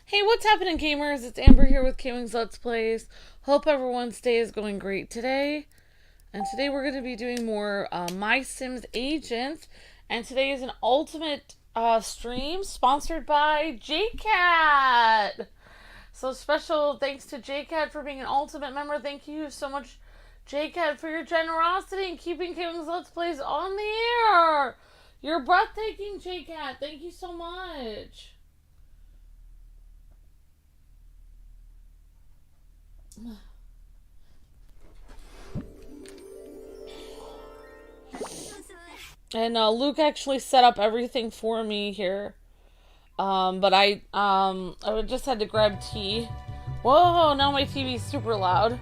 Hey, what's happening, gamers? It's Amber here with Kwingsletsplays. Hope everyone's day is going great today. And today we're going to be doing more My Sims Agents. And today is an ultimate stream sponsored by Jaycat. So special thanks to Jaycat for being an ultimate member. Thank you so much, Jaycat, for your generosity and keeping Kwingsletsplays on the air. You're breathtaking, Jaycat. Thank you so much. And Luke actually set up everything for me here. But I just had to grab tea. Whoa, now my TV's super loud.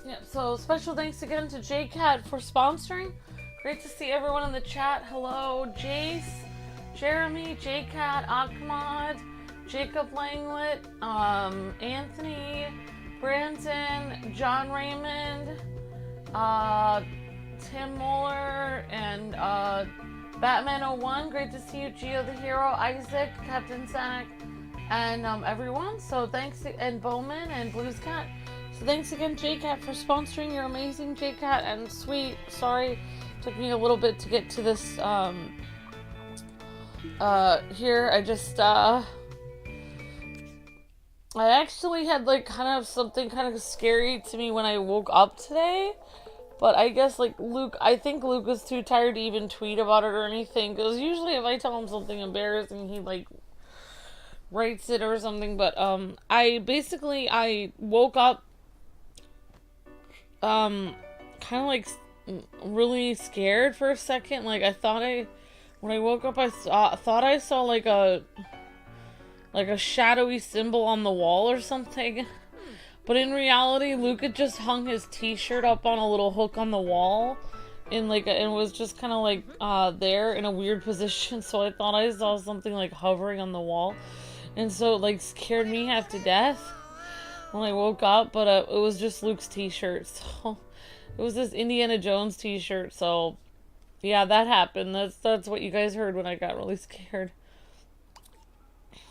Yep, so special thanks again to Jaycat for sponsoring. Great to see everyone in the chat. Hello, Jace, Jeremy, Jaycat, Ahmad, Jacob Langlet, Anthony, Brandon, John Raymond, Tim Muller, and Batman01. Great to see you, Geo the Hero, Isaac, Captain Zack, and everyone. So thanks, and Bowman and Blues Cat. So thanks again, Jaycat, for sponsoring. You're amazing, Jaycat, and sweet. Sorry, took me a little bit to get to this, here. I just, I actually had, like, kind of something kind of scary to me when I woke up today. But I guess, like, I think Luke was too tired to even tweet about it or anything. Because usually if I tell him something embarrassing, he, like, writes it or something. But, I woke up kind of like really scared for a second. Like when I woke up, I thought I saw like a shadowy symbol on the wall or something. But in reality, Luke had just hung his t-shirt up on a little hook on the wall and was just kind of like there in a weird position. So I thought I saw something like hovering on the wall, and so it like scared me half to death when I woke up. But it was just Luke's t-shirt, so it was this Indiana Jones t-shirt. So yeah, that happened. That's what you guys heard when I got really scared.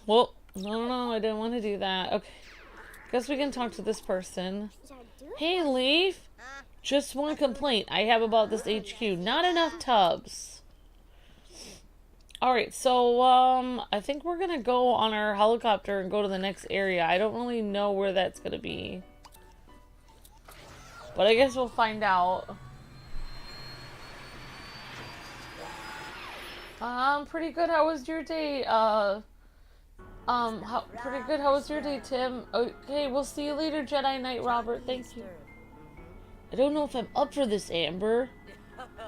Well, no, I didn't want to do that. Okay, guess we can talk to this person. Hey, Leaf, just one complaint I have about this HQ: not enough tubs. Alright, so, I think we're gonna go on our helicopter and go to the next area. I don't really know where that's gonna be, but I guess we'll find out. Pretty good. How was your day? Pretty good. How was your day, Tim? Okay, we'll see you later, Jedi Knight Robert. Thank you. I don't know if I'm up for this, Amber.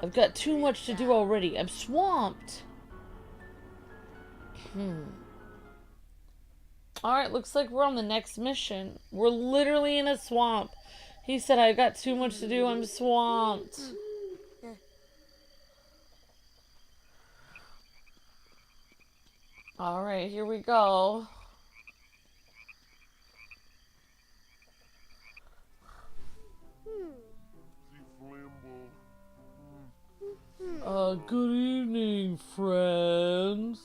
I've got too much to do already. I'm swamped. Alright, looks like we're on the next mission. We're literally in a swamp. He said, I've got too much to do, I'm swamped. Alright, here we go. Good evening, friends.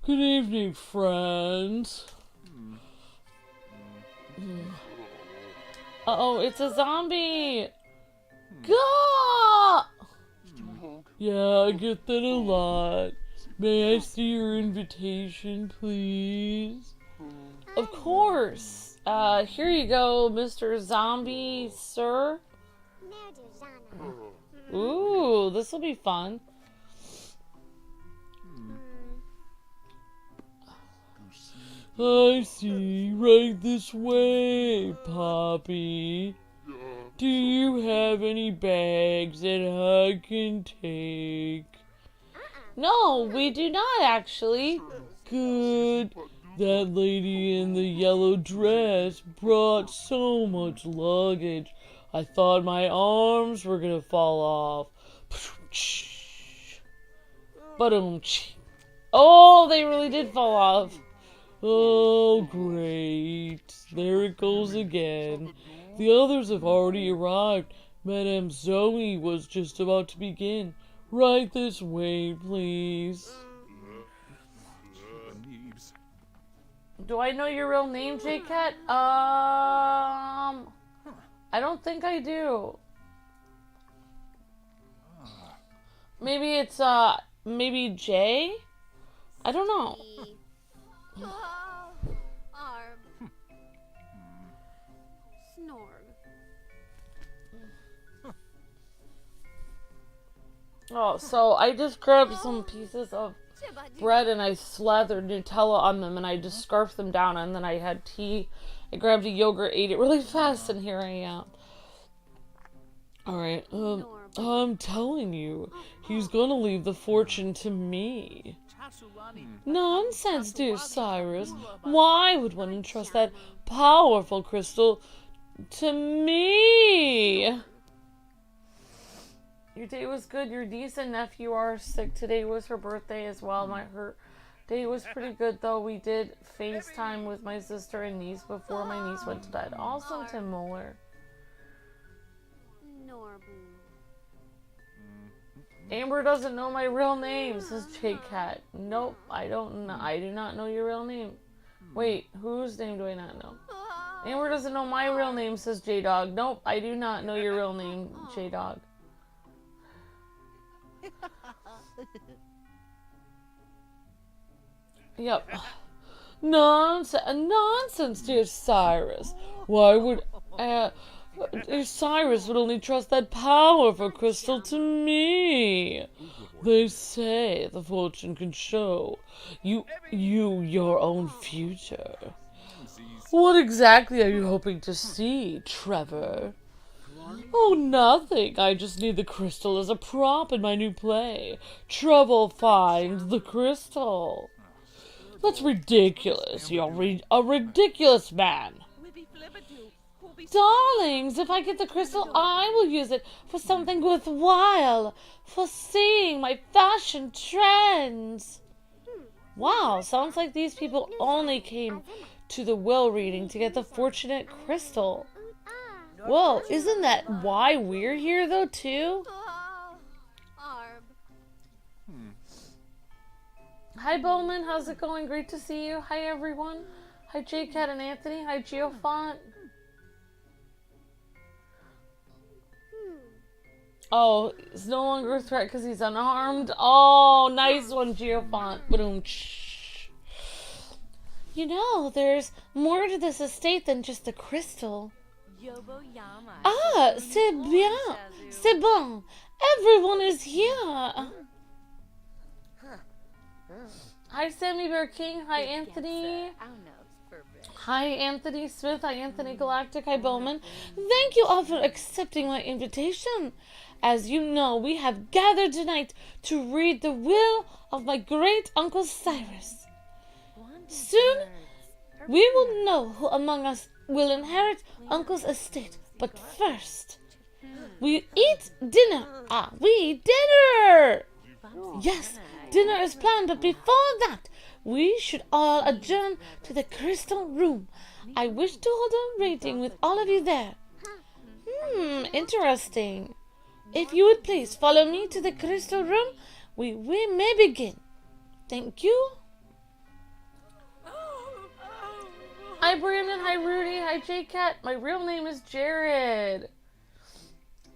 Good evening, friends. Uh-oh, it's a zombie! Gah! Yeah, I get that a lot. May I see your invitation, please? Of course. Here you go, Mr. Zombie, sir. Ooh, this will be fun. I see. Right this way, Poppy. Do you have any bags that I can take? No, we do not actually. Good. That lady in the yellow dress brought so much luggage. I thought my arms were gonna fall off. Ba-dum. Oh, they really did fall off. Oh, great. There it goes again. The others have already arrived. Madame Zoe was just about to begin. Right this way, please. Do I know your real name, Jaycat? I don't think I do. Maybe it's, maybe Jay? I don't know. Oh, so I just grabbed some pieces of bread and I slathered Nutella on them and I just scarfed them down and then I had tea. I grabbed a yogurt, ate it really fast, and here I am. Alright, I'm telling you, he's gonna leave the fortune to me. Nonsense, dear Cyrus. Why would one entrust that powerful crystal to me? Your day was good. Your niece and nephew are sick. Today was her birthday as well. Her day was pretty good, though. We did FaceTime with my sister and niece before my niece went to bed. Awesome, Tim Muller. Amber doesn't know my real name, says Jaycat. Nope, I don't know. I do not know your real name. Wait, whose name do I not know? Amber doesn't know my real name, says J-Dog. Nope, I do not know your real name, J-Dog. Yep. Nonsense, dear Cyrus. Why would Cyrus would only trust that powerful crystal to me? They say the fortune can show you your own future. What exactly are you hoping to see, Trevor? Oh, nothing. I just need the crystal as a prop in my new play. Trouble finds the crystal. That's ridiculous. You're a ridiculous man. Darlings, if I get the crystal, I will use it for something worthwhile. For seeing my fashion trends. Wow, sounds like these people only came to the will reading to get the fortunate crystal. Well, isn't that why we're here, though, too? Hi, Bowman. How's it going? Great to see you. Hi, everyone. Hi, Jaycat and Anthony. Hi, Geofont. Oh, he's no longer a threat because he's unarmed. Oh, nice one, Geofont. Boom. You know, there's more to this estate than just the crystal. Ah, c'est bien. C'est bon. Everyone is here. Hi, Sammy Bear King. Hi, Anthony. Hi, Anthony Smith. Hi, Anthony Galactic. Hi, Bowman. Thank you all for accepting my invitation. As you know, we have gathered tonight to read the will of my great Uncle Cyrus. Soon, we will know who among us will inherit Uncle's estate. But first, we eat dinner. We eat dinner! Yes, dinner is planned, but before that, we should all adjourn to the crystal room. I wish to hold a rating with all of you there. Interesting. If you would please follow me to the crystal room, we may begin. Thank you. Hi, Brandon. Hi, Rudy. Hi, Jaycat. My real name is Jared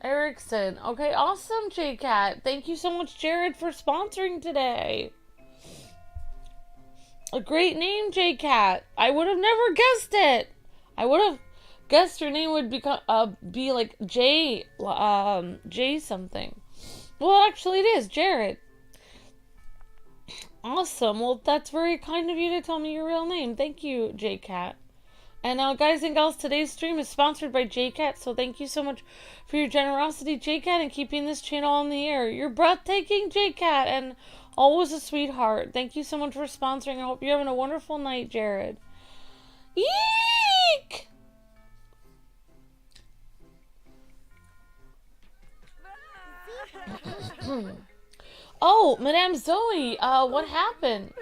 Erickson. Okay, awesome, Jaycat. Thank you so much, Jared, for sponsoring today. A great name, Jaycat. I would have never guessed it. I would have guessed your name would be like J something. Well, actually, it is Jared. Awesome. Well, that's very kind of you to tell me your real name. Thank you, Jaycat. And guys and gals, today's stream is sponsored by Jaycat, so thank you so much for your generosity, Jaycat, and keeping this channel on the air. You're breathtaking, Jaycat, and always a sweetheart. Thank you so much for sponsoring. I hope you're having a wonderful night, Jared. Eek! Oh, Madame Zoe, what happened?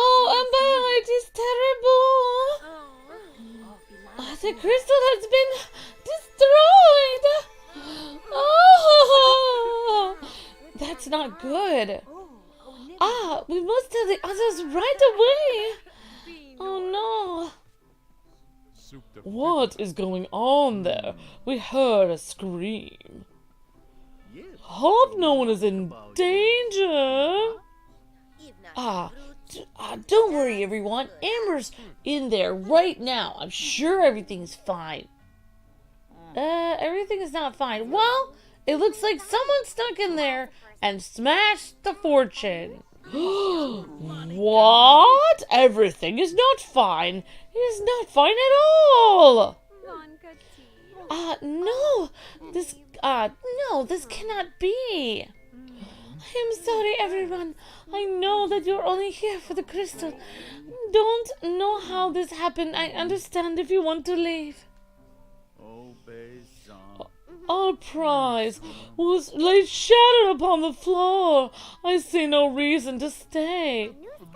Oh, Amber, it is terrible. The crystal has been destroyed. Oh, that's not good. We must tell the others right away. Oh no. What is going on there? We heard a scream. Hope no one is in danger. Don't worry, everyone. Amber's in there right now. I'm sure everything's fine. Everything is not fine. Well, it looks like someone snuck in there and smashed the fortune. What? Everything is not fine. It is not fine at all. No. No, this cannot be. I'm sorry, everyone. I know that you're only here for the crystal. Don't know how this happened. I understand if you want to leave. Our prize was laid shattered upon the floor. I see no reason to stay.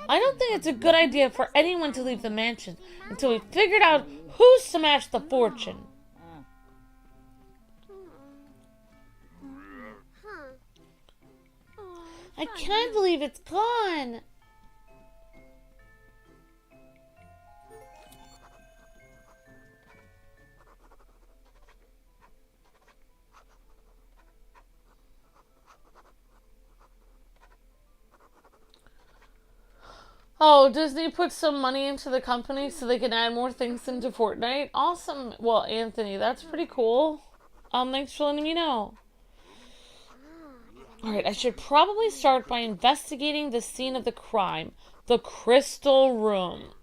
I don't think it's a good idea for anyone to leave the mansion until we figured out who smashed the fortune. I can't believe it's gone. Oh, Disney put some money into the company so they can add more things into Fortnite. Awesome. Well, Anthony, that's pretty cool. Thanks for letting me know. Alright, I should probably start by investigating the scene of the crime. The crystal room.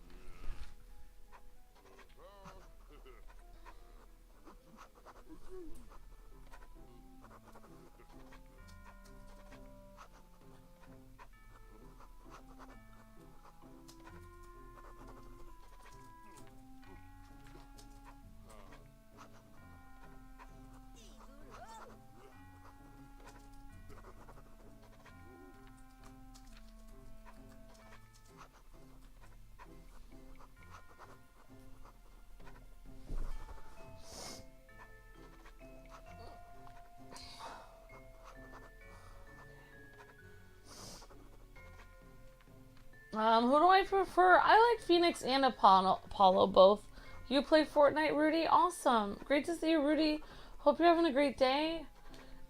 Who do I prefer? I like Phoenix and Apollo both. You play Fortnite, Rudy? Awesome. Great to see you, Rudy. Hope you're having a great day.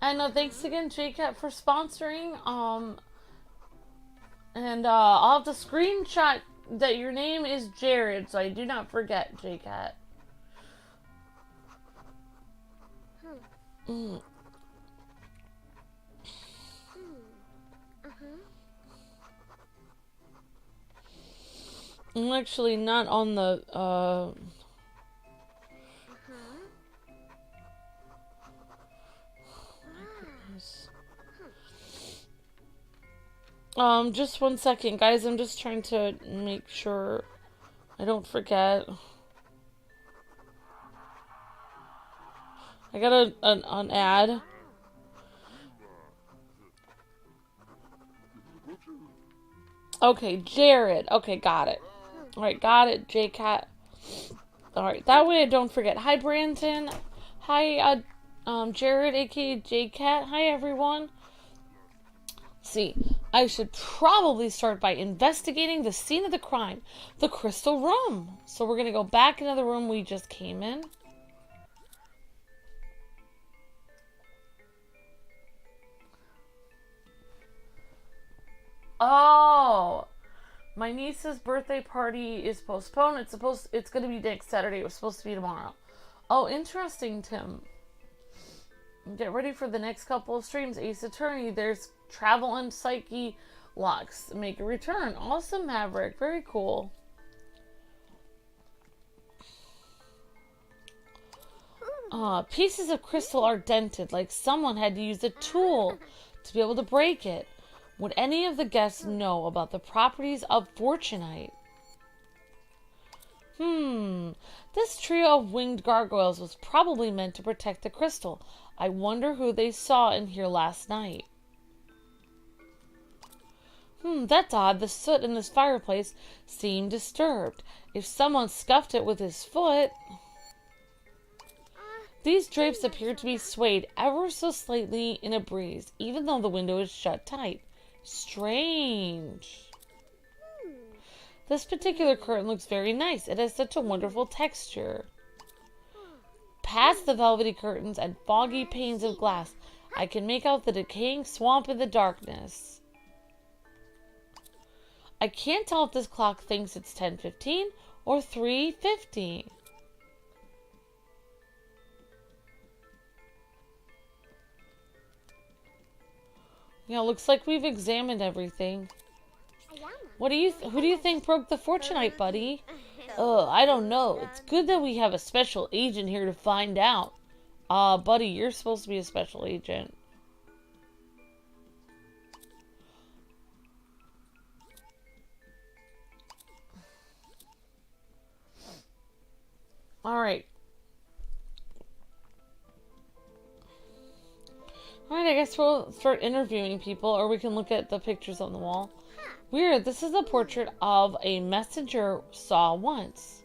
And thanks again, Jaycat, for sponsoring. I'll have to screenshot that your name is Jared, so I do not forget, Jaycat. I'm actually not on the, just one second, guys. I'm just trying to make sure I don't forget. I got an ad. Okay, Jared. Okay, got it. Alright, got it, Jaycat. Alright, that way I don't forget. Hi, Brandon. Hi, Jared, aka Jaycat. Hi, everyone. See, I should probably start by investigating the scene of the crime, the crystal room. So we're gonna go back into the room we just came in. Oh, my My niece's birthday party is postponed. It's going to be next Saturday. It was supposed to be tomorrow. Oh, interesting, Tim. Get ready for the next couple of streams. Ace Attorney, there's Travel and Psyche Locks. Make a return. Awesome, Maverick. Very cool. Pieces of crystal are dented, like someone had to use a tool to be able to break it. Would any of the guests know about the properties of Fortunite? This trio of winged gargoyles was probably meant to protect the crystal. I wonder who they saw in here last night. That's odd. The soot in this fireplace seemed disturbed. If someone scuffed it with his foot... These drapes appear to be swayed ever so slightly in a breeze, even though the window is shut tight. Strange. This particular curtain looks very nice. It has such a wonderful texture. Past the velvety curtains and foggy panes of glass, I can make out the decaying swamp in the darkness. I can't tell if this clock thinks it's 10:15 or 3:50. Yeah, looks like we've examined everything. Who do you think broke the Fortunite, buddy? I don't know. It's good that we have a special agent here to find out. Buddy, you're supposed to be a special agent. Alright. Alright, I guess we'll start interviewing people, or we can look at the pictures on the wall. Weird, this is a portrait of a messenger saw once.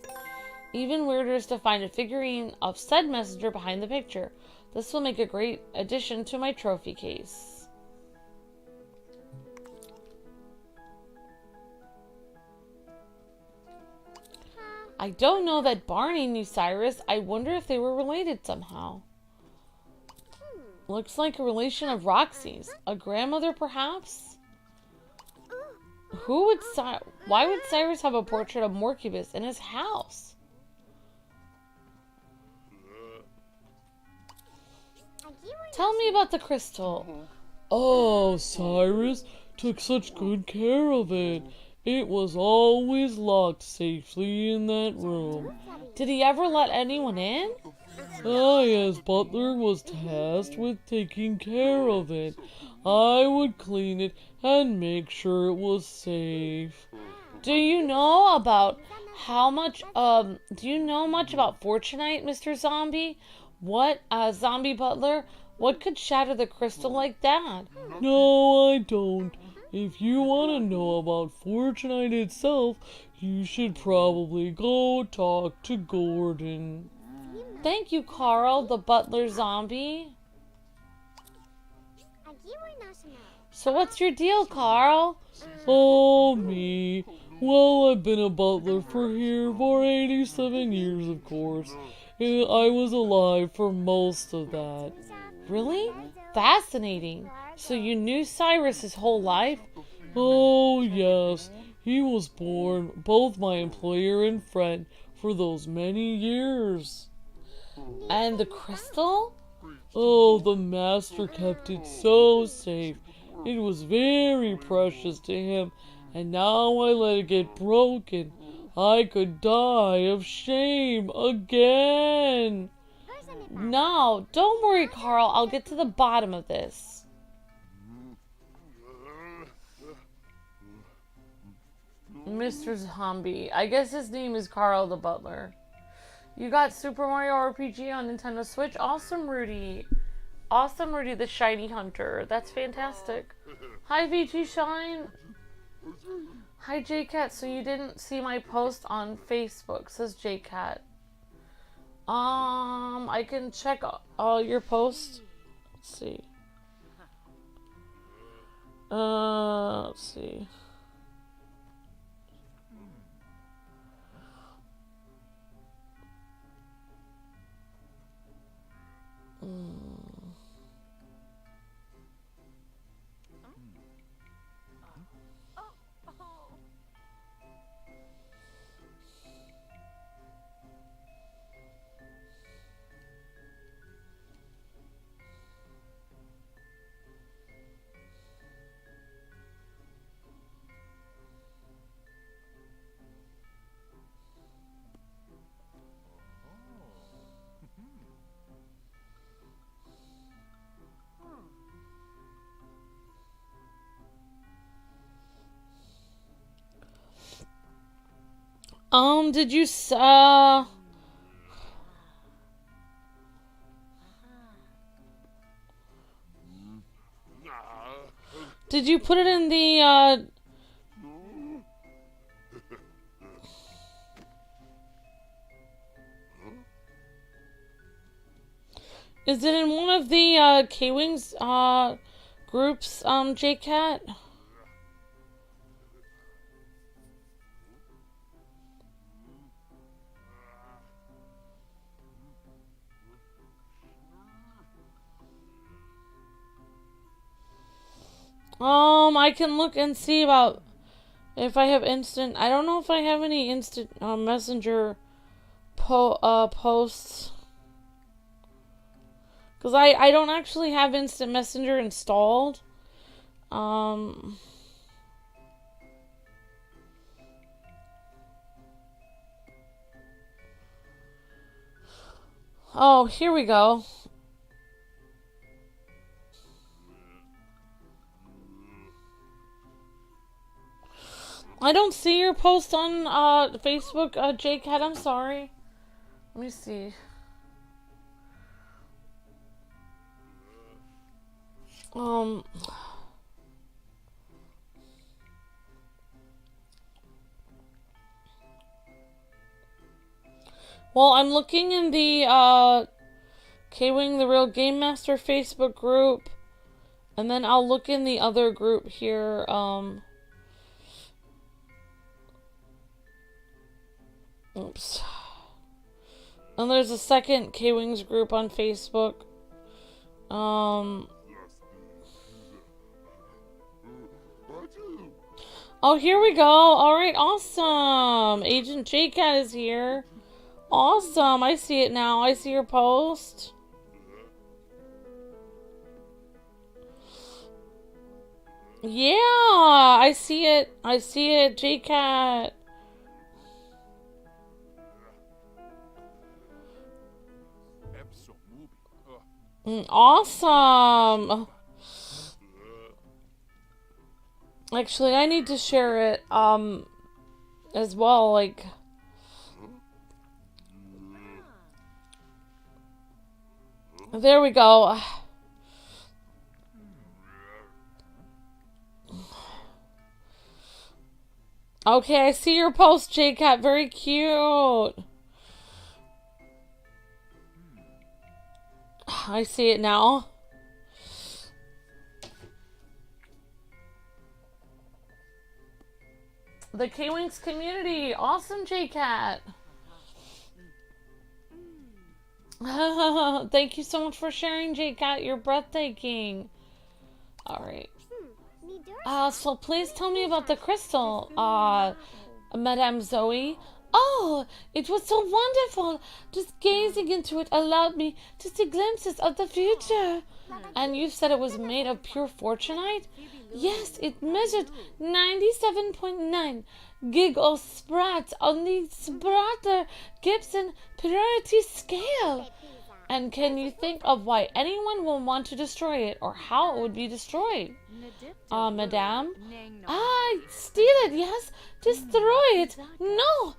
Even weirder is to find a figurine of said messenger behind the picture. This will make a great addition to my trophy case. I don't know that Barney knew Cyrus. I wonder if they were related somehow. Looks like a relation of Roxy's. A grandmother, perhaps? Why would Cyrus have a portrait of Morcubus in his house? Tell me about the crystal. Oh, Cyrus took such good care of it. It was always locked safely in that room. Did he ever let anyone in? Yes, Butler was tasked with taking care of it. I would clean it and make sure it was safe. Do you know about do you know much about Fortunite, Mr. Zombie? What, Zombie Butler? What could shatter the crystal like that? No, I don't. If you want to know about Fortunite itself, you should probably go talk to Gordon. Thank you, Carl, the Butler Zombie. So what's your deal, Carl? Oh, me. Well, I've been a butler for here for 87 years, of course. I was alive for most of that. Really? Fascinating. So you knew Cyrus his whole life? Oh, yes. He was born, both my employer and friend, for those many years. And the crystal? Oh, the master kept it so safe. It was very precious to him, and now I let it get broken. I could die of shame again. No, don't worry, Carl. I'll get to the bottom of this. Mr. Zombie. I guess his name is Carl the Butler. You got Super Mario RPG on Nintendo Switch? Awesome, Rudy. Awesome, Rudy the Shiny Hunter. That's fantastic. Hi, VG Shine. Hi, Jaycat. So you didn't see my post on Facebook, says Jaycat. I can check your post. Let's see. Let's see. Did you, did you put it in the, is it in one of the, Kwings, groups, Jaycat? I can look and see about if I have instant. I don't know if I have any instant messenger posts. Because I don't actually have instant messenger installed. Oh, here we go. I don't see your post on Facebook, Jaycat. I'm sorry. Let me see. Well, I'm looking in the Kwing the Real Game Master Facebook group, and then I'll look in the other group here. Oops. And there's a second Kwings group on Facebook. Oh, here we go. Alright, awesome. Agent Jaycat is here. Awesome. I see it now. I see your post. Yeah, I see it. I see it, Jaycat. Awesome. Actually, I need to share it as well, like there we go. Okay, I see your post, Jaycat. Very cute. I see it now. The Kwings community. Awesome, Jaycat. Thank you so much for sharing, Jaycat. You're breathtaking. Alright. So please tell me about the crystal, Madame Zoe. Oh, it was so wonderful. Just gazing into it allowed me to see glimpses of the future. And you said it was made of pure fortunite? Yes, it measured 97.9 gigosprats on the Spratter Gibson purity scale. And can you think of why anyone will want to destroy it or how it would be destroyed? Madame? Steal it, yes? Destroy it? No!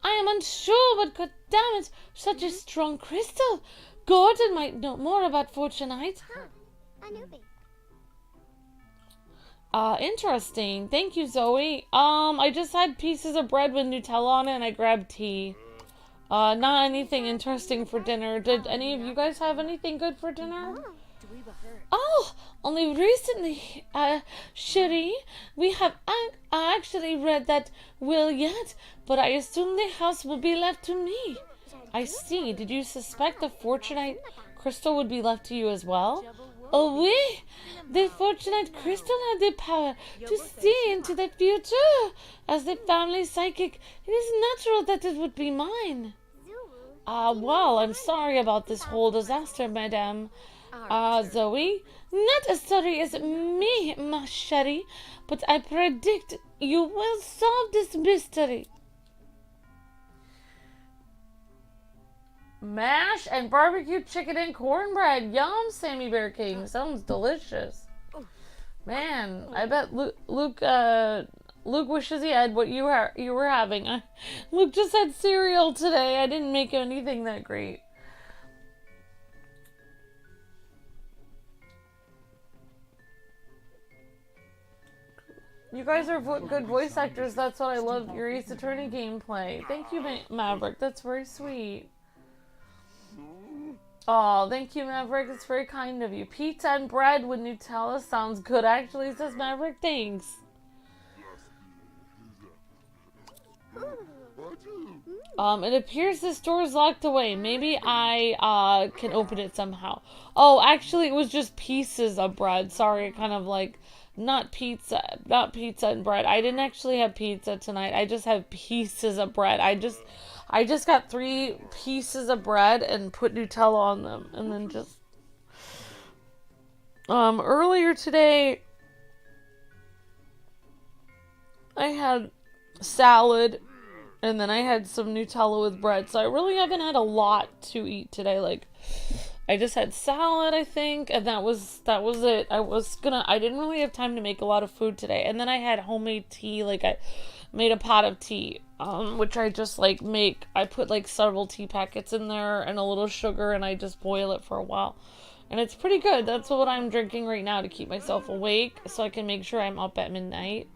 I am unsure what could damage such a strong crystal. Gordon might know more about Fortunite. Interesting. Thank you, Zoe. I just had pieces of bread with Nutella on it and I grabbed tea. Not anything interesting for dinner. Did any of you guys have anything good for dinner? Oh, only recently, Cherie, we have actually read that will yet, but I assume the house will be left to me. I see. Did you suspect the Fortunite crystal would be left to you as well? Oh, oui! The Fortunite crystal had the power to see into the future. As the family psychic, it is natural that it would be mine. Well, I'm sorry about this whole disaster, madame. Zoe, not as sorry as me, ma chérie, but I predict you will solve this mystery. Mash and barbecue chicken and cornbread. Yum, Sammy Bear King. Sounds delicious. Man, I bet Luke Luke wishes he had what you were having. Luke just had cereal today. I didn't make anything that great. You guys are good voice actors. That's what I love. Your Ace Attorney gameplay. Thank you, Maverick. That's very sweet. Oh, thank you, Maverick. It's very kind of you. Pizza and bread with Nutella sounds good, actually, says Maverick. Thanks. It appears this door is locked away. Maybe I can open it somehow. Oh, actually, it was just pieces of bread. Sorry, kind of like not pizza and bread. I didn't actually have pizza tonight. I just have pieces of bread. I just got 3 pieces of bread and put Nutella on them, and then just earlier today I had salad. And then I had some Nutella with bread. So I really haven't had a lot to eat today. Like, I just had salad, I think. And that was it. I didn't really have time to make a lot of food today. And then I had homemade tea. Like, I made a pot of tea. Which I just, like, make. I put, like, several tea packets in there and a little sugar. And I just boil it for a while. And it's pretty good. That's what I'm drinking right now to keep myself awake. So I can make sure I'm up at midnight.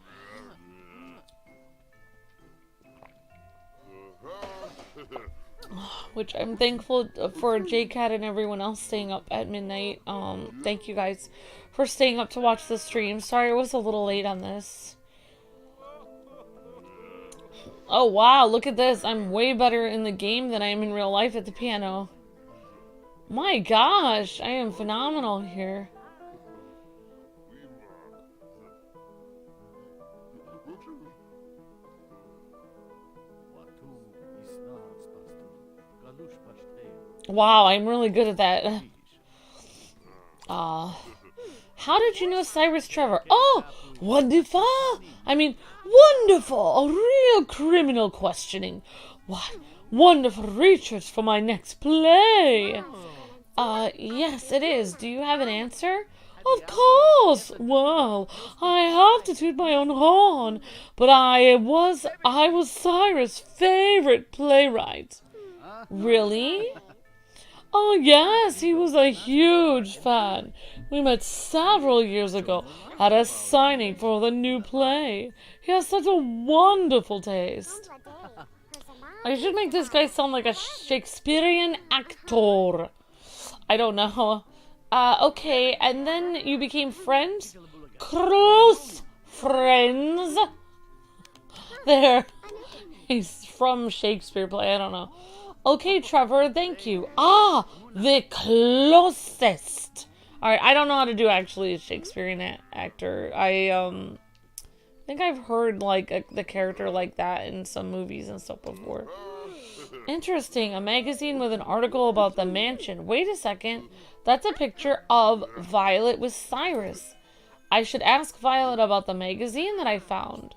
Which I'm thankful for Jaycat and everyone else staying up at midnight. Thank you guys for staying up to watch the stream. Sorry I was a little late on this. Oh wow, look at this. I'm way better in the game than I am in real life at the piano. My gosh, I am phenomenal here. Wow, I'm really good at that. How did you know Cyrus Trevor? Oh, wonderful! I mean, wonderful! A real criminal questioning. What wonderful research for my next play! Yes, it is. Do you have an answer? Of course! Well, I have to toot my own horn, but I was Cyrus' favorite playwright. Really? Oh, yes, he was a huge fan. We met several years ago at a signing for the new play. He has such a wonderful taste. I should make this guy sound like a Shakespearean actor. I don't know. Okay, and then you became friends? Close friends? There. He's from Shakespeare play, I don't know. Okay, Trevor, thank you. Ah, the closest. Alright, I don't know how to do actually a Shakespearean actor. I think I've heard like the character like that in some movies and stuff before. Interesting, a magazine with an article about the mansion. Wait a second, that's a picture of Violet with Cyrus. I should ask Violet about the magazine that I found.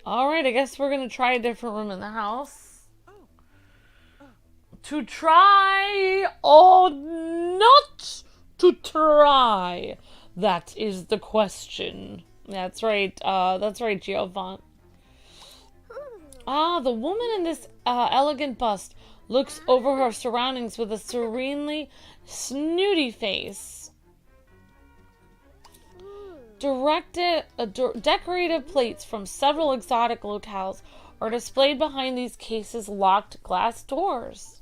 Alright, I guess we're going to try a different room in the house. To try or not to try? That is the question. That's right, Geofont. Ah, the woman in this elegant bust looks over her surroundings with a serenely snooty face. Decorative plates from several exotic locales are displayed behind these cases' locked glass doors.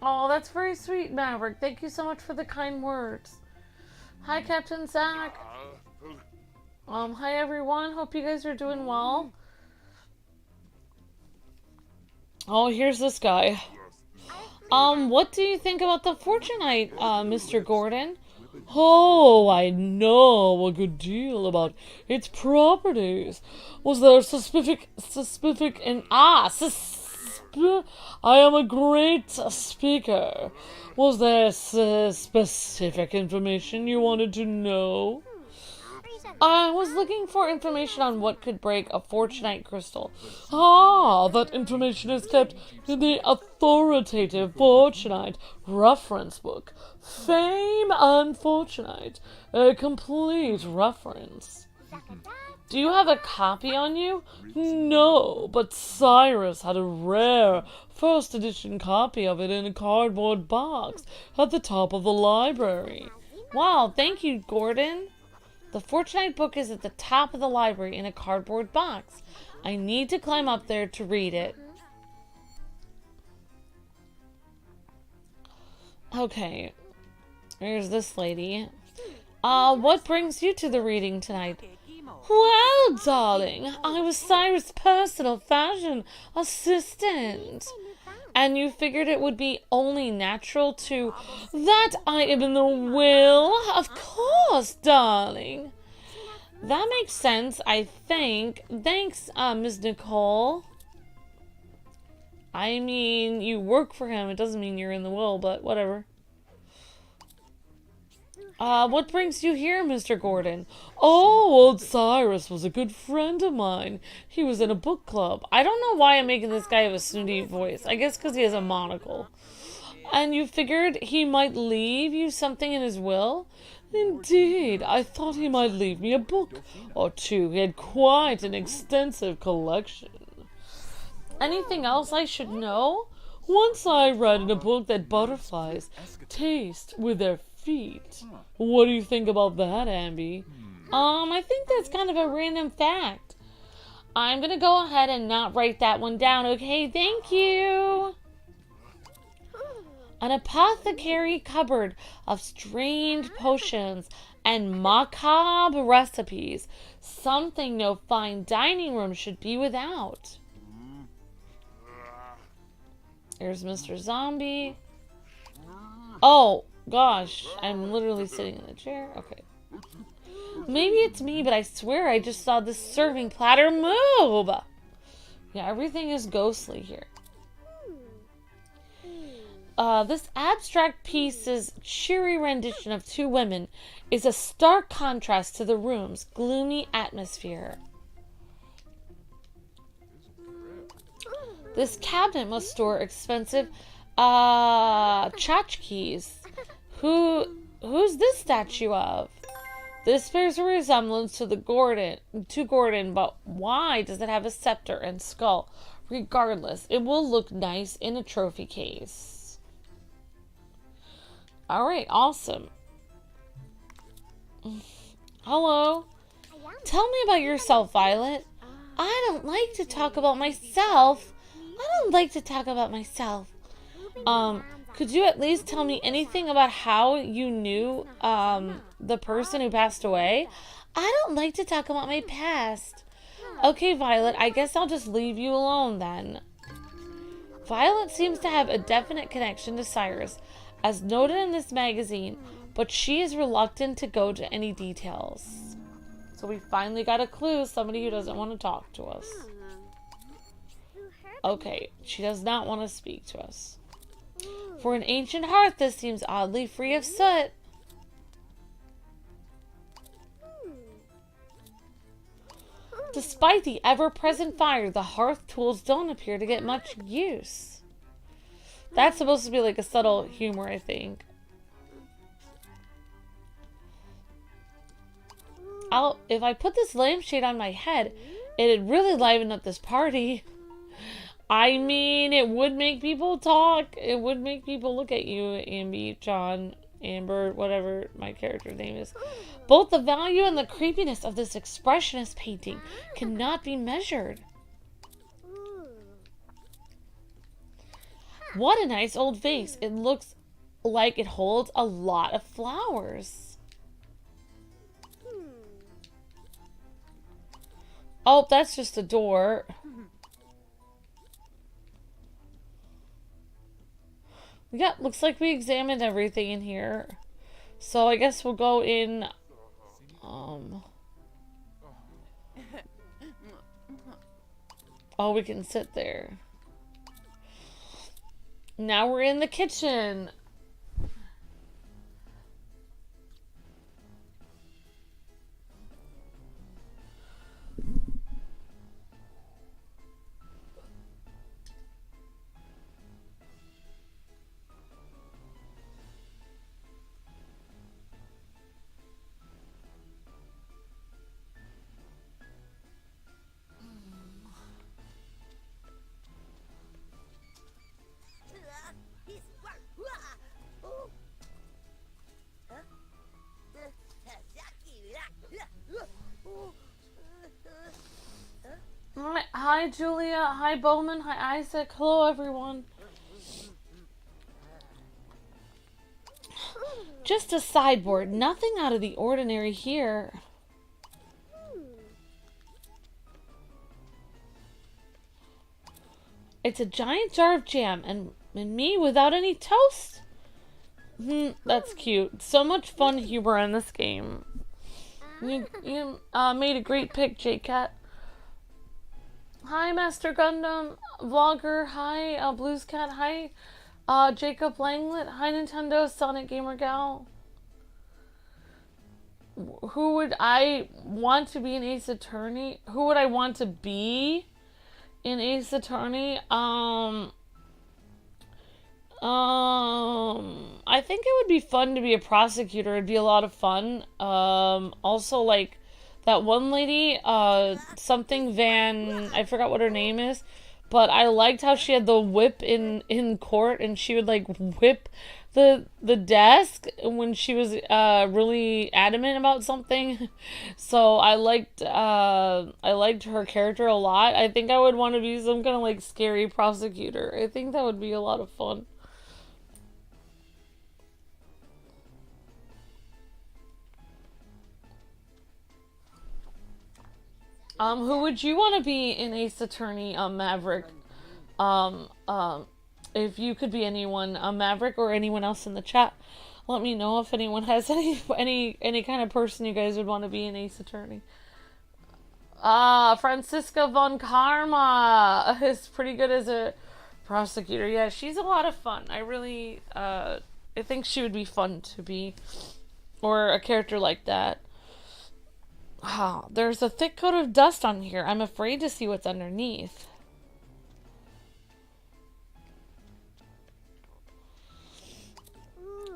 Oh, that's very sweet, Maverick. Thank you so much for the kind words. Hi, Captain Zach. Hi, everyone. Hope you guys are doing well. Oh, here's this guy. What do you think about the Fortunite, Mr. Gordon? Oh, I know a good deal about its properties. Was there I am a great speaker. Was there specific information you wanted to know? I was looking for information on what could break a fortunite crystal. Ah, That information is kept in the authoritative Fortunite reference book. Fame Unfortunate. A complete reference. do you have a copy on you? No, but Cyrus had a rare first edition copy of it in a cardboard box at the top of the library. Wow, thank you, Gordon. The Fortunite book is at the top of the library in a cardboard box. I need to climb up there to read it. Okay, here's this lady. What brings you to the reading tonight? Well, darling, I was Cyrus' personal fashion assistant. And you figured it would be only natural to... That I am in the will? Of course, darling. That makes sense, I think. Thanks, Ms. Nicole. I mean, you work for him. It doesn't mean you're in the will, but whatever. What brings you here, Mr. Gordon? Oh, old Cyrus was a good friend of mine. He was in a book club. I don't know why I'm making this guy have a snooty voice. I guess because he has a monocle. And you figured he might leave you something in his will? Indeed, I thought he might leave me a book or two. He had quite an extensive collection. Anything else I should know? Once I read in a book that butterflies taste with their feet. What do you think about that, Amby? I think that's kind of a random fact. I'm gonna go ahead and not write that one down, okay? Thank you. An apothecary cupboard of strange potions and macabre recipes. Something no fine dining room should be without. Here's Mr. Zombie. Oh, gosh. I'm literally sitting in the chair. Okay. Maybe it's me, but I swear I just saw this serving platter move. Yeah, everything is ghostly here. This abstract piece's cheery rendition of two women is a stark contrast to the room's gloomy atmosphere. This cabinet must store expensive tchotchkes. Who's this statue of? This bears a resemblance to Gordon, but why does it have a scepter and skull? Regardless, it will look nice in a trophy case. Alright, awesome. Hello? Tell me about yourself, Violet. I don't like to talk about myself. Could you at least tell me anything about how you knew, the person who passed away? I don't like to talk about my past. Okay, Violet, I guess I'll just leave you alone then. Violet seems to have a definite connection to Cyrus, as noted in this magazine, but she is reluctant to go to any details. So we finally got a clue, somebody who doesn't want to talk to us. Okay, she does not want to speak to us. For an ancient hearth, this seems oddly free of soot. Despite the ever-present fire, the hearth tools don't appear to get much use. That's supposed to be like a subtle humor, I think. If I put this lampshade on my head, it'd really liven up this party. I mean, it would make people talk. It would make people look at you, Amby, John, Amber, whatever my character's name is. Both the value and the creepiness of this expressionist painting cannot be measured. What a nice old vase. It looks like it holds a lot of flowers. Oh, that's just a door. Yeah, looks like we examined everything in here. So I guess we'll go in, oh, we can sit there. Now we're in the kitchen. Hi, Julia. Hi, Bowman. Hi, Isaac. Hello, everyone. Just a sideboard. Nothing out of the ordinary here. It's a giant jar of jam and me without any toast? That's cute. So much fun humor in this game. You made a great pick, Jaycat. Hi, Master Gundam Vlogger. Hi, Blues Cat. Hi, Jacob Langlet. Hi, Nintendo Sonic Gamer Gal. Who would I want to be in Ace Attorney? Who would I want to be in Ace Attorney? I think it would be fun to be a prosecutor. It'd be a lot of fun. Also, like, that one lady, something Van, I forgot what her name is, but I liked how she had the whip in court, and she would, like, whip the desk when she was, really adamant about something. So I liked her character a lot. I think I would want to be some kind of, like, scary prosecutor. I think that would be a lot of fun. Who would you want to be in Ace Attorney, Maverick? Um, um, if you could be anyone, Maverick or anyone else in the chat, let me know if anyone has any kind of person you guys would want to be in Ace Attorney. Francisca von Karma is pretty good as a prosecutor. Yeah, she's a lot of fun. I really, I think she would be fun to be, or a character like that. Oh, there's a thick coat of dust on here. I'm afraid to see what's underneath.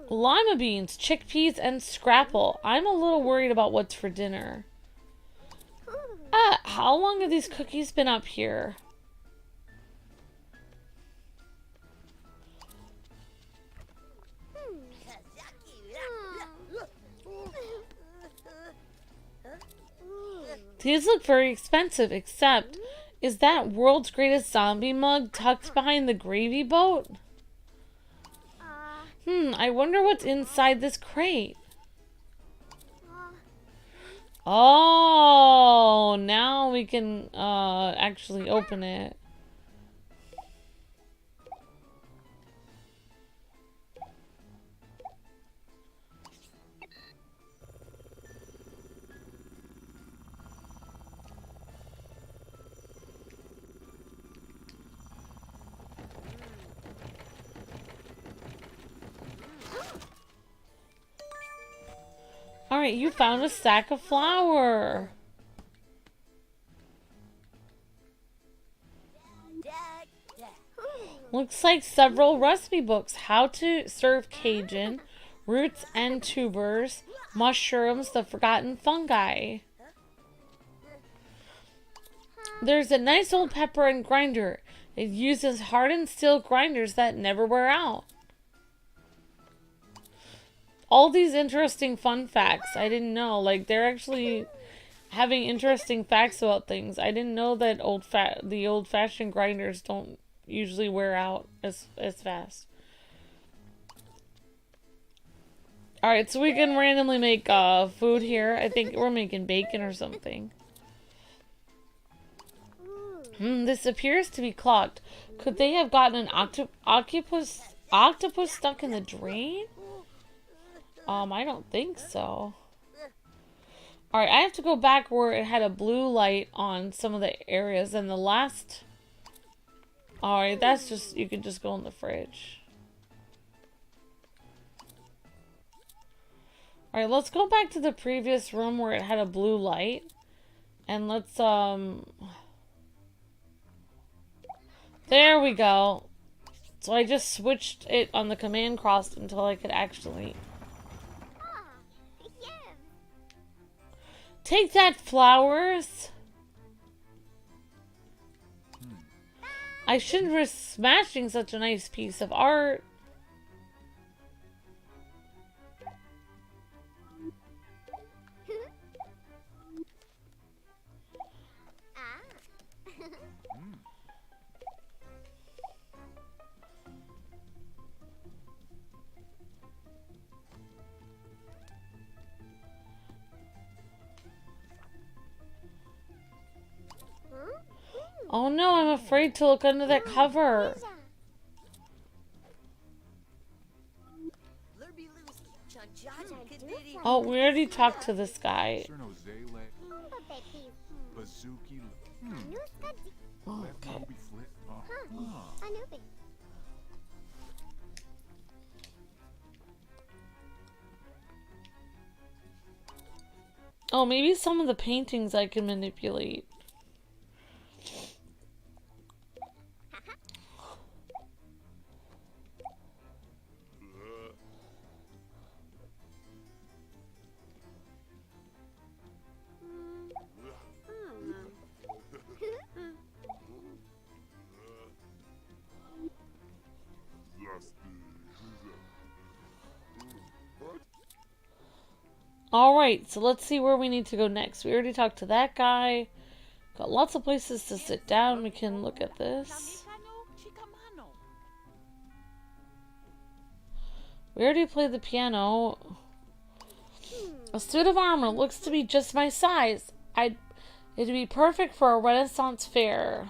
Lima beans, chickpeas, and scrapple. I'm a little worried about what's for dinner. How long have these cookies been up here? These look very expensive, except, is that world's greatest zombie mug tucked behind the gravy boat? I wonder what's inside this crate. Oh, now we can, actually open it. Alright, you found a sack of flour. Looks like several recipe books. How to serve Cajun, roots and tubers, mushrooms, the forgotten fungi. There's a nice old pepper and grinder. It uses hardened steel grinders that never wear out. All these interesting fun facts. I didn't know. Like, they're actually having interesting facts about things. I didn't know that the old-fashioned grinders don't usually wear out as fast. Alright, so we can randomly make food here. I think we're making bacon or something. This appears to be clogged. Could they have gotten an octopus stuck in the drain? I don't think so. Alright, I have to go back where it had a blue light on some of the areas, and the last... Alright, that's just... You can just go in the fridge. Alright, let's go back to the previous room where it had a blue light. And let's, There we go. So I just switched it on the command cross until I could actually... Take that, flowers! I shouldn't risk smashing such a nice piece of art. Oh no, I'm afraid to look under that cover. Oh, we already talked to this guy. Okay. Oh, maybe some of the paintings I can manipulate. Alright, so let's see where we need to go next. We already talked to that guy. Got lots of places to sit down. We can look at this. We already played the piano. A suit of armor looks to be just my size. It'd be perfect for a Renaissance fair.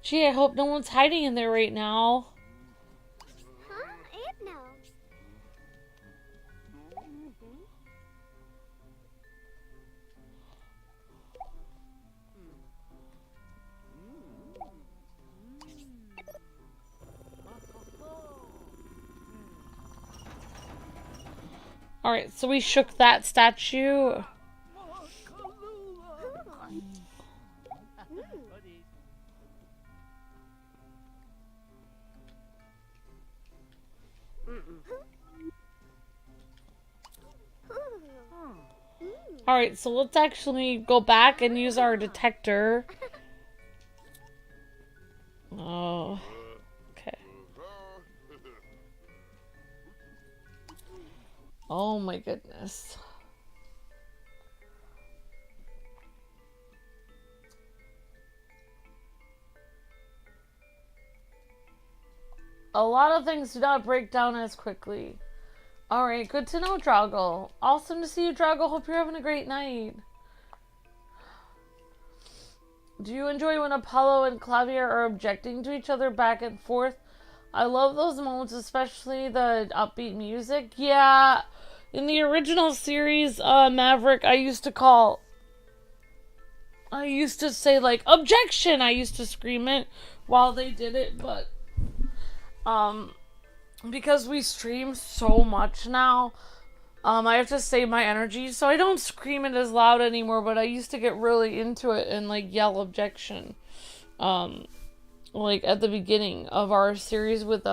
Gee, I hope no one's hiding in there right now. Alright, so we shook that statue. Alright, so let's actually go back and use our detector. Oh, okay. Oh my goodness. A lot of things do not break down as quickly. Alright, good to know, Drago. Awesome to see you, Drago. Hope you're having a great night. Do you enjoy when Apollo and Clavier are objecting to each other back and forth? I love those moments, especially the upbeat music. Yeah, in the original series, Maverick, I used to say, like, objection! I used to scream it while they did it, but, because we stream so much now, I have to save my energy, so I don't scream it as loud anymore, but I used to get really into it and, like, yell objection, like, at the beginning of our series with,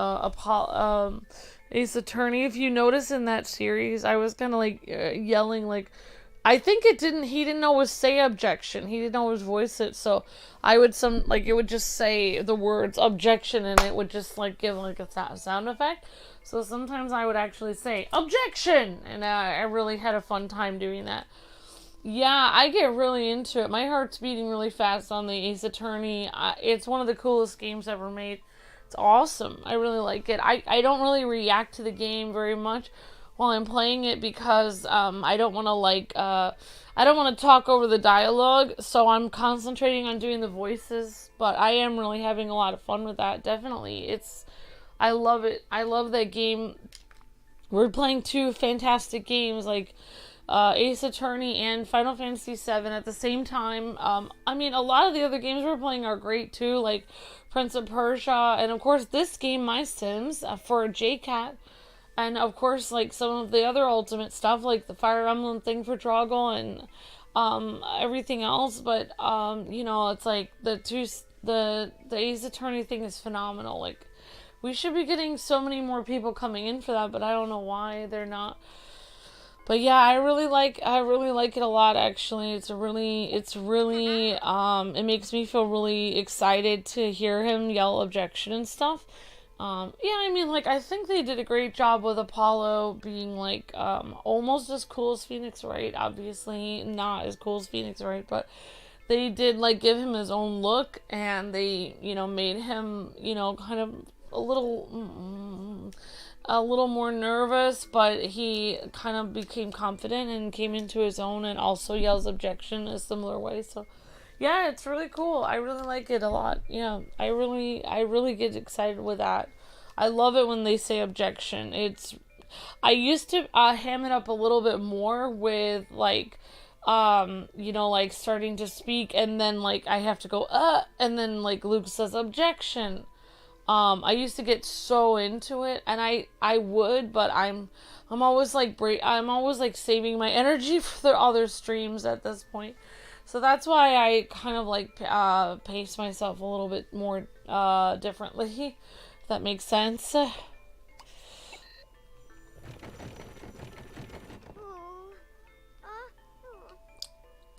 Ace Attorney. If you notice in that series, I was kind of, like, yelling, like, I think he didn't know it was say objection, he didn't know it was voice it, so I would it would just say the words objection, and it would just, like, give, like, a sound effect. So sometimes I would actually say, objection! And I really had a fun time doing that. Yeah, I get really into it. My heart's beating really fast on the Ace Attorney. It's one of the coolest games ever made. It's awesome. I really like it. I don't really react to the game very much while I'm playing it because I don't want to, I don't want to talk over the dialogue, so I'm concentrating on doing the voices. But I am really having a lot of fun with that, definitely. I love it. I love that game. We're playing two fantastic games, like Ace Attorney and Final Fantasy VII at the same time. I mean, a lot of the other games we're playing are great too, like Prince of Persia, and of course this game, My Sims, for Jaycat. And of course, like some of the other Ultimate stuff, like the Fire Emblem thing for Drago and everything else. But you know, it's like the Ace Attorney thing is phenomenal. Like, we should be getting so many more people coming in for that, but I don't know why they're not. But yeah, I really like it a lot, actually. It makes me feel really excited to hear him yell objection and stuff. Yeah, I mean, like, I think they did a great job with Apollo being, like, almost as cool as Phoenix Wright. Obviously, not as cool as Phoenix Wright, but they did, like, give him his own look, and they, made him, kind of a little more nervous, but he kind of became confident and came into his own and also yells objection in a similar way. So, yeah, it's really cool. I really like it a lot. Yeah, I really get excited with that. I love it when they say objection. I used to ham it up a little bit more with like, like starting to speak and then like I have to go and then like Luke says objection. I used to get so into it, and I would, but I'm always like I'm always like saving my energy for the other streams at this point. So that's why I kind of like pace myself a little bit more differently. If that makes sense.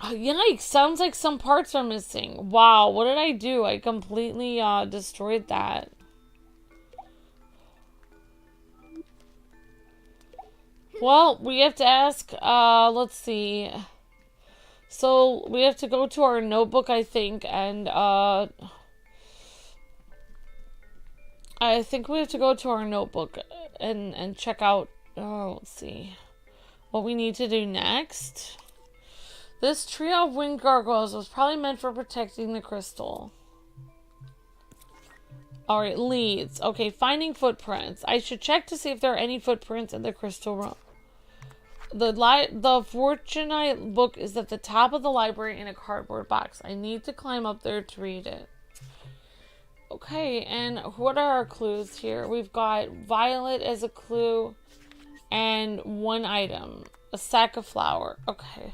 Yikes, sounds like some parts are missing. Wow, what did I do? I completely destroyed that. Well, we have to ask, let's see. So, we have to go to our notebook, I think, and, I think we have to go to our notebook and check out, let's see, what we need to do next. This trio of winged gargoyles was probably meant for protecting the crystal. Alright, leads. Okay, finding footprints. I should check to see if there are any footprints in the crystal room. The fortune book is at the top of the library in a cardboard box. I need to climb up there to read it. Okay, and what are our clues here? We've got violet as a clue and one item. A sack of flour. Okay.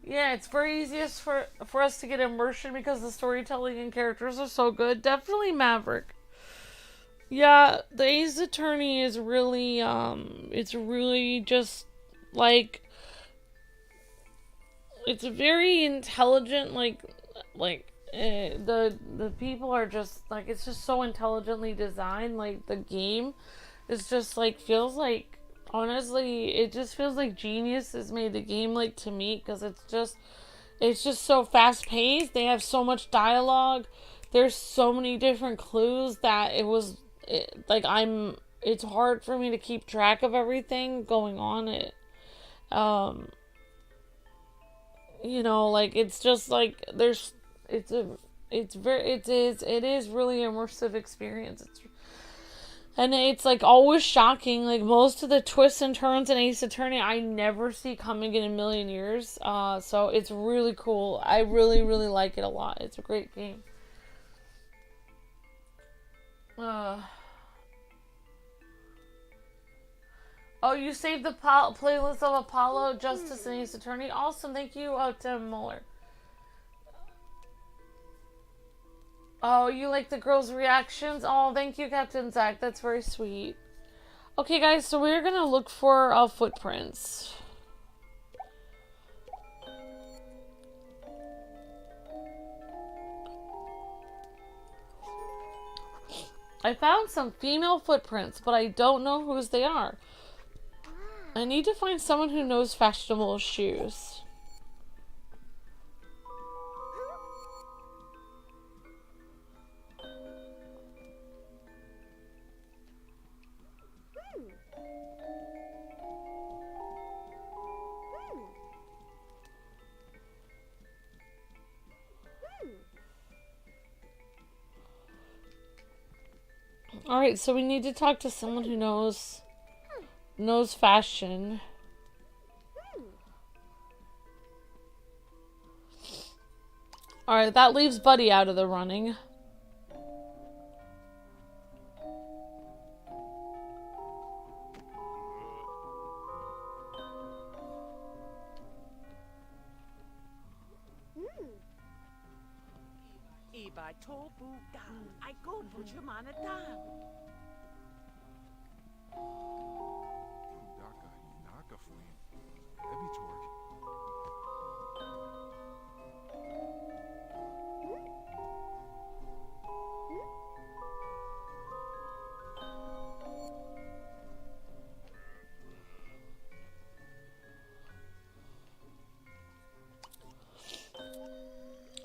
Yeah, it's very easiest for us to get immersion because the storytelling and characters are so good. Definitely Maverick. Yeah, the Ace Attorney is really, it's really just, like, it's very intelligent, the people are just, like, it's just so intelligently designed, like, the game is just, like, feels like, honestly, it just feels like Genius has made the game, like, to me, because it's just so fast-paced, they have so much dialogue, there's so many different clues that it's hard for me to keep track of everything going on. Like, it's just, like, it is really immersive experience. And it's, like, always shocking. Like, most of the twists and turns in Ace Attorney I never see coming in a million years. So it's really cool. I really, really like it a lot. It's a great game. Oh, you saved the playlist of Apollo, Justice, and Ace Attorney. Awesome. Thank you, Tim Muller. Oh, you like the girls' reactions? Oh, thank you, Captain Zach. That's very sweet. Okay, guys, so we're gonna look for footprints. I found some female footprints, but I don't know whose they are. I need to find someone who knows fashionable shoes. Alright, so we need to talk to someone who knows fashion. Alright, that leaves Buddy out of the running.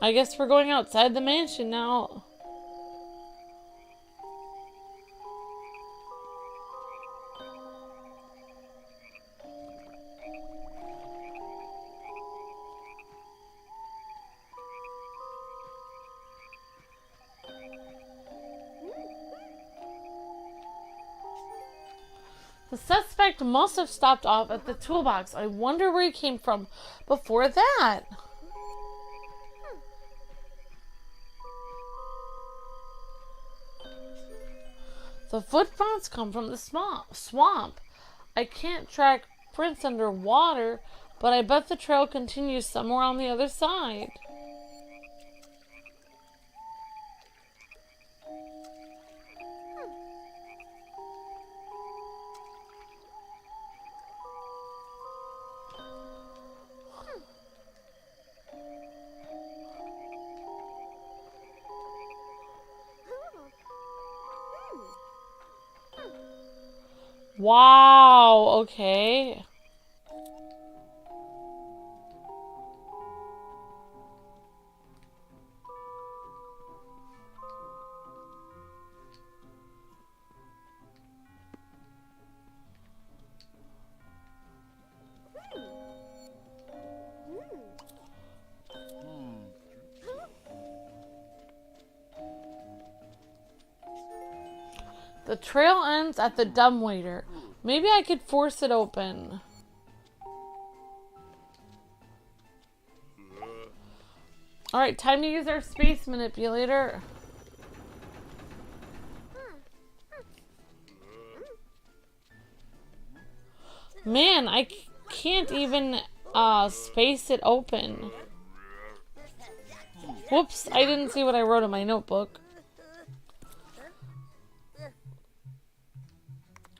I guess we're going outside the mansion now. The suspect must have stopped off at the toolbox. I wonder where he came from before that. The footprints come from the swamp. I can't track prints underwater, but I bet the trail continues somewhere on the other side. Wow, okay. The trail ends at the dumbwaiter. Maybe I could force it open. Alright, time to use our space manipulator. Man, I can't even space it open. Whoops, I didn't see what I wrote in my notebook.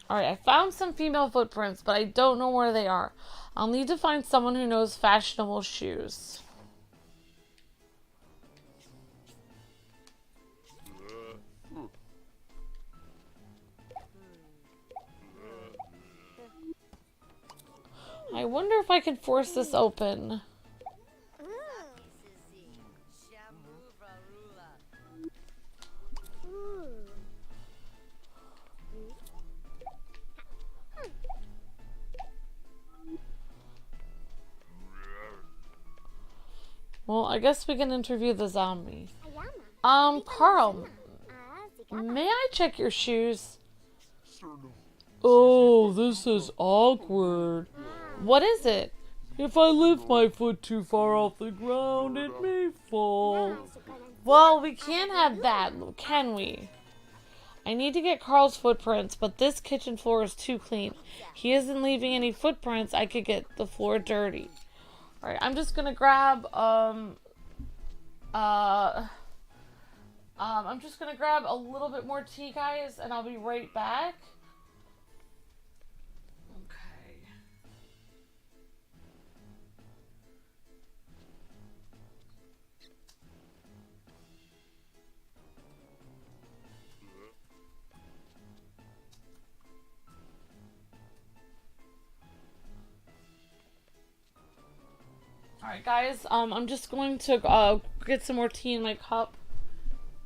Alright, I found some female footprints, but I don't know where they are. I'll need to find someone who knows fashionable shoes. I wonder if I can force this open. Well, I guess we can interview the zombie. Carl, may I check your shoes? Oh, this is awkward. What is it? If I lift my foot too far off the ground, it may fall. Well, we can't have that, can we? I need to get Carl's footprints, but this kitchen floor is too clean. He isn't leaving any footprints. I could get the floor dirty. Alright, I'm just gonna grab, I'm just gonna grab a little bit more tea, guys, and I'll be right back. Okay. Alright, guys, I'm just going to get some more tea in my cup.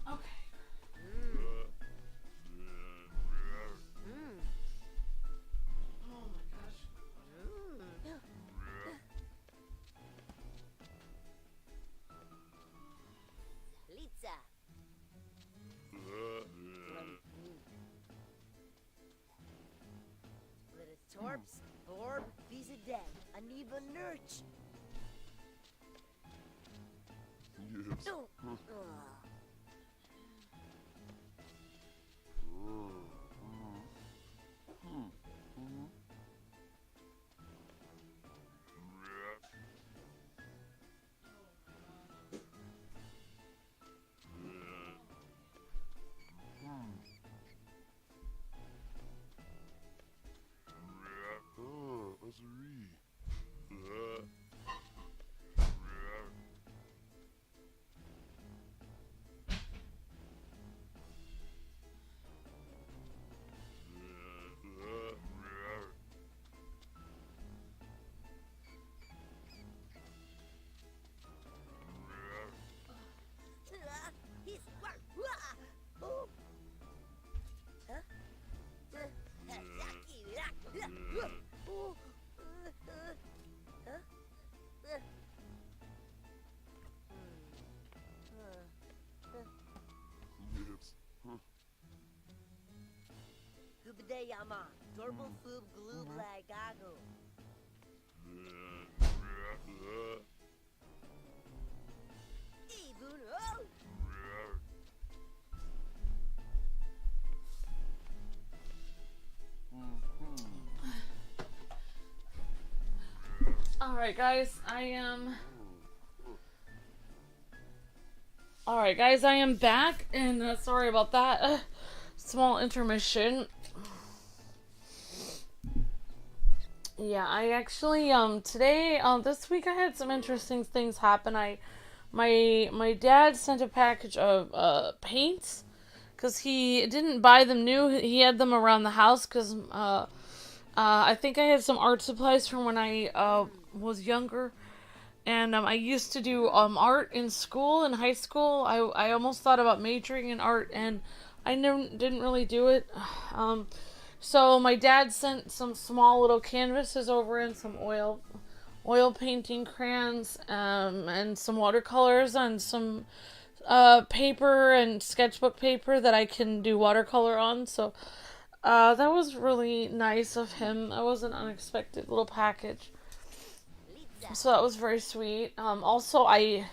Okay. Oh my gosh. Litza. Little torps, borb, visa dead, aniva nurch. Yes. Yama. Dorble Foob Gloob Lagago. Even oh! Alright guys, I am back, and sorry about that. Small intermission. Yeah, I actually, today, this week I had some interesting things happen. My dad sent a package of, paints, because he didn't buy them new. He had them around the house, because, I think I had some art supplies from when I, was younger. And I used to do art in school, in high school. I almost thought about majoring in art, and I didn't really do it. So my dad sent some small little canvases over and some oil painting crayons, and some watercolors and some paper and sketchbook paper that I can do watercolor on. So that was really nice of him. That was an unexpected little package. So that was very sweet. Also, I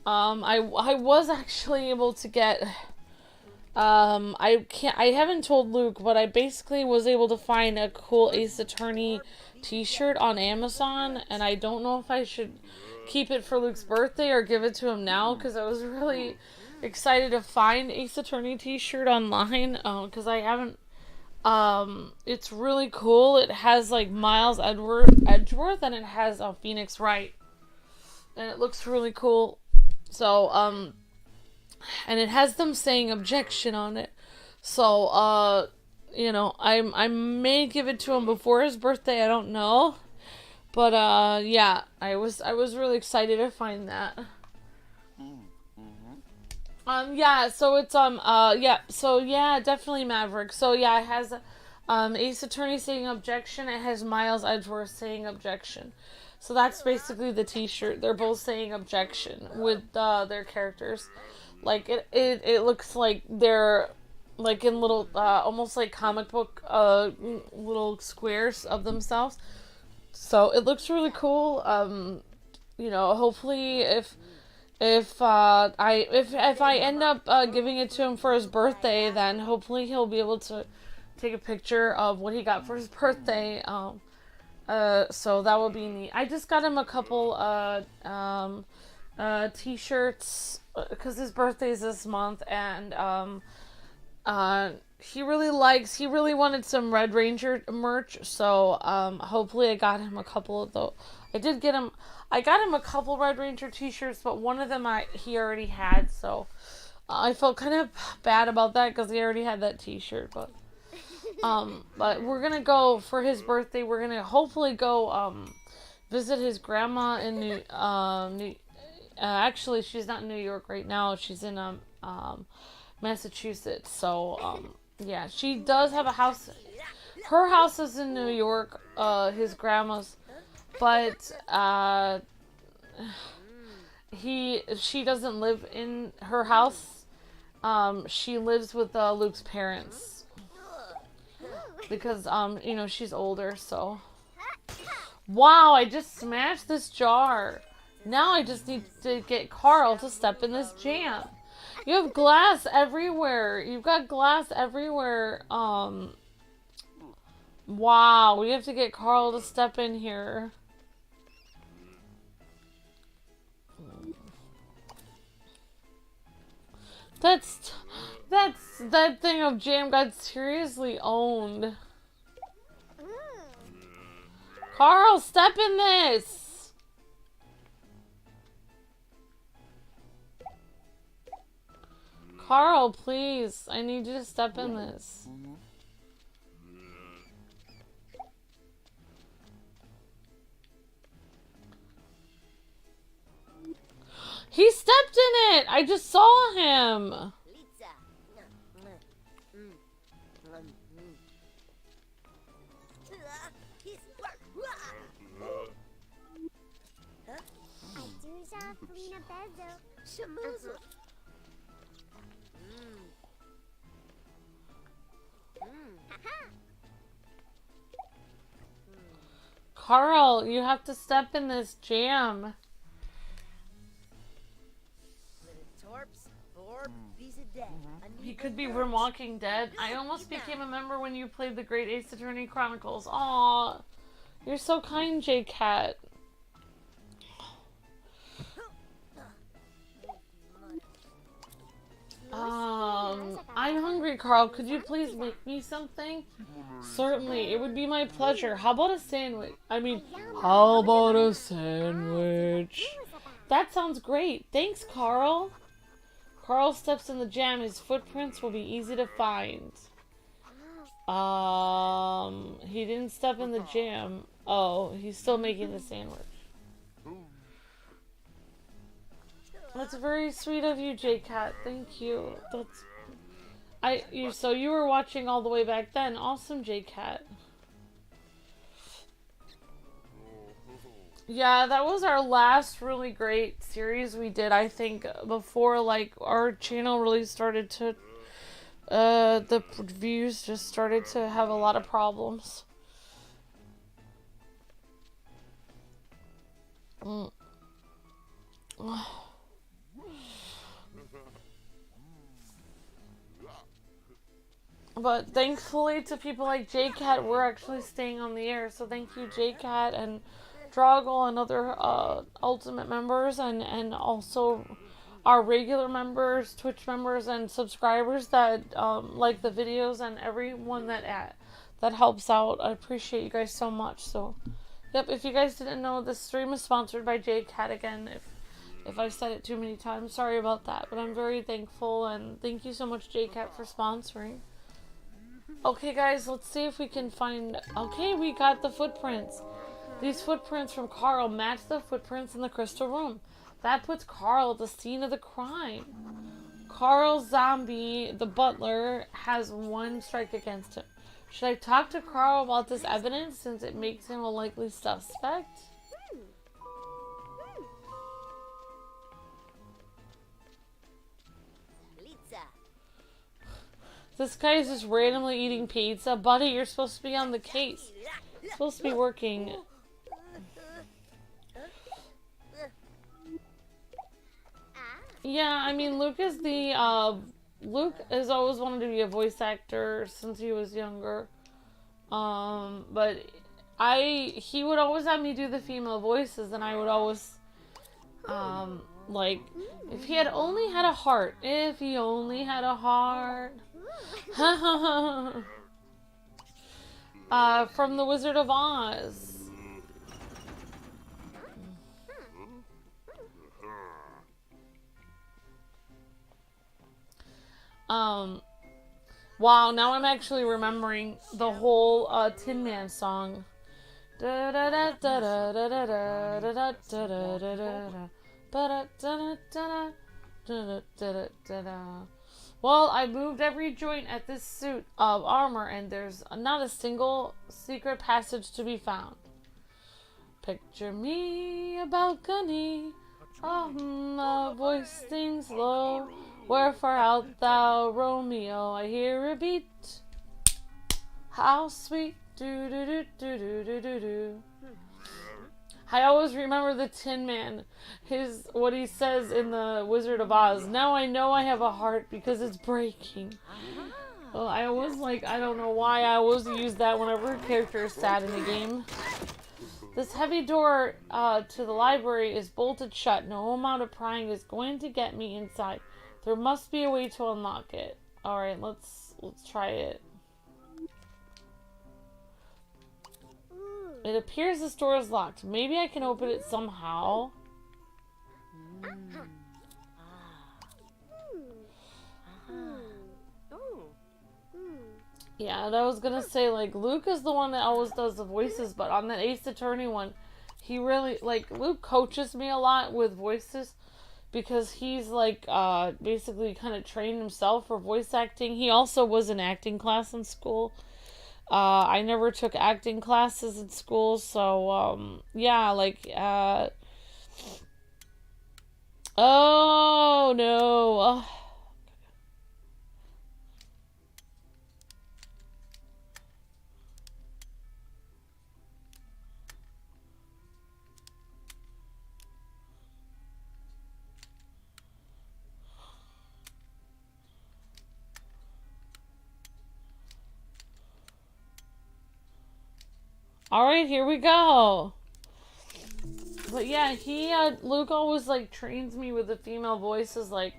was actually able to get, I haven't told Luke, but I basically was able to find a cool Ace Attorney t-shirt on Amazon, and I don't know if I should keep it for Luke's birthday or give it to him now, because I was really excited to find Ace Attorney t-shirt online, because I haven't. It's really cool. It has like Miles Edgeworth, and it has Phoenix Wright, and it looks really cool. So and it has them saying objection on it. So you know, I may give it to him before his birthday. I don't know, but yeah, I was really excited to find that. Yeah, so it's, yeah, definitely Maverick. So, yeah, it has, Ace Attorney saying objection. It has Miles Edgeworth saying objection. So that's basically the t-shirt. They're both saying objection with, their characters. Like, it looks like they're, like, in little, almost like comic book, little squares of themselves. So, it looks really cool. You know, hopefully if I end up giving it to him for his birthday, then hopefully he'll be able to take a picture of what he got for his birthday. So that would be neat. I just got him a couple t-shirts because his birthday is this month, and he really wanted some Red Ranger merch. So hopefully I got him a couple of those. I got him a couple Red Ranger t-shirts, but one of them he already had, so I felt kind of bad about that because he already had that t-shirt. But we're gonna go for his birthday. We're gonna hopefully go visit his grandma in actually, she's not in New York right now. She's in Massachusetts. So yeah, she does have a house. Her house is in New York. His grandma's. But she doesn't live in her house. She lives with Luke's parents because you know, she's older. So wow, I just smashed this jar. Now I just need to get Carl to step in this jam. You have glass everywhere. You've got glass everywhere. Wow, we have to get Carl to step in here. That thing of jam got seriously owned. Carl, step in this. Carl, please. I need you to step in this. He stepped in it! I just saw him! Carl, you have to step in this jam. Little torps, Thorpe, he's a dead. He could be from Walking Dead. I almost became a member when you played the Great Ace Attorney Chronicles. Aw, you're so kind, Jaycat. I'm hungry, Carl. Could you please make me something? Certainly, it would be my pleasure. How about a sandwich? How about a sandwich? That sounds great. Thanks, Carl. Carl steps in the jam. His footprints will be easy to find. He didn't step in the jam. Oh, he's still making the sandwich. That's very sweet of you, Jaycat. Thank you. So you were watching all the way back then. Awesome, Jaycat. Yeah, that was our last really great series we did, I think, before, like, our channel really started to, the views just started to have a lot of problems. But thankfully to people like Jaycat, we're actually staying on the air. So thank you, Jaycat and Droggle and other Ultimate members, and also our regular members, Twitch members, and subscribers that like the videos, and everyone that helps out. I appreciate you guys so much. So, yep, if you guys didn't know, this stream is sponsored by Jaycat again. If I've said it too many times, sorry about that. But I'm very thankful, and thank you so much, Jaycat, for sponsoring. Okay, guys, let's see if we can find... Okay, we got the footprints. These footprints from Carl match the footprints in the crystal room. That puts Carl at the scene of the crime. Carl Zombie, the butler, has one strike against him. Should I talk to Carl about this evidence since it makes him a likely suspect? This guy is just randomly eating pizza. Buddy, you're supposed to be on the case. You're supposed to be working. Yeah, I mean, Luke has always wanted to be a voice actor since he was younger. But he would always have me do the female voices, and I would always, like, if he only had a heart. From The Wizard of Oz. Wow, now I'm actually remembering the whole Tin Man song. Well, I moved every joint at this suit of armor, and there's not a single secret passage to be found. Picture me a balcony, a voice sings low. Wherefore art thou, Romeo? I hear a beat. How sweet, do do do do do do do do. I always remember the Tin Man, what he says in The Wizard of Oz. Now I know I have a heart because it's breaking. Well, I always I don't know why I always use that whenever a character is sad in a game. This heavy door to the library is bolted shut. No amount of prying is going to get me inside. There must be a way to unlock it. Alright, let's try it. It appears this door is locked. Maybe I can open it somehow. Yeah, and I was gonna say, Luke is the one that always does the voices, but on that Ace Attorney one, he really, Luke coaches me a lot with voices, because he's, basically kind of trained himself for voice acting. He also was in acting class in school. I never took acting classes in school, so, yeah, oh, no. Alright, here we go. But yeah, Luke always, like, trains me with the female voices, like,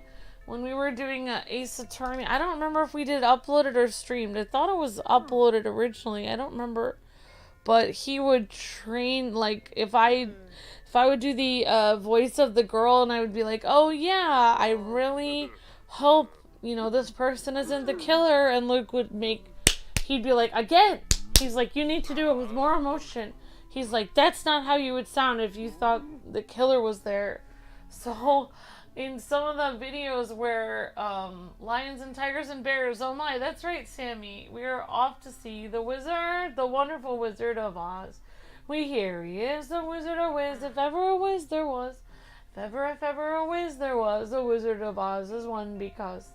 when we were doing Ace Attorney. I don't remember if we did uploaded or streamed. I thought it was uploaded originally. I don't remember. But he would train, like, if I would do the voice of the girl, and I would be like, oh yeah, I really hope, you know, this person isn't the killer, and Luke would he'd be like, again, he's like, you need to do it with more emotion. He's like, that's not how you would sound if you thought the killer was there. So, in some of the videos where lions and tigers and bears, oh my, that's right, Sammy, we are off to see the wizard, the wonderful Wizard of Oz. Here he is, the Wizard of Wiz, if ever a Wiz there was. If ever a Wiz there was, the Wizard of Oz is one because...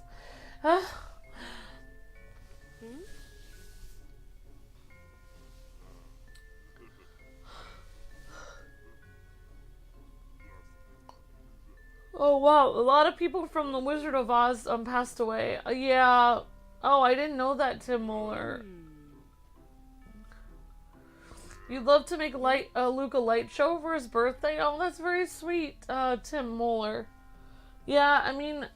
Oh wow, a lot of people from the Wizard of Oz passed away. Yeah. Oh, I didn't know that, Tim Muller. You'd love to make Luke a light show for his birthday? Oh, that's very sweet, Tim Muller. Yeah, I mean,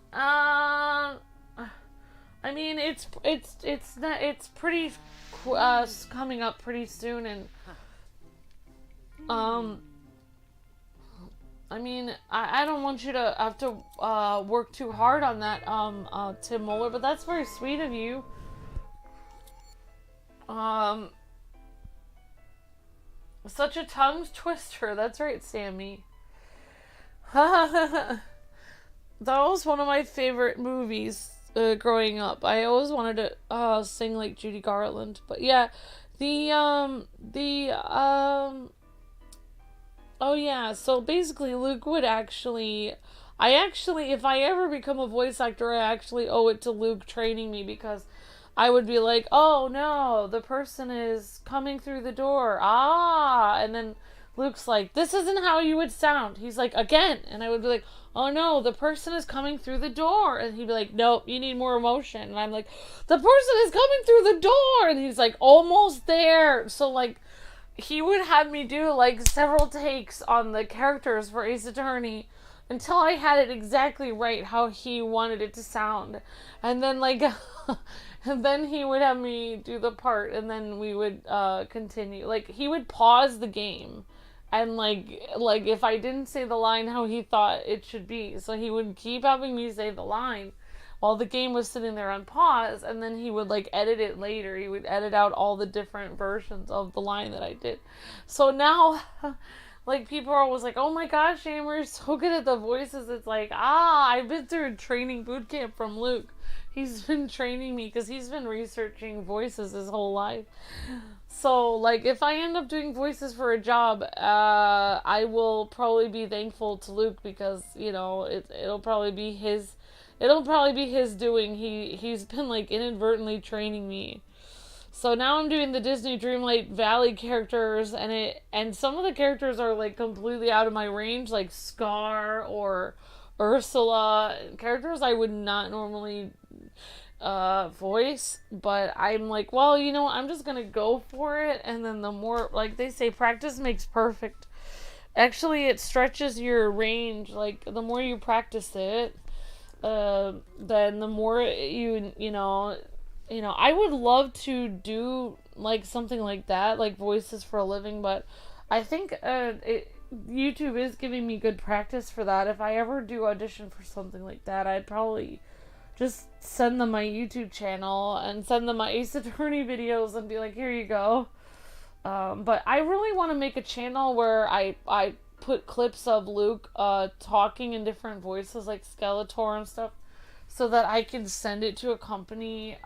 it's pretty coming up pretty soon, and I mean, I don't want you to have to work too hard on that, Tim Muller, but that's very sweet of you. Such a tongue twister. That's right, Sammy. That was one of my favorite movies growing up. I always wanted to sing like Judy Garland. But yeah, oh yeah, so basically Luke would if I ever become a voice actor, I actually owe it to Luke training me, because I would be like, oh no, the person is coming through the door. And then Luke's like, this isn't how you would sound. He's like, again. And I would be like, oh no, the person is coming through the door. And he'd be like, nope, you need more emotion. And I'm like, the person is coming through the door. And he's like, almost there. So like, he would have me do like several takes on the characters for Ace Attorney until I had it exactly right how he wanted it to sound. And then like... And then he would have me do the part, and then we would continue. Like, he would pause the game, and like if I didn't say the line how he thought it should be, so he would keep having me say the line while the game was sitting there on pause, and then he would like edit it later. He would edit out all the different versions of the line that I did. So now, like, people are always like, oh my gosh, Amber's so good at the voices. It's like, I've been through a training boot camp from Luke. He's been training me because he's been researching voices his whole life. So, like, if I end up doing voices for a job, I will probably be thankful to Luke, because, you know, it'll probably be his doing. He's been, like, inadvertently training me. So now I'm doing the Disney Dreamlight Valley characters, and some of the characters are, like, completely out of my range, like Scar or Ursula, characters I would not normally voice, but I'm like, well, you know, I'm just gonna go for it, and then the more, like they say, practice makes perfect. Actually, it stretches your range. Like, the more you practice it, then the more you know, I would love to do like something like that, like voices for a living, but I think YouTube is giving me good practice for that. If I ever do audition for something like that, I'd probably just send them my YouTube channel and send them my Ace Attorney videos and be like, here you go. But I really want to make a channel where I put clips of Luke talking in different voices, like Skeletor and stuff, so that I can send it to a company,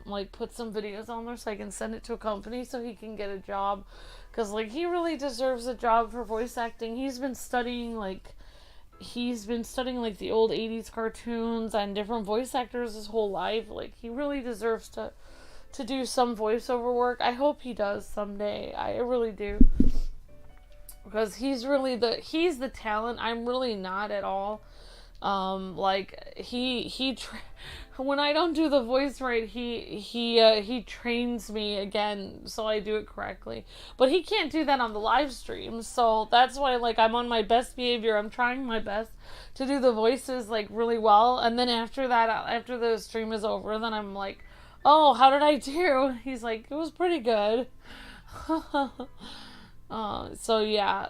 like put some videos on there so I can send it to a company so he can get a job. Because, like, he really deserves a job for voice acting. He's been studying, like, the old 80s cartoons and different voice actors his whole life. Like, he really deserves to do some voiceover work. I hope he does someday. I really do. Because he's the talent. I'm really not at all. Like when I don't do the voice right, he trains me again so I do it correctly. But he can't do that on the live stream, so that's why like I'm on my best behavior. I'm trying my best to do the voices like really well, and then after that, after the stream is over, then I'm like, oh, how did I do? He's like, it was pretty good. So yeah.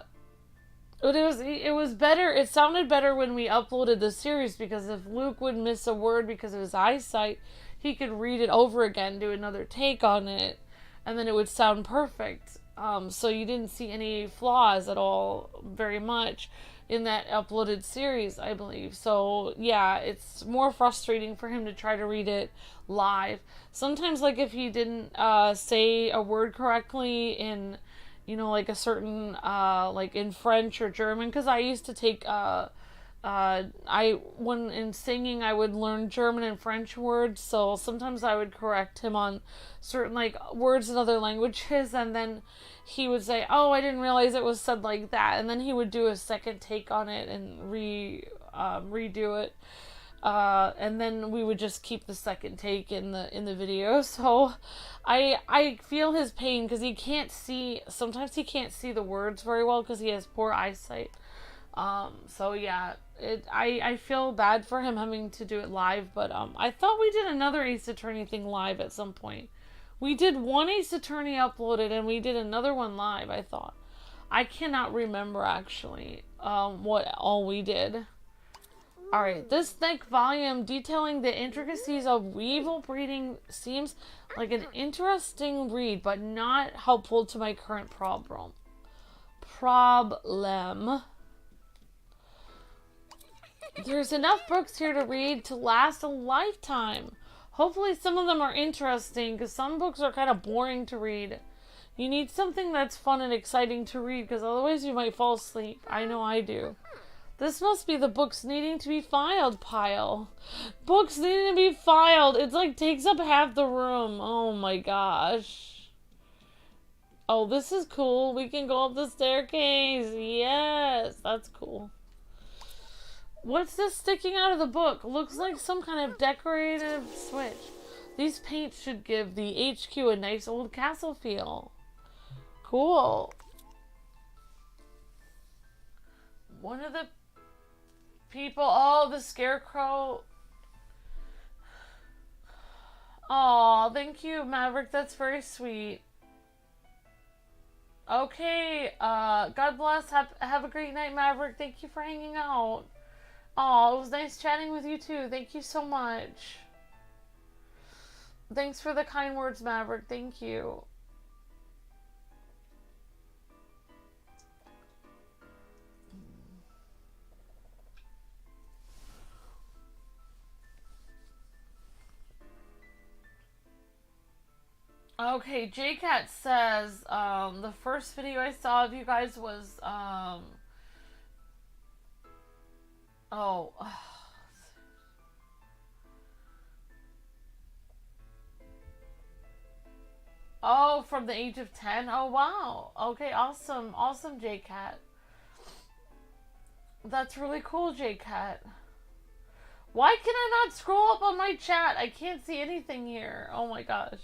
But it was better. It sounded better when we uploaded the series, because if Luke would miss a word because of his eyesight, he could read it over again, do another take on it, and then it would sound perfect. So you didn't see any flaws at all, very much, in that uploaded series, I believe. So yeah, it's more frustrating for him to try to read it live. Sometimes, like if he didn't say a word correctly in, you know, like a certain, like in French or German, because I used to take, when in singing, I would learn German and French words, so sometimes I would correct him on certain, like, words in other languages, and then he would say, oh, I didn't realize it was said like that, and then he would do a second take on it and redo it. And then we would just keep the second take in the video. So I feel his pain, because he can't see. Sometimes he can't see the words very well because he has poor eyesight. So yeah, I feel bad for him having to do it live. But I thought we did another Ace Attorney thing live at some point. We did one Ace Attorney uploaded, and we did another one live, I thought. I cannot remember actually what all we did. Alright, this thick volume detailing the intricacies of weevil breeding seems like an interesting read, but not helpful to my current problem. There's enough books here to read to last a lifetime. Hopefully some of them are interesting, because some books are kind of boring to read. You need something that's fun and exciting to read, because otherwise you might fall asleep. I know I do. This must be the books needing to be filed pile. Books needing to be filed. It's like takes up half the room. Oh my gosh. Oh, this is cool. We can go up the staircase. Yes, that's cool. What's this sticking out of the book? Looks like some kind of decorative switch. These paints should give the HQ a nice old castle feel. Cool. One of the people, oh, the scarecrow. Oh, thank you, Maverick. That's very sweet. Okay, God bless. Have a great night, Maverick. Thank you for hanging out. Oh, it was nice chatting with you too. Thank you so much. Thanks for the kind words, Maverick. Thank you. Okay, Jaycat says, the first video I saw of you guys was, oh. Oh, from the age of 10? Oh, wow. Okay, awesome. Awesome, Jaycat. That's really cool, Jaycat. Why can I not scroll up on my chat? I can't see anything here. Oh my gosh.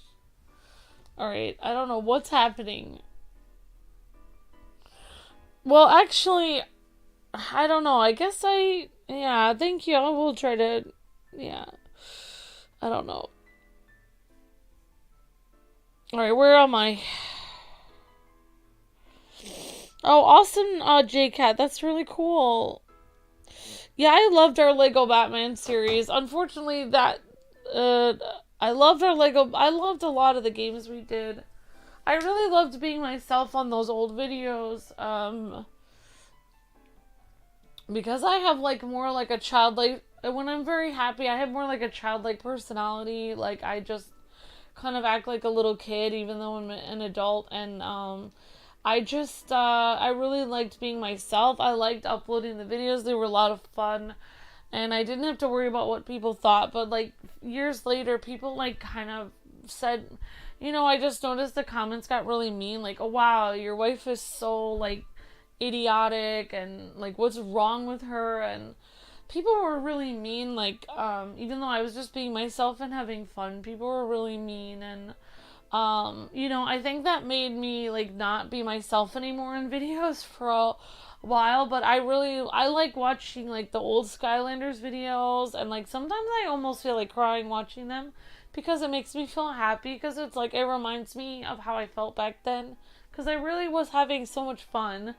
Alright, I don't know what's happening. Well, actually, I don't know. I guess yeah, thank you. I will try to, yeah. I don't know. Alright, where am I? Oh, awesome, Jaycat. That's really cool. Yeah, I loved our Lego Batman series. Unfortunately, I loved a lot of the games we did. I really loved being myself on those old videos, because I have, like, more like a childlike, when I'm very happy, I have more like a childlike personality. Like, I just kind of act like a little kid, even though I'm an adult, and, I really liked being myself. I liked uploading the videos. They were a lot of fun. And I didn't have to worry about what people thought. But, like, years later, people, like, kind of said, you know, I just noticed the comments got really mean. Like, oh, wow, your wife is so, like, idiotic. And, like, what's wrong with her? And people were really mean. Like, even though I was just being myself and having fun, people were really mean. And, you know, I think that made me, like, not be myself anymore in videos for a while. But I like watching, like, the old Skylanders videos. And, like, sometimes I almost feel like crying watching them because it makes me feel happy. Because it's, like, it reminds me of how I felt back then. Because I really was having so much fun.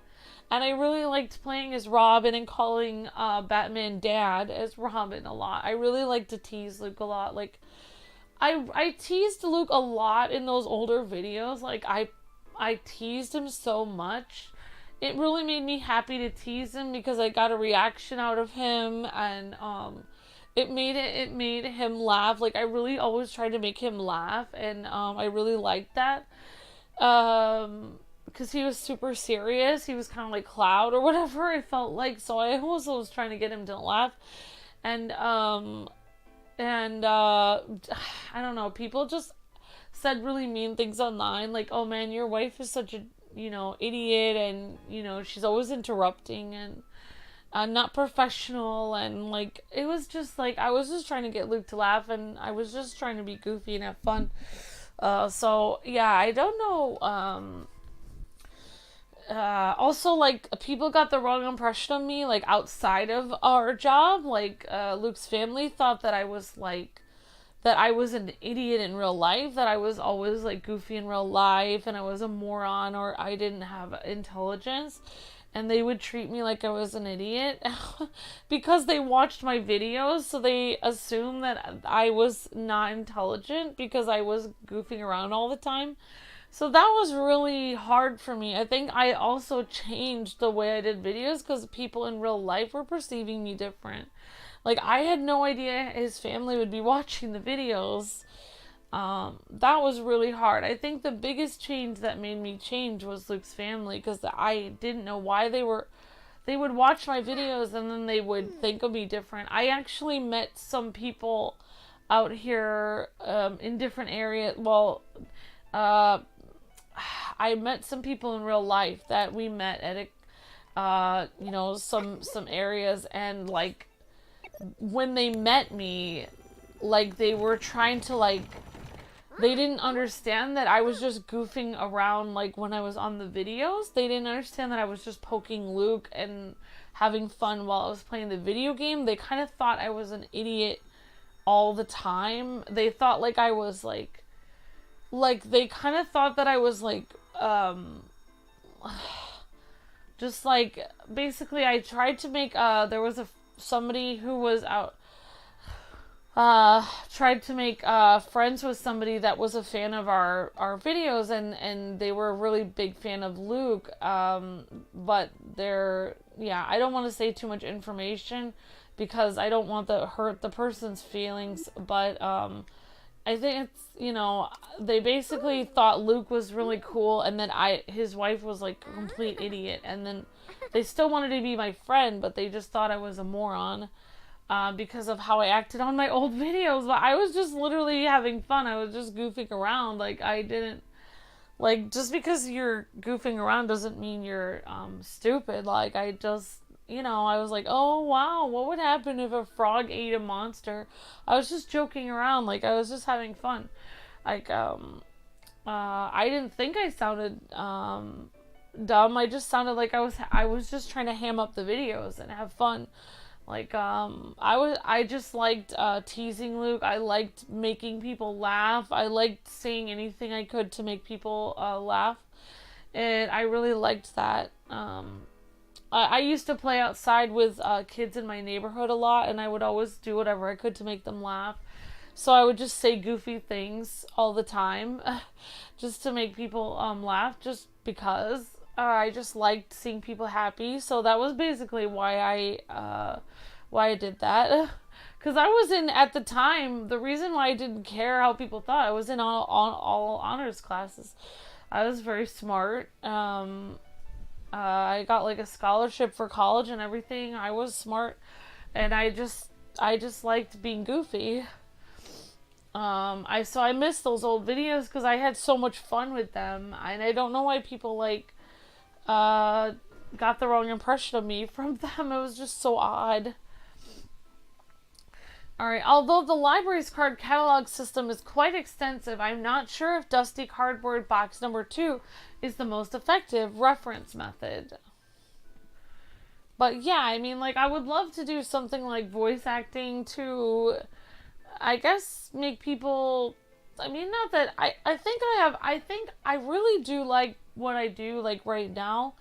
And I really liked playing as Robin and calling Batman Dad as Robin a lot. I really liked to tease Luke a lot. Like, I teased Luke a lot in those older videos. Like, I teased him so much. It really made me happy to tease him because I got a reaction out of him, and it made him laugh. Like, I really always tried to make him laugh, and I really liked that. Because he was super serious. He was kind of like Cloud or whatever, I felt like. So I also was trying to get him to laugh. And, I don't know, people just said really mean things online. Like, oh man, your wife is such a, you know, idiot. And, you know, she's always interrupting and not professional. And, like, it was just like, I was just trying to get Luke to laugh. And I was just trying to be goofy and have fun. So, yeah, I don't know, also, like, people got the wrong impression of me, like, outside of our job. Like, Luke's family thought that I was, like, that I was an idiot in real life, that I was always, like, goofy in real life, and I was a moron, or I didn't have intelligence, and they would treat me like I was an idiot, because they watched my videos, so they assumed that I was not intelligent, because I was goofing around all the time. So that was really hard for me. I think I also changed the way I did videos because people in real life were perceiving me different. Like, I had no idea his family would be watching the videos. That was really hard. I think the biggest change that made me change was Luke's family, because I didn't know why they would watch my videos and then they would think of me different. I actually met some people out here in different areas. Well, I met some people in real life that we met at you know, some areas, and, like, when they met me, like, they were trying to, like, they didn't understand that I was just goofing around, like, when I was on the videos. They didn't understand that I was just poking Luke and having fun while I was playing the video game. They kind of thought I was an idiot all the time. They thought, like, I was, like, they kind of thought that I was, like, just, like, basically I tried to make, there was somebody who was out, tried to make, friends with somebody that was a fan of our videos, and they were a really big fan of Luke, but yeah, I don't want to say too much information, because I don't want to hurt the person's feelings, but, I think it's, you know, they basically thought Luke was really cool, and then his wife was, like, a complete idiot, and then they still wanted to be my friend, but they just thought I was a moron, because of how I acted on my old videos. But I was just literally having fun. I was just goofing around. Like, I didn't, like, just because you're goofing around doesn't mean you're, stupid. Like, I just, you know, I was like, oh, wow, what would happen if a frog ate a monster? I was just joking around. Like, I was just having fun. Like, I didn't think I sounded, dumb. I just sounded like I was just trying to ham up the videos and have fun. Like, I just liked, teasing Luke. I liked making people laugh. I liked saying anything I could to make people, laugh. And I really liked that. I used to play outside with kids in my neighborhood a lot, and I would always do whatever I could to make them laugh. So I would just say goofy things all the time, just to make people laugh, just because I just liked seeing people happy. So that was basically why I did that. Because I was in, at the time, the reason why I didn't care how people thought, I was in all honors classes. I was very smart. I got, like, a scholarship for college and everything. I was smart, and I just liked being goofy. I miss those old videos because I had so much fun with them, and I don't know why people, like, got the wrong impression of me from them. It was just so odd. Alright, although the library's card catalog system is quite extensive, I'm not sure if Dusty Cardboard Box number 2 is the most effective reference method. But yeah, I mean, like, I would love to do something like voice acting to, I guess, make people, I mean, not that, I think I really do like what I do, like, right now.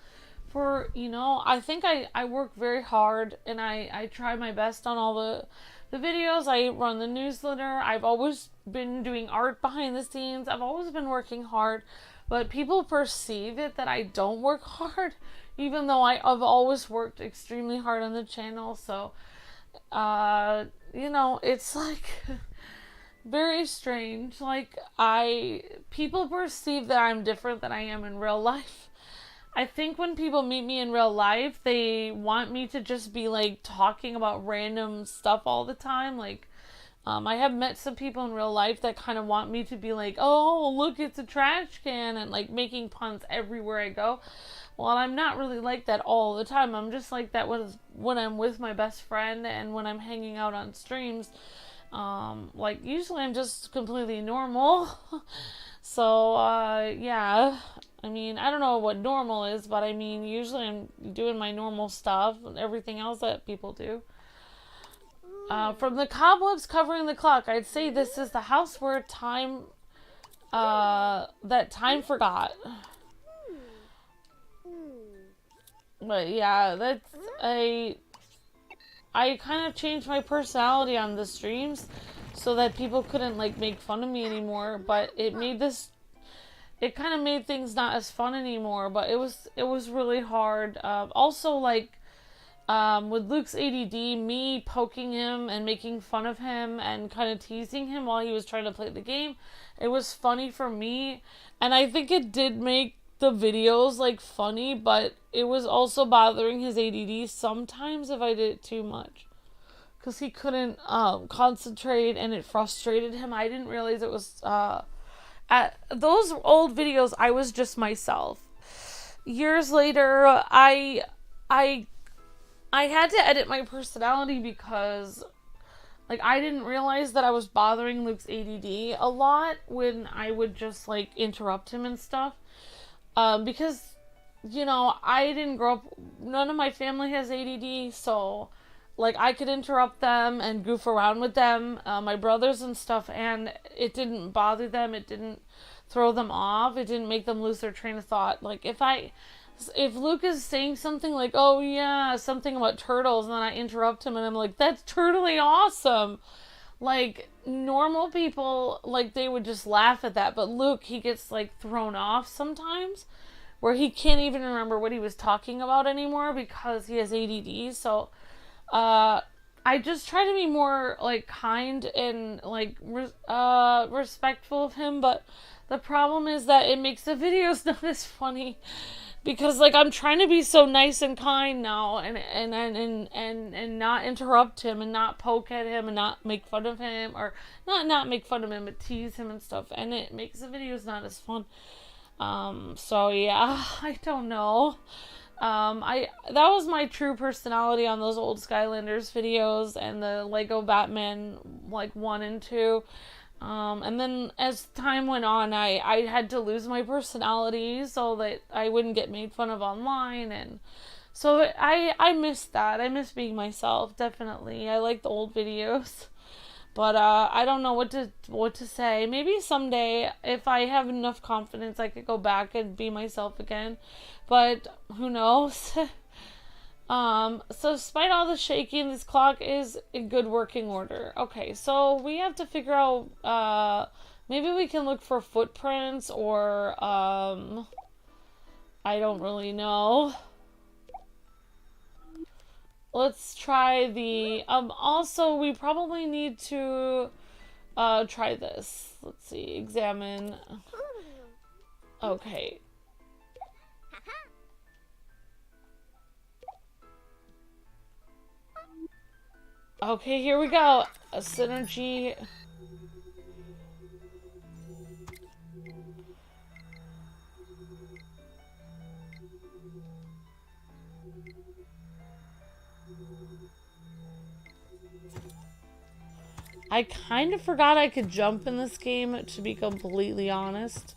For, you know, I think I work very hard, and I try my best on all the videos. I run the newsletter. I've always been doing art behind the scenes. I've always been working hard, but people perceive it that I don't work hard, even though I've always worked extremely hard on the channel. So, you know, it's like very strange. Like, people perceive that I'm different than I am in real life. I think when people meet me in real life, they want me to just be, like, talking about random stuff all the time. Like, I have met some people in real life that kind of want me to be like, oh, look, it's a trash can, and, like, making puns everywhere I go. Well, I'm not really like that all the time. I'm just like that when I'm with my best friend and when I'm hanging out on streams. Like, usually I'm just completely normal. So, yeah. I mean, I don't know what normal is, but I mean, usually I'm doing my normal stuff and everything else that people do. From the cobwebs covering the clock, I'd say this is the house where that time forgot. But yeah, I kind of changed my personality on the streams so that people couldn't, like, make fun of me anymore, but it kind of made things not as fun anymore, but it was really hard. Also, like, with Luke's ADD, me poking him and making fun of him and kind of teasing him while he was trying to play the game, it was funny for me, and I think it did make the videos, like, funny, but it was also bothering his ADD sometimes if I did it too much. Because he couldn't concentrate, and it frustrated him. I didn't realize it was... At those old videos, I was just myself. Years later, I had to edit my personality because, like, I didn't realize that I was bothering Luke's ADD a lot when I would just, like, interrupt him and stuff. Because, you know, I didn't grow up, none of my family has ADD, so, like, I could interrupt them and goof around with them, my brothers and stuff, and it didn't bother them, it didn't throw them off, it didn't make them lose their train of thought. Like, if Luke is saying something like, oh yeah, something about turtles, and then I interrupt him and I'm like, that's turtly awesome. Like, normal people, like, they would just laugh at that, but Luke, he gets, like, thrown off sometimes, where he can't even remember what he was talking about anymore because he has ADD, so, I just try to be more, like, kind and, like, respectful of him, but the problem is that it makes the videos not as funny, because, like, I'm trying to be so nice and kind now, and not interrupt him, and not poke at him, and not make fun of him, or not make fun of him, but tease him and stuff, and it makes the videos not as fun. So yeah, I don't know. That was my true personality on those old Skylanders videos and the Lego Batman, like, 1 and 2. And then as time went on, I had to lose my personality so that I wouldn't get made fun of online, and so I miss that. I miss being myself, definitely. I like the old videos. But I don't know what to say. Maybe someday, if I have enough confidence, I could go back and be myself again. But who knows? So despite all the shaking, this clock is in good working order. Okay, so we have to figure out, maybe we can look for footprints, or, I don't really know. Let's try the, also, we probably need to, try this. Let's see, examine. Okay. Okay, here we go. A synergy. I kind of forgot I could jump in this game, to be completely honest.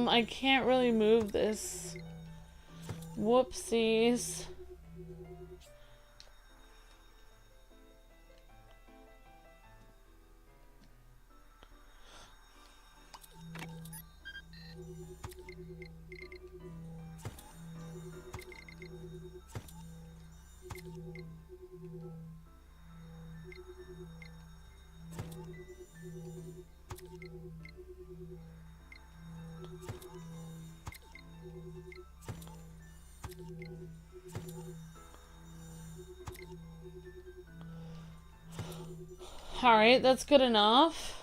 I can't really move this. Whoopsies. Alright, that's good enough.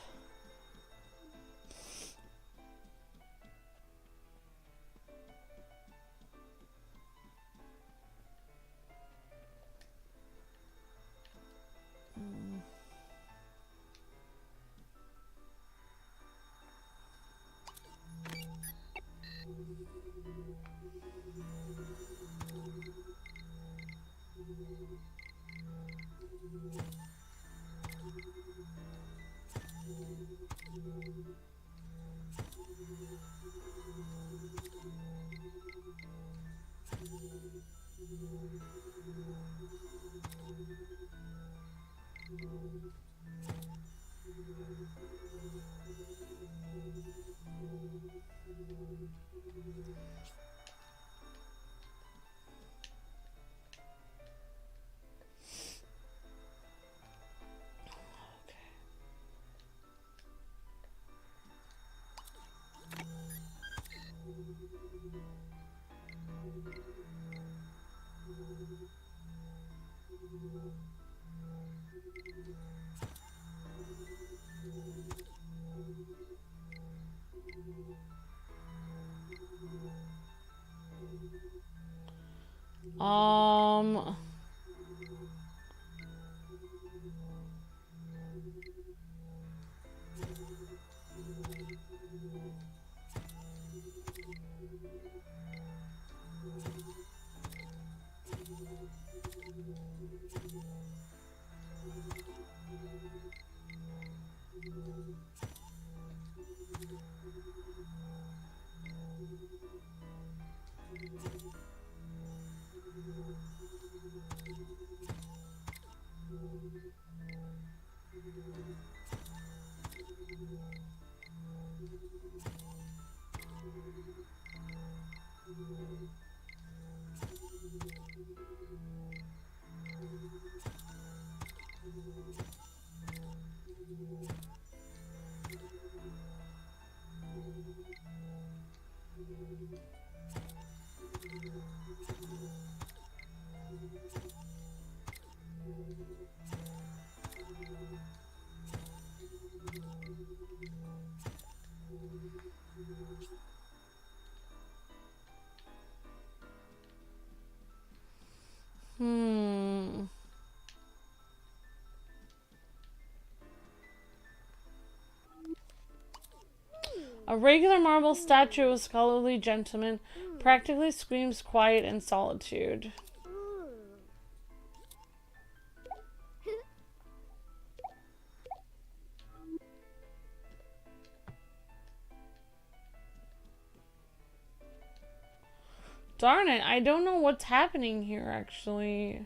Um... A regular marble statue of a scholarly gentleman practically screams quiet and solitude. Darn it, I don't know what's happening here, actually.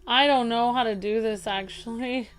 I don't know how to do this actually.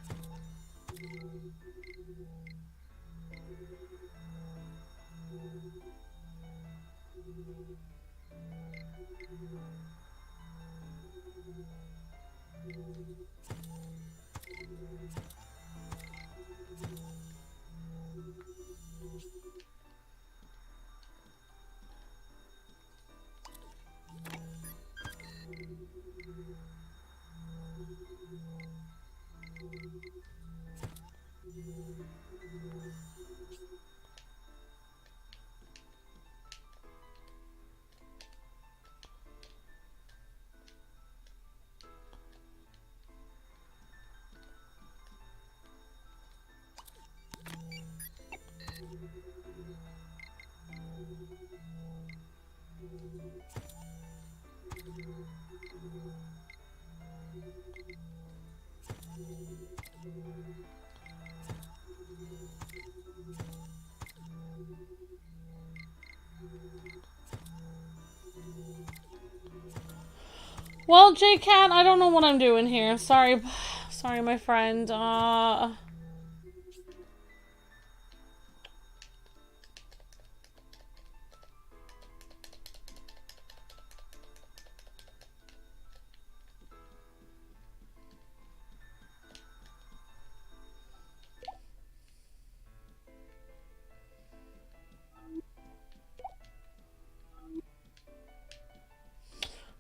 Well, Jaycat, I don't know what I'm doing here. Sorry, sorry, my friend.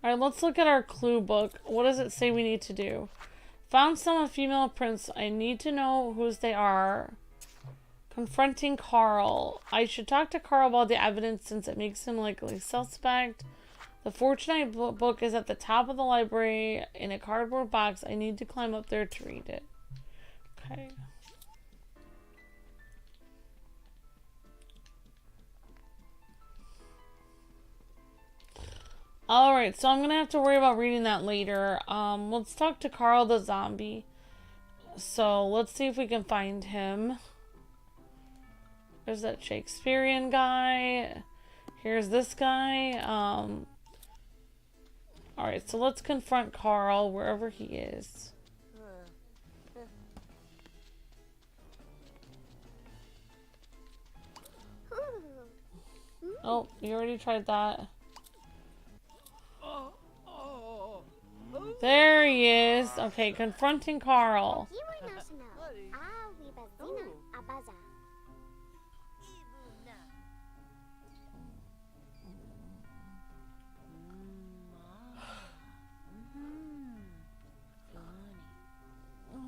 Alright, let's look at our clue book. What does it say we need to do? Found some female prints. I need to know whose they are. Confronting Carl. I should talk to Carl about the evidence since it makes him likely suspect. The Fortnite book is at the top of the library in a cardboard box. I need to climb up there to read it. Okay. Alright, so I'm gonna have to worry about reading that later. Let's talk to Carl the zombie. So, let's see if we can find him. There's that Shakespearean guy. Here's this guy. Alright, so let's confront Carl wherever he is. Oh, you already tried that. There he is. Okay, confronting Carl.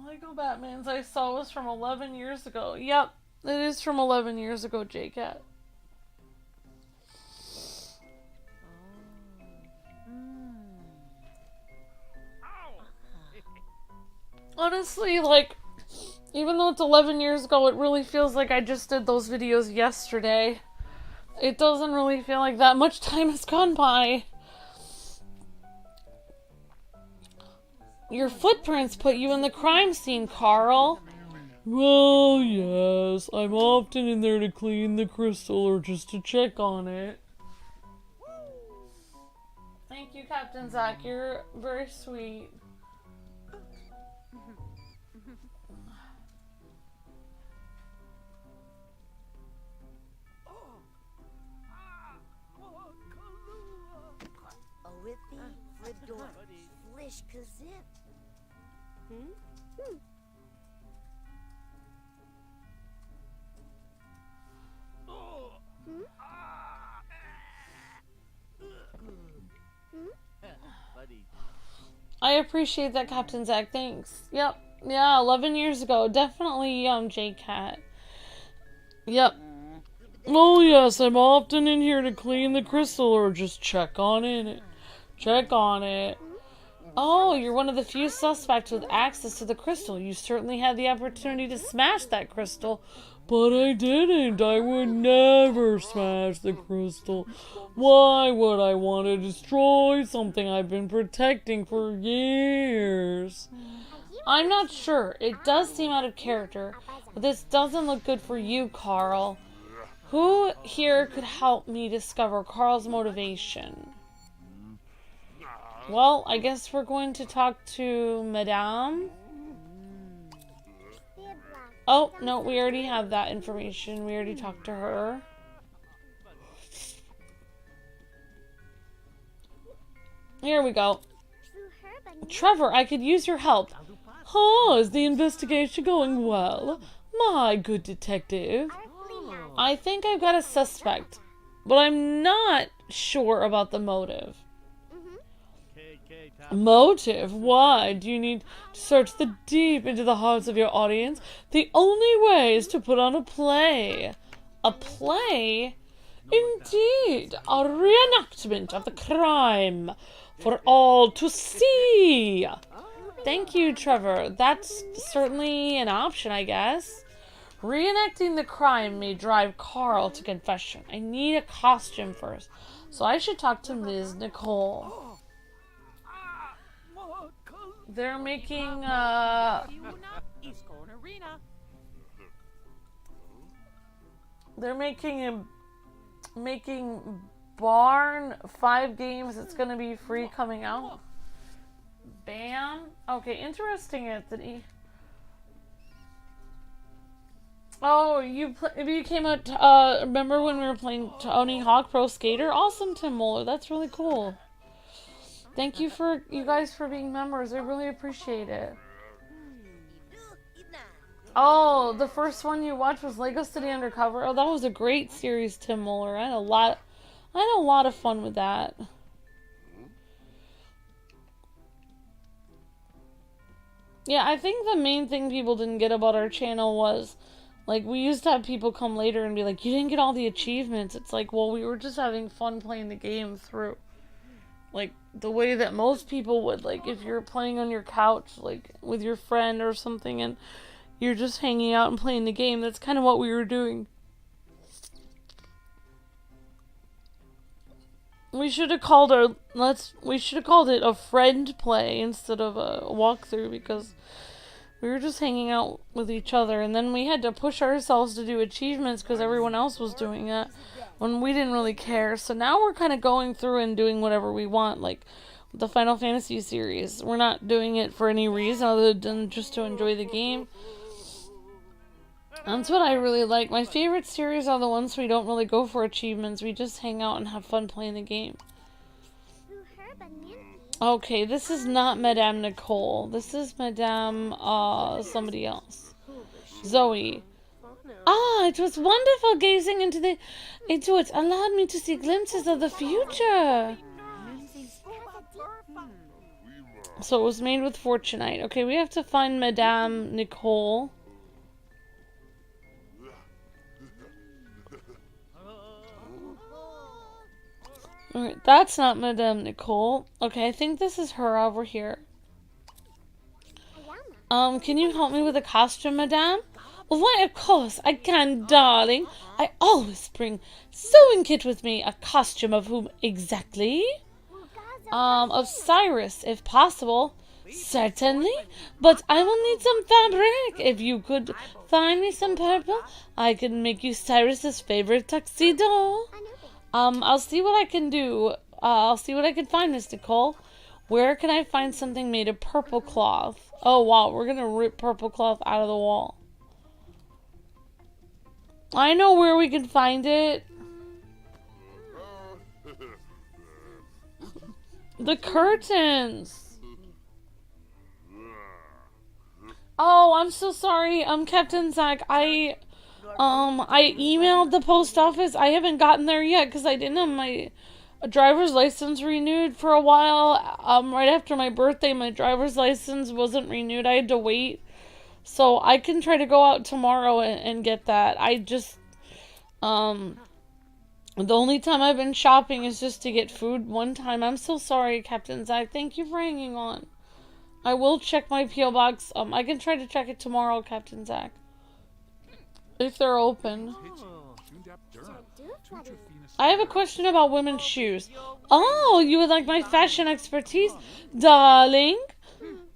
Lego Batman's I saw was from 11 years ago. Yep, it is from 11 years ago, Jaycat. Honestly, like, even though it's 11 years ago, it really feels like I just did those videos yesterday. It doesn't really feel like that much time has gone by. Your footprints put you in the crime scene, Carl. Well, yes. I'm often in there to clean the crystal or just to check on it. Thank you, Captain Zach. You're very sweet. I appreciate that, Captain Zach. Thanks. Yep. Yeah, 11 years ago. Definitely, Jaycat. Yep. Oh yes, I'm often in here to clean the crystal or just check on it. Check on it. Oh, you're one of the few suspects with access to the crystal. You certainly had the opportunity to smash that crystal. But I didn't. I would never smash the crystal. Why would I want to destroy something I've been protecting for years? I'm not sure. It does seem out of character, but this doesn't look good for you, Carl. Who here could help me discover Carl's motivation? Well, I guess we're going to talk to Madame. Oh, no, we already have that information. We already talked to her. Here we go. Trevor, I could use your help. Huh, is the investigation going well? My good detective. I think I've got a suspect, but I'm not sure about the motive. Motive? Why? Do you need to search deep into the hearts of your audience? The only way is to put on a play. A play? Indeed, a reenactment of the crime for all to see. Thank you, Trevor. That's certainly an option, I guess. Reenacting the crime may drive Carl to confession. I need a costume first, so I should talk to Ms. Nicole. They're making, making Barn 5 games. It's gonna be free coming out. Bam. Okay, interesting, Anthony. Oh, you came out. Remember when we were playing Tony Hawk Pro Skater? Awesome, Tim Muller. That's really cool. Thank you guys for being members. I really appreciate it. Oh, the first one you watched was Lego City Undercover. Oh, that was a great series, Tim Muller. I had a lot of fun with that. Yeah, I think the main thing people didn't get about our channel was, like, we used to have people come later and be like, you didn't get all the achievements. It's like, well, we were just having fun playing the game through, like, the way that most people would. Like, if you're playing on your couch, like, with your friend or something, and you're just hanging out and playing the game, that's kind of what we were doing. We should have called it a friend play instead of a walkthrough, because we were just hanging out with each other, and then we had to push ourselves to do achievements because everyone else was doing it when we didn't really care. So now we're kind of going through and doing whatever we want, like the Final Fantasy series. We're not doing it for any reason other than just to enjoy the game. That's what I really like. My favorite series are the ones we don't really go for achievements. We just hang out and have fun playing the game. Okay, this is not Madame Nicole. This is Madame, somebody else. Zoe. Ah, it was wonderful gazing into it. Allowed me to see glimpses of the future. So it was made with Fortunite. Okay, we have to find Madame Nicole. Alright, that's not Madame Nicole. Okay, I think this is her over here. Can you help me with a costume, Madame? Why, of course, I can, darling. I always bring sewing kit with me. A costume of whom exactly? Of Cyrus, if possible. Certainly, but I will need some fabric. If you could find me some purple, I can make you Cyrus's favorite tuxedo. I'll see what I can do. I'll see what I can find, Miss Nicole. Where can I find something made of purple cloth? Oh, wow, we're gonna rip purple cloth out of the wall. I know where we can find it. The curtains. Oh, I'm so sorry. Captain Zach, I emailed the post office. I haven't gotten there yet because I didn't have my driver's license renewed for a while. Right after my birthday, my driver's license wasn't renewed. I had to wait. So I can try to go out tomorrow and get that. I just, The only time I've been shopping is just to get food one time. I'm so sorry, Captain Zach. Thank you for hanging on. I will check my P.O. box. I can try to check it tomorrow, Captain Zach. If they're open. I have a question about women's shoes. Oh, you would like my fashion expertise? Darling,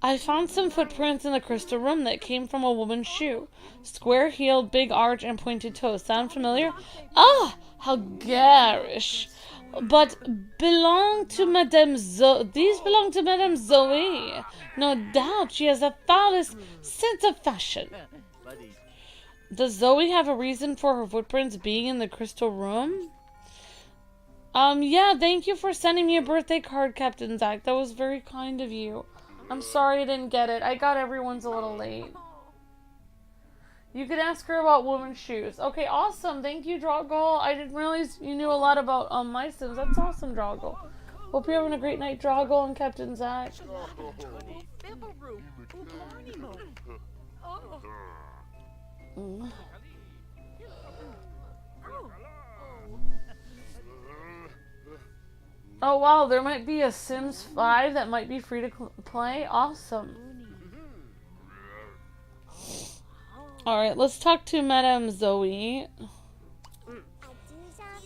I found some footprints in the crystal room that came from a woman's shoe. Square-heeled, big arch, and pointed toes. Sound familiar? Ah, how garish. But belong to Madame Zoe. These belong to Madame Zoe. No doubt she has the foulest sense of fashion. Does Zoe have a reason for her footprints being in the crystal room? Yeah, thank you for sending me a birthday card, Captain Zach. That was very kind of you. I'm sorry I didn't get it. I got everyone's a little late. You could ask her about women's shoes. Okay, awesome. Thank you, Drago. I didn't realize you knew a lot about my Sims. That's awesome, Drago. Hope you're having a great night, Drago and Captain Zach. Oh wow, there might be a Sims 5 that might be free to play. Awesome. Alright, let's talk to Madame Zoe.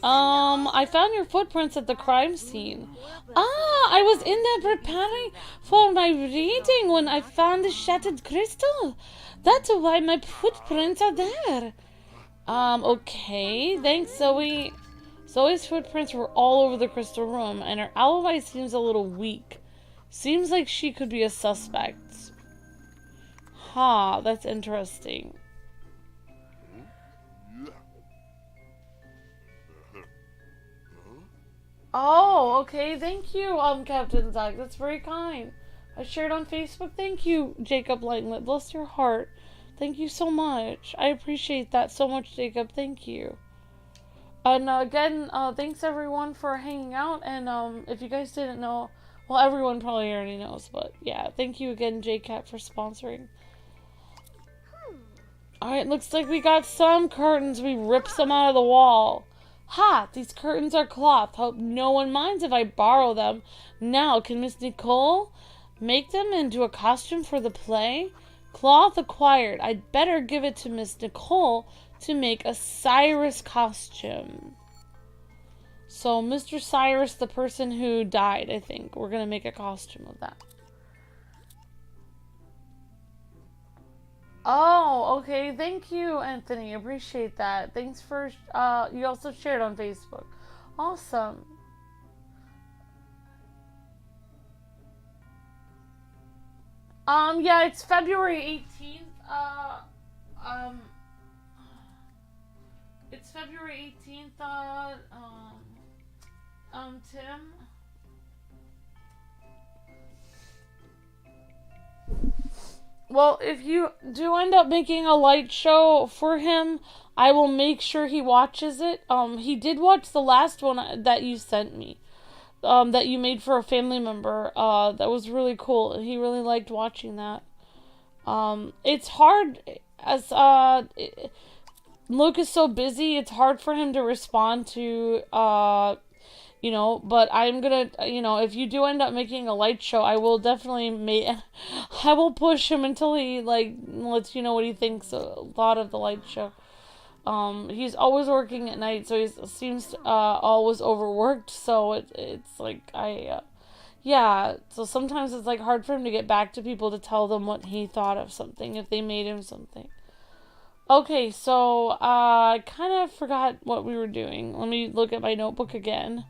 I found your footprints at the crime scene. Ah, I was in there preparing for my reading when I found the shattered crystal. That's why my footprints are there. Okay. Thanks, Zoe. Zoe's footprints were all over the crystal room, and her alibi seems a little weak. Seems like she could be a suspect. Huh, that's interesting. Oh, okay. Thank you, Captain Zach. That's very kind. I shared on Facebook. Thank you, Jacob Langlet. Bless your heart. Thank you so much. I appreciate that so much, Jacob. Thank you. And again, thanks everyone for hanging out. And if you guys didn't know, well, everyone probably already knows, but yeah, thank you again, Jaycat, for sponsoring. Alright, looks like we got some curtains. We ripped some out of the wall. Ha! These curtains are cloth. Hope no one minds if I borrow them. Now, can Miss Nicole make them into a costume for the play? Cloth acquired. I'd better give it to Miss Nicole to make a Cyrus costume. So, Mr. Cyrus, the person who died, I think. We're going to make a costume of that. Oh, okay. Thank you, Anthony. Appreciate that. Thanks for, you also shared on Facebook. Awesome. Yeah, it's February 18th. It's February 18th, Tim. Well, if you do end up making a light show for him, I will make sure he watches it. He did watch the last one that you sent me. That you made for a family member. That was really cool. He really liked watching that. It's hard as, Luke is so busy, it's hard for him to respond to, you know, but I'm gonna, you know, if you do end up making a light show, I will definitely I will push him until he, like, lets you know what he thinks a lot of the light show. He's always working at night, so he seems always overworked, so it's like, yeah, so sometimes it's, like, hard for him to get back to people to tell them what he thought of something, if they made him something. Okay, so, I kind of forgot what we were doing. Let me look at my notebook again.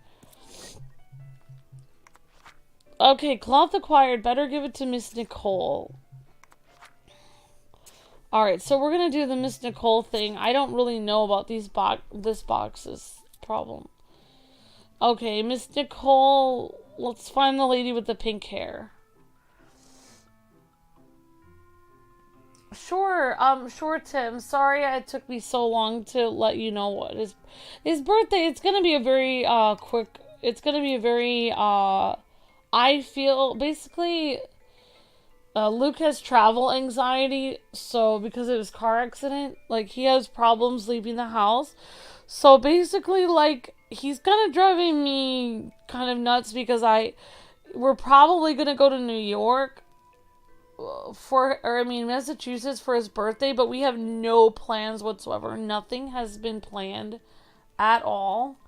Okay, cloth acquired. Better give it to Miss Nicole. Alright, so we're gonna do the Miss Nicole thing. I don't really know about this box's problem. Okay, Miss Nicole, let's find the lady with the pink hair. Sure, sure, Tim. Sorry it took me so long to let you know what his birthday. It's gonna be a very quick. It's gonna be a very I feel basically. Luke has travel anxiety, so because of his car accident, like he has problems leaving the house. So basically, like, he's kind of driving me kind of nuts because we're probably gonna go to New York Massachusetts for his birthday, but we have no plans whatsoever. Nothing has been planned at all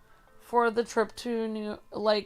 for the trip to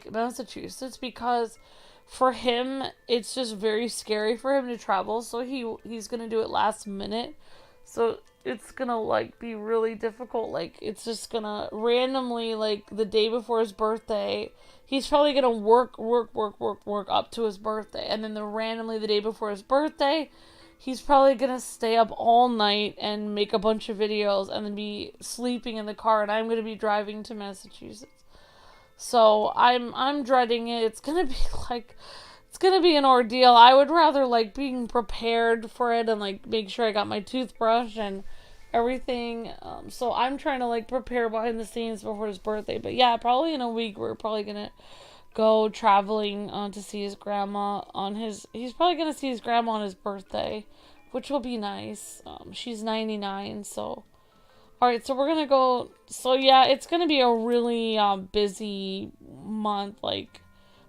Massachusetts, because for him it's just very scary for him to travel, so he's gonna do it last minute. So it's gonna like be really difficult. Like, it's just gonna randomly, like, the day before his birthday, he's probably gonna work up to his birthday, and then randomly the day before his birthday, he's probably gonna stay up all night and make a bunch of videos and then be sleeping in the car, and I'm gonna be driving to Massachusetts. So I'm dreading it. It's gonna be like, it's gonna be an ordeal. I would rather like being prepared for it and like make sure I got my toothbrush and everything. So I'm trying to like prepare behind the scenes before his birthday. But yeah, probably in a week we're probably gonna go traveling to see his grandma on his. He's probably gonna see his grandma on his birthday, which will be nice. She's 99, so. Alright, so we're gonna go. So yeah, it's gonna be a really busy month. Like,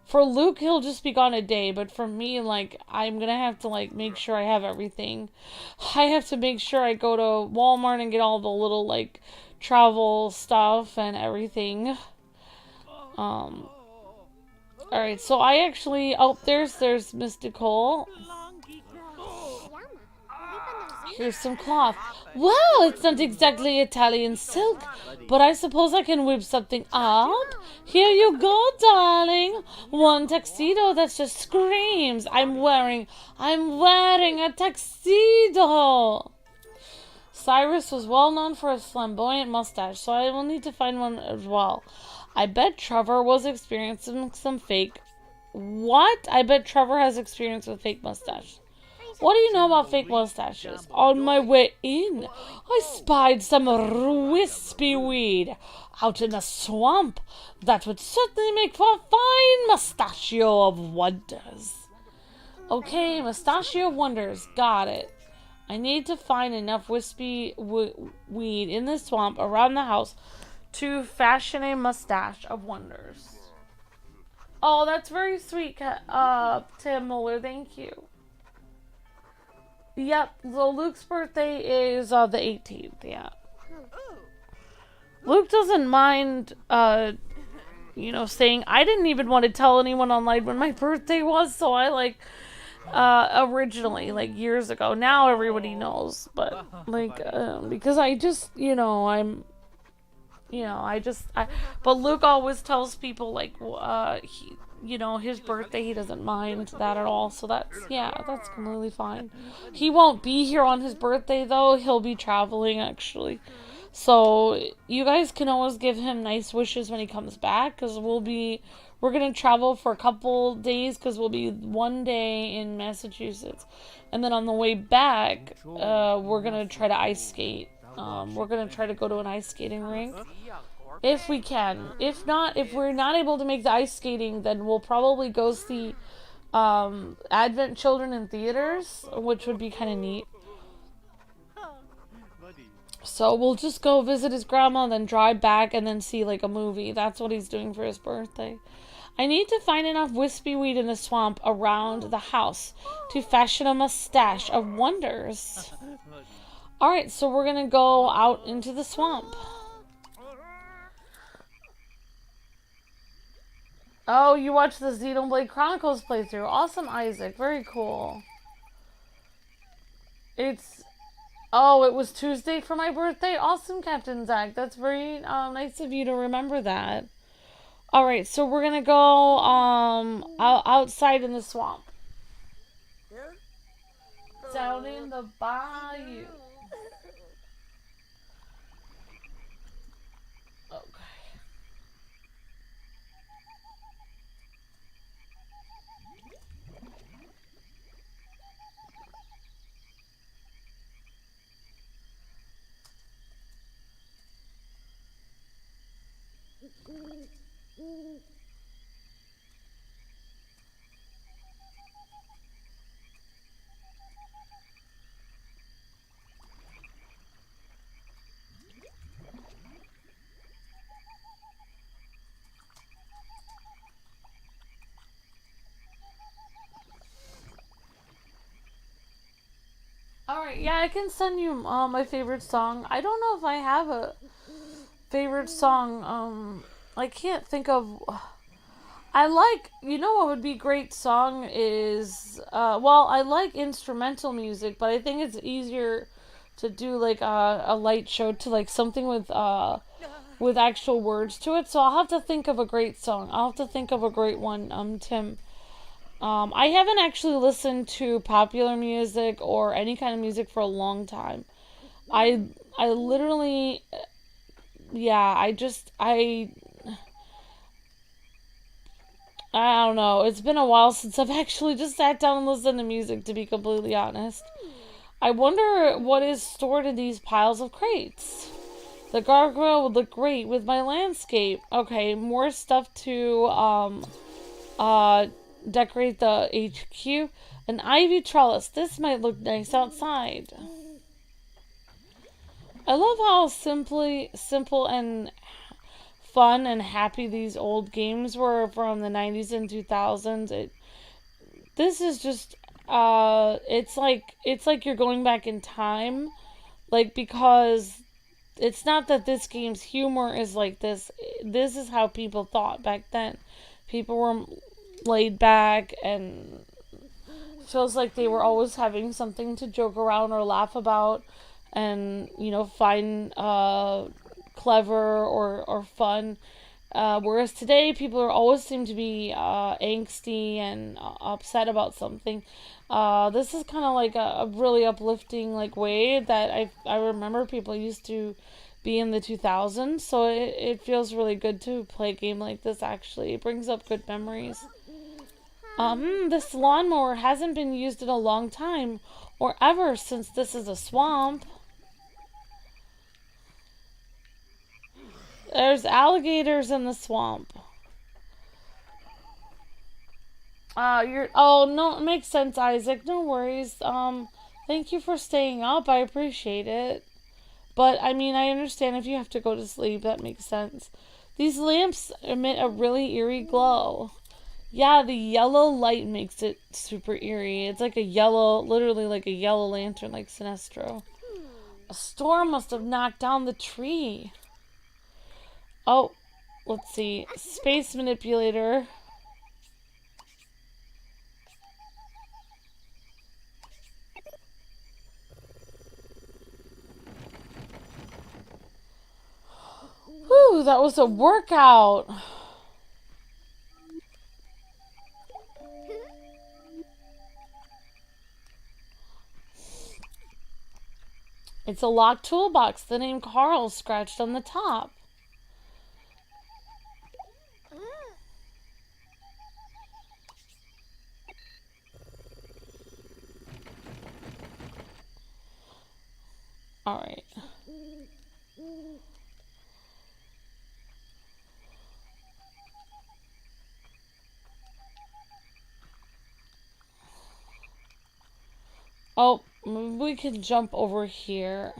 for Luke, he'll just be gone a day, but for me, like, I'm gonna have to like make sure I have everything. I have to make sure I go to Walmart and get all the little like travel stuff and everything. Alright, so I actually, oh, there's Miss Nicole. Here's some cloth. Wow, it's not exactly Italian silk, but I suppose I can whip something up. Here you go, darling. One tuxedo that just screams. I'm wearing a tuxedo. Cyrus was well known for his flamboyant mustache, so I will need to find one as well. I bet Trevor was experiencing some fake. What? I bet Trevor has experience with fake mustache. What do you know about fake mustaches? On my way in, I spied some wispy weed out in the swamp. That would certainly make for a fine mustachio of wonders. Okay, mustachio of wonders. Got it. I need to find enough wispy weed in the swamp around the house to fashion a mustache of wonders. Oh, that's very sweet, Tim Muller. Thank you. Yep, so Luke's birthday is the 18th, yeah. Luke doesn't mind, saying, I didn't even want to tell anyone online when my birthday was, so I, like, originally, like, years ago. Now everybody knows, but, like, because I just, but Luke always tells people, like, his birthday, he doesn't mind that at all, so that's completely fine. He won't be here on his birthday, though. He'll be traveling, actually. So, you guys can always give him nice wishes when he comes back, because we're gonna travel for a couple days, because we'll be one day in Massachusetts. And then on the way back, we're gonna try to ice skate. We're gonna try to go to an ice skating rink. If we can. If not, if we're not able to make the ice skating, then we'll probably go see Advent Children in theaters, which would be kind of neat. So we'll just go visit his grandma, then drive back, and then see like a movie. That's what he's doing for his birthday. I need to find enough wispy weed in the swamp around the house to fashion a mustache of wonders. Alright, so we're gonna go out into the swamp. Oh, you watched the Xenoblade Chronicles playthrough. Awesome, Isaac. Very cool. It was Tuesday for my birthday? Awesome, Captain Zach. That's very nice of you to remember that. Alright, so we're gonna go outside in the swamp. Down in the bayou. Alright, yeah, I can send you my favorite song. I don't know if I have a favorite song. I can't think of. I like, you know what would be great song is, well, I like instrumental music, but I think it's easier to do like a light show to like something with actual words to it. So I'll have to think of a great song. I'll have to think of a great one, Tim. I haven't actually listened to popular music or any kind of music for a long time. I literally, yeah, I don't know. It's been a while since I've actually just sat down and listened to music, to be completely honest. I wonder what is stored in these piles of crates. The gargoyle would look great with my landscape. Okay, more stuff to decorate the HQ. An ivy trellis. This might look nice outside. I love how simple and fun and happy these old games were from the 90s and 2000s. This is just it's like you're going back in time, like, because it's not that this game's humor is like this. This is how people thought back then. People were laid back and feels like they were always having something to joke around or laugh about, and find clever or fun. Whereas today, people are always seem to be angsty and upset about something. This is kind of like a really uplifting like way that I remember people used to be in the 2000s. So it feels really good to play a game like this. Actually, it brings up good memories. This lawnmower hasn't been used in a long time, or ever, since this is a swamp. There's alligators in the swamp. Oh, no, it makes sense, Isaac. No worries. Thank you for staying up. I appreciate it. But, I mean, I understand if you have to go to sleep. That makes sense. These lamps emit a really eerie glow. Yeah, the yellow light makes it super eerie. It's like a yellow, literally like a yellow lantern, like Sinestro. A storm must have knocked down the tree. Oh, let's see. Space manipulator. Whew, that was a workout. It's a locked toolbox. The name Carl scratched on the top. Alright. Oh, we can jump over here.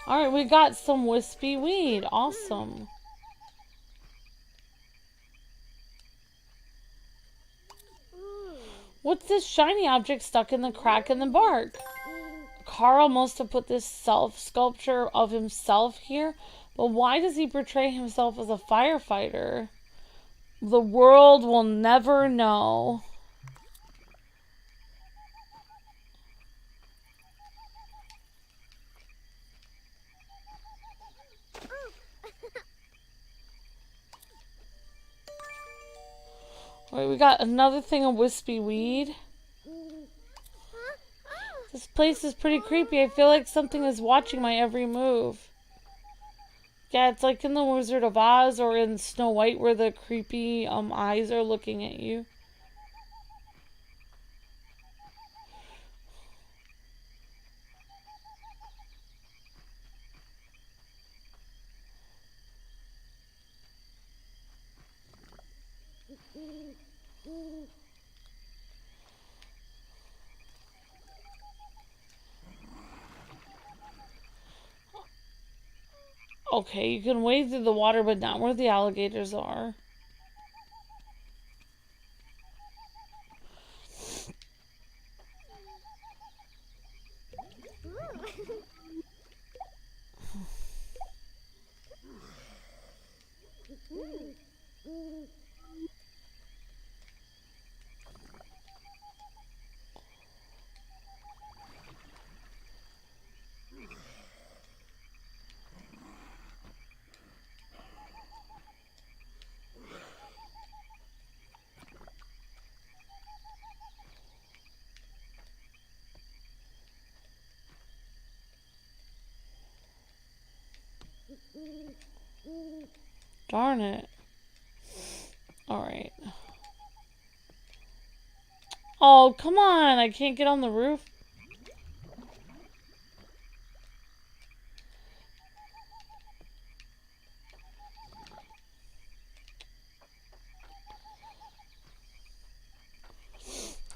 Alright, we got some wispy weed. Awesome. What's this shiny object stuck in the crack in the bark? Carl must have put this self-sculpture of himself here, but why does he portray himself as a firefighter? The world will never know. Alright, we got another thing of wispy weed. This place is pretty creepy. I feel like something is watching my every move. Yeah, it's like in the Wizard of Oz or in Snow White where the creepy eyes are looking at you. Okay, you can wade through the water, but not where the alligators are. Darn it. Alright. Oh, come on. I can't get on the roof.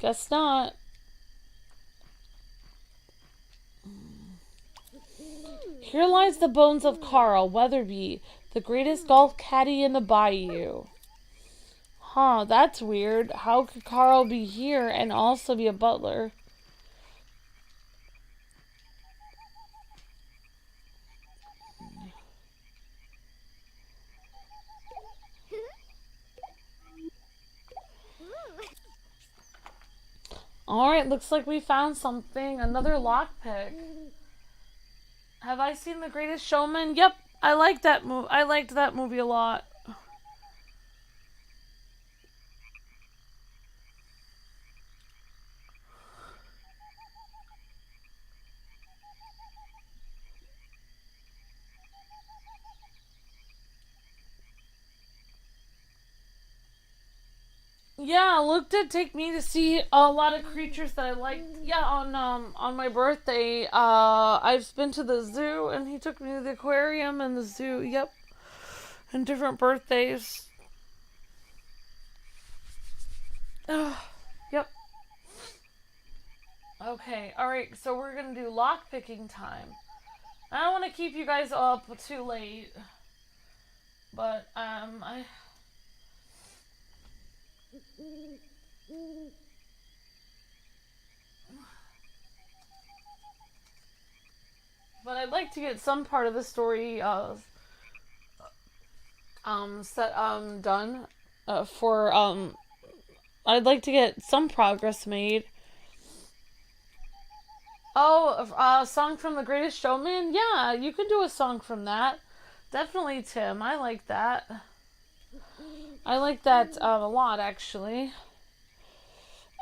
Guess not. Here lies the bones of Carl Weatherby, the greatest golf caddy in the bayou. Huh, that's weird. How could Carl be here and also be a butler? Alright, looks like we found something. Another lockpick. Have I seen The Greatest Showman? Yep, I liked that movie a lot. Yeah, Luke did take me to see a lot of creatures that I liked. Yeah, on my birthday, I've been to the zoo, and he took me to the aquarium and the zoo. Yep, and different birthdays. Yep. Okay, alright, so we're gonna do lock picking time. I don't want to keep you guys up too late, but I'd like to get some part of the story done for I'd like to get some progress made. Oh, a song from The Greatest Showman? Yeah, you can do a song from that. Definitely, Tim. I like that. I like that a lot, actually.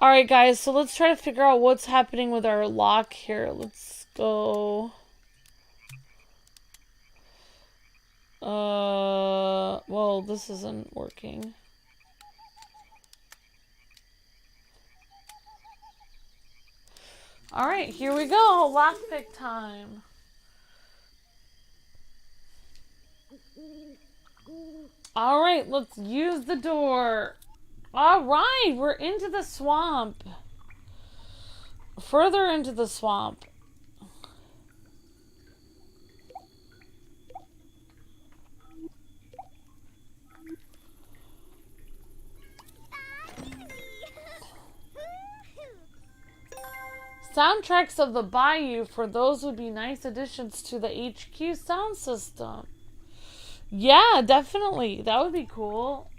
Alright, guys, so let's try to figure out what's happening with our lock here. Let's go. Well, this isn't working. Alright, here we go. Lockpick time. Alright, let's use the door. Alright, we're into the swamp. Further into the swamp. Soundtracks of the Bayou for those would be nice additions to the HQ sound system. Yeah, definitely. That would be cool.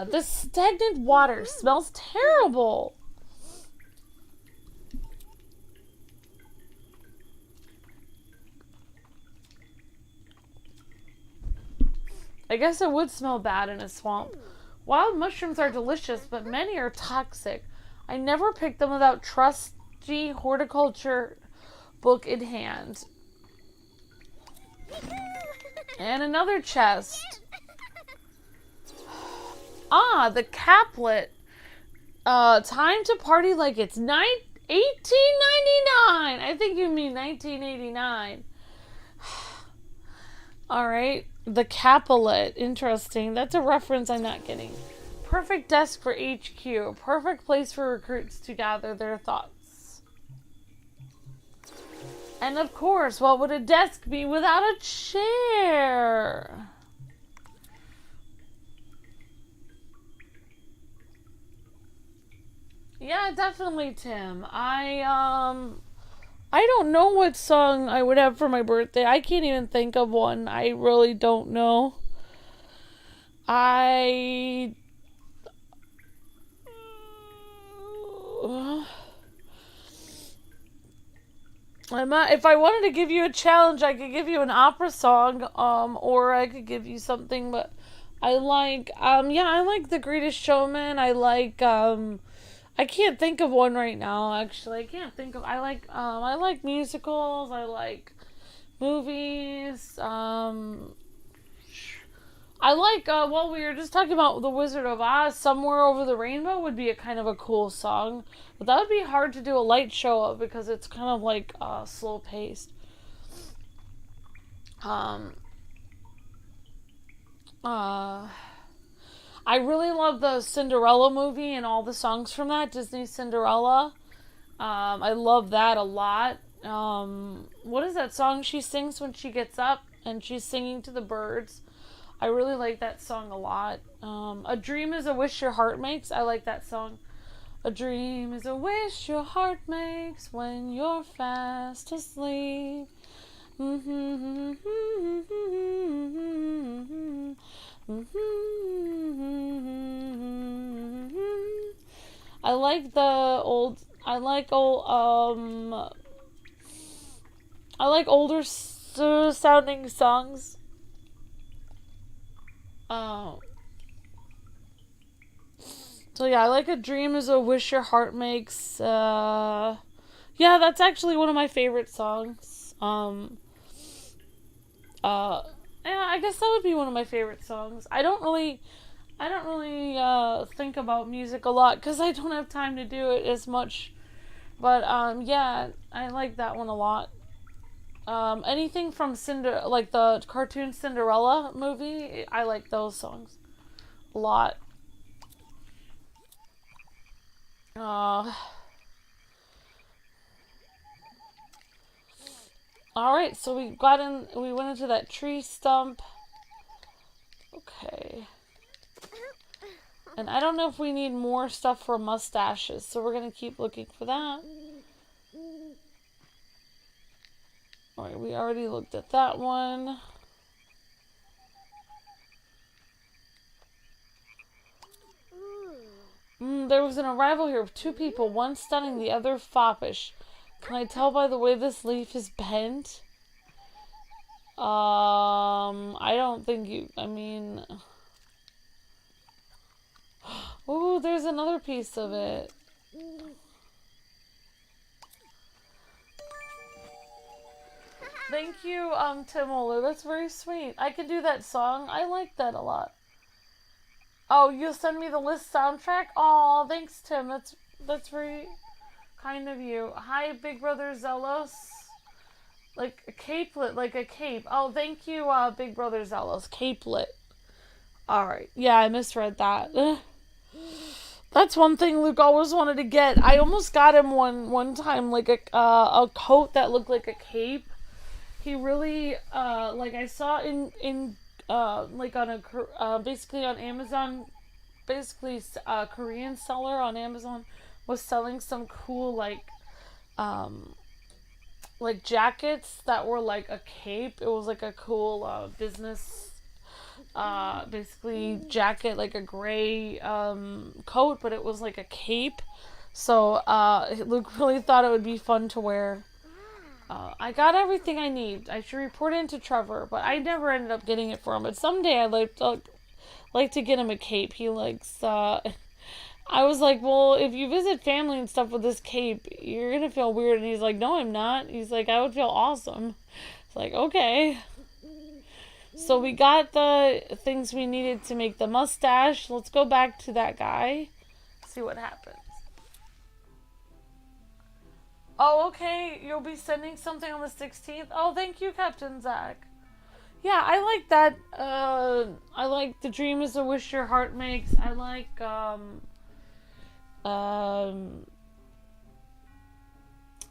This stagnant water smells terrible. I guess it would smell bad in a swamp. Wild mushrooms are delicious, but many are toxic. I never pick them without trusty horticulture book in hand. And another chest. The caplet. Time to party like it's 1899. I think you mean 1989. Alright. The Capulet. Interesting. That's a reference I'm not getting. Perfect desk for HQ. Perfect place for recruits to gather their thoughts. And of course, what would a desk be without a chair? Yeah, definitely, Tim. I don't know what song I would have for my birthday. I can't even think of one. I really don't know. I if I wanted to give you a challenge, I could give you an opera song, or I could give you something, but I like, I like The Greatest Showman. I can't think of one right now, actually. I like musicals. I like movies. I like, we were just talking about The Wizard of Oz. Somewhere Over the Rainbow would be a kind of a cool song. But that would be hard to do a light show of because it's kind of like, slow paced. I really love the Cinderella movie and all the songs from that, Disney Cinderella. I love that a lot. What is that song she sings when she gets up and she's singing to the birds? I really like that song a lot. A Dream is a Wish Your Heart Makes. I like that song. A dream is a wish your heart makes when you're fast asleep. I like the old. I like old. I like older sounding songs. So yeah, I like A Dream is a Wish Your Heart Makes. Yeah, that's actually one of my favorite songs. Yeah, I guess that would be one of my favorite songs. I don't really think about music a lot because I don't have time to do it as much. But yeah, I like that one a lot. Anything from like the cartoon Cinderella movie, I like those songs a lot. Alright, so we went into that tree stump. Okay. And I don't know if we need more stuff for mustaches, so we're gonna keep looking for that. Alright, we already looked at that one. There was an arrival here of two people, one stunning, the other foppish. Can I tell by the way this leaf is bent? I don't think I mean... Ooh, there's another piece of it. Thank you, Timola. That's very sweet. I can do that song. I like that a lot. Oh, you'll send me the list soundtrack? Aw, thanks, Tim. That's very kind of you. Hi, Big Brother Zealous. Like a capelet, like a cape. Oh, thank you, Big Brother Zealous. Capelet. Alright. Yeah, I misread that. That's one thing Luke always wanted to get. I almost got him one time, like a coat that looked like a cape. He really, like I saw in like on a, basically on Amazon, basically a Korean seller on Amazon was selling some cool, like jackets that were like a cape. It was like a cool, business, basically jacket, like a gray, coat, but it was like a cape. So, Luke really thought it would be fun to wear. I got everything I need. I should report it to Trevor, but I never ended up getting it for him. But someday I'd like to get him a cape. He likes, I was like, well, if you visit family and stuff with this cape, you're gonna feel weird. And he's like, no, I'm not. He's like, I would feel awesome. It's like, okay. So we got the things we needed to make the mustache. Let's go back to that guy. See what happens. Oh, okay. You'll be sending something on the 16th? Oh, thank you, Captain Zach. Yeah, I like that. I like The Dream is a Wish Your Heart Makes. I like,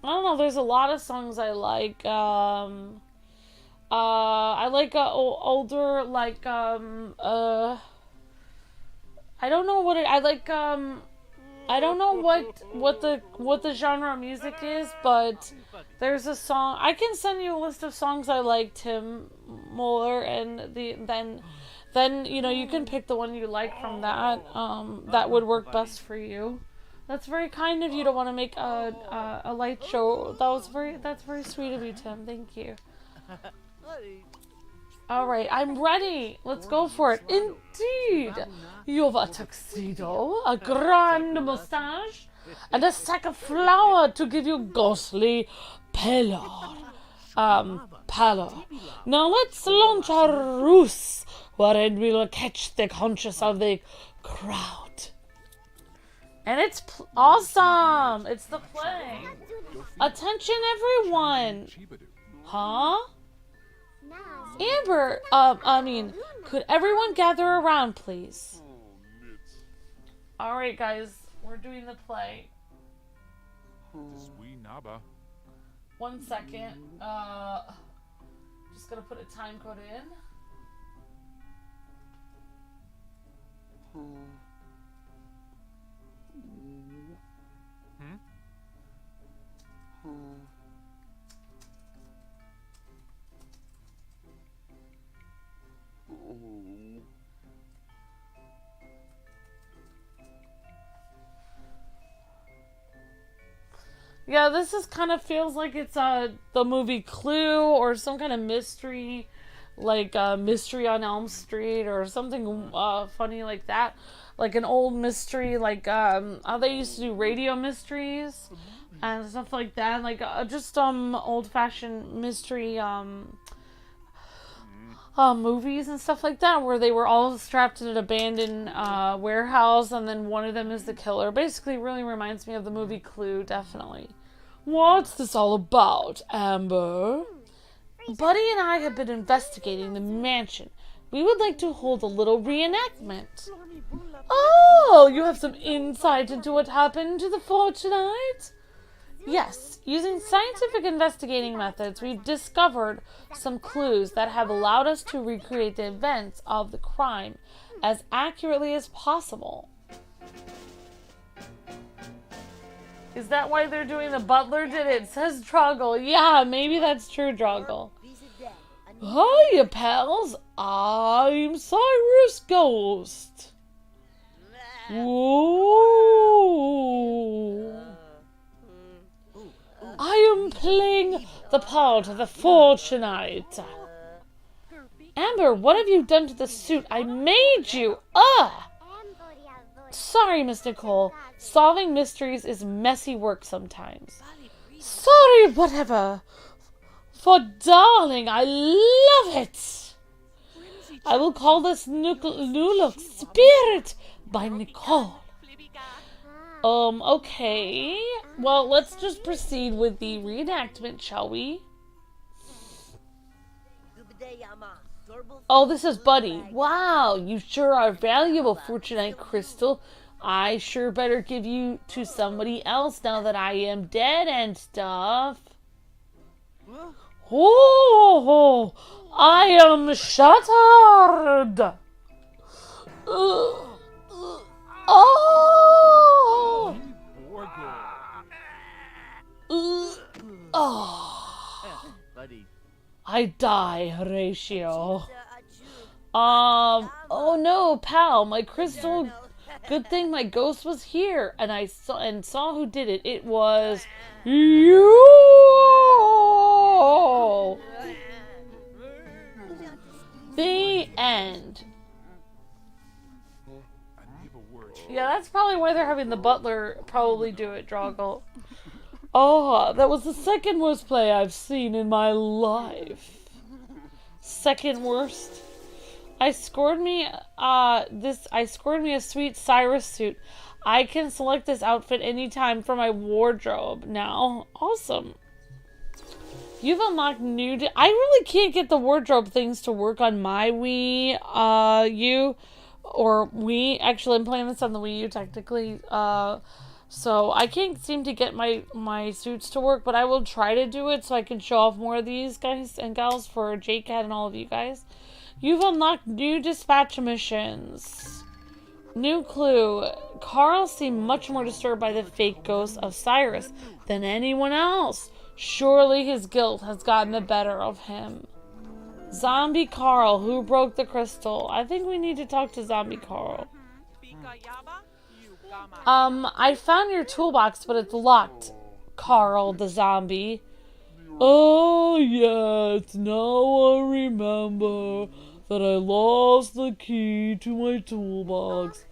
I don't know, there's a lot of songs I like. I like older, like, I don't know what I like, I don't know what the genre of music is, but there's a song. I can send you a list of songs I like, Tim Muller, and then you know, you can pick the one you like from that. That would work best for you. That's very kind of you to want to make a light show. That's very sweet of you, Tim. Thank you. All right, I'm ready. Let's go for it. Indeed, you have a tuxedo, a grand moustache, and a sack of flour to give you ghostly pallor. Pallor. Now let's launch our ruse, wherein we'll catch the conscience of the crowd. And it's awesome. It's the play. Attention, everyone. Huh? Amber, could everyone gather around, please? Alright, guys, we're doing the play. 1 second. Just gonna put a time code in. Yeah, this is kind of feels like it's the movie Clue or some kind of mystery, like Mystery on Elm Street or something funny like that, like an old mystery, like how they used to do radio mysteries and stuff like that, like just old-fashioned mystery movies and stuff like that, where they were all strapped in an abandoned warehouse, and then one of them is the killer. Basically, really reminds me of the movie Clue, definitely. What's this all about, Amber? Buddy and I have been investigating the mansion. We would like to hold a little reenactment. Oh, you have some insight into what happened to the fort tonight? Yes, using scientific investigating methods, we've discovered some clues that have allowed us to recreate the events of the crime as accurately as possible. Is that why they're doing the butler did it? Says Droggle. Yeah, maybe that's true, Droggle. Hiya, pals. I'm Cyrus Ghost. Whoa. I am playing the part of the Fortunite. Amber, what have you done to the suit I made you? Ugh! Sorry, Miss Nicole. Solving mysteries is messy work sometimes. Sorry, whatever. For darling, I love it. I will call this new look Spirit by Nicole. Okay. Well, let's just proceed with the reenactment, shall we? Oh, this is Buddy. Wow, you sure are valuable, Fortunite Crystal. I sure better give you to somebody else now that I am dead and stuff. Oh, I am shattered. Oh. I die, Horatio. Oh no, pal, my crystal. Good thing my ghost was here, and I saw who did it. It was you. The end. Yeah, that's probably why they're having the butler probably do it, Droggle. Oh, that was the second worst play I've seen in my life. Second worst. I scored me a sweet Cyrus suit. I can select this outfit anytime for my wardrobe now. Awesome. You've unlocked new... I really can't get the wardrobe things to work on my Wii U. Or Wii. Actually, I'm playing this on the Wii U technically. So I can't seem to get my suits to work, but I will try to do it so I can show off more of these guys and gals for Jaycat and all of you guys. You've unlocked new dispatch missions. New clue. Carl seemed much more disturbed by the fake ghost of Cyrus than anyone else. Surely his guilt has gotten the better of him. Zombie Carl, who broke the crystal? I think we need to talk to Zombie Carl. I found your toolbox, but it's locked. Carl, the zombie. Oh, yes, now I remember that I lost the key to my toolbox.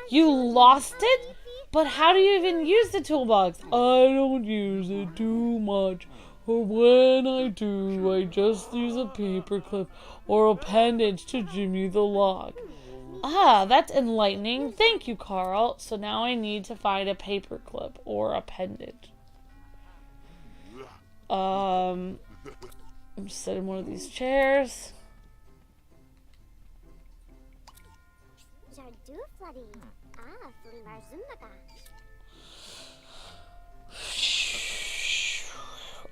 You lost it? But how do you even use the toolbox? I don't use it too much, or when I do, I just use a paperclip or appendage to jimmy the lock. Ah, that's enlightening. Thank you, Carl. So now I need to find a paperclip or appendage. I'm sit in one of these chairs.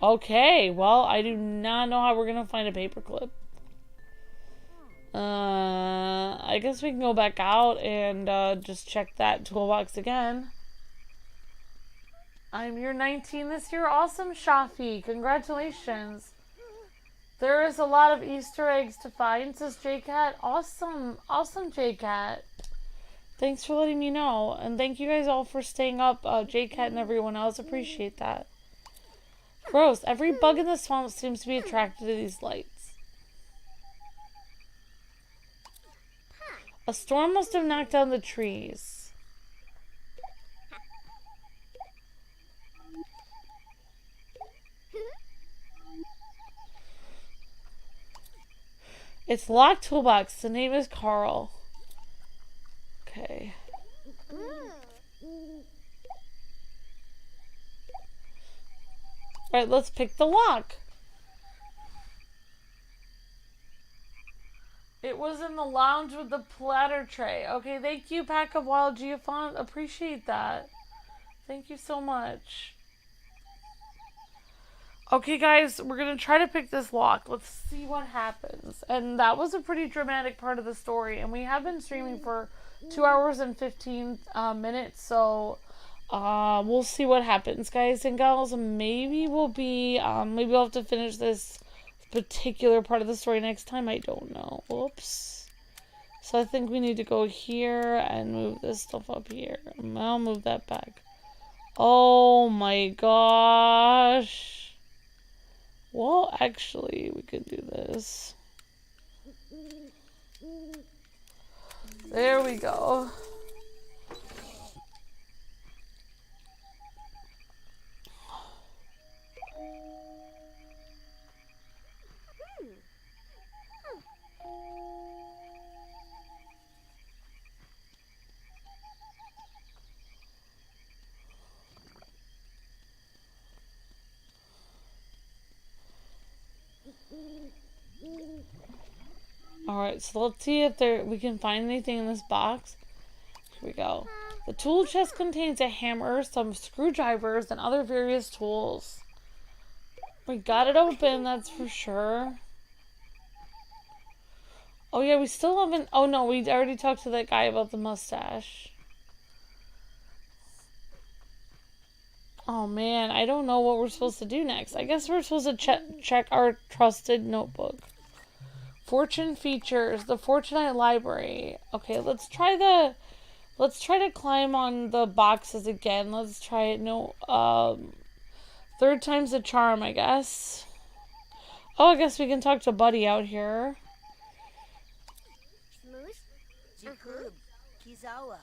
Okay, well, I do not know how we're gonna find a paperclip. I guess we can go back out and just check that toolbox again. I'm year 19 this year. Awesome, Shafi. Congratulations. There is a lot of Easter eggs to find, says Jaycat. Awesome. Awesome, Jaycat. Thanks for letting me know. And thank you guys all for staying up, Jaycat and everyone else. Appreciate that. Gross. Every bug in the swamp seems to be attracted to these lights. A storm must have knocked down the trees. It's locked toolbox. The name is Carl. Okay. Alright, let's pick the lock. It was in the lounge with the platter tray. Okay, thank you, Pack of Wild Geophont. Appreciate that. Thank you so much. Okay, guys, we're going to try to pick this lock. Let's see what happens. And that was a pretty dramatic part of the story. And we have been streaming for 2 hours and 15 minutes. So we'll see what happens, guys and gals. Maybe we'll be, maybe we'll have to finish this particular part of the story next time. I don't know. Whoops. So I think we need to go here and move this stuff up here. I'll move that back. Oh my gosh. Well, actually, we could do this. There we go. Alright, so let's see if we can find anything in this box. Here we go. The tool chest contains a hammer, some screwdrivers, and other various tools. We got it open, that's for sure. Oh yeah, we still haven't... Oh no, we already talked to that guy about the mustache. Oh man, I don't know what we're supposed to do next. I guess we're supposed to check our trusted notebook. Fortune features, the Fortunite Library. Okay, let's try to climb on the boxes again. Let's try it. No, third time's the charm, I guess. Oh, I guess we can talk to Buddy out here. Kizawa.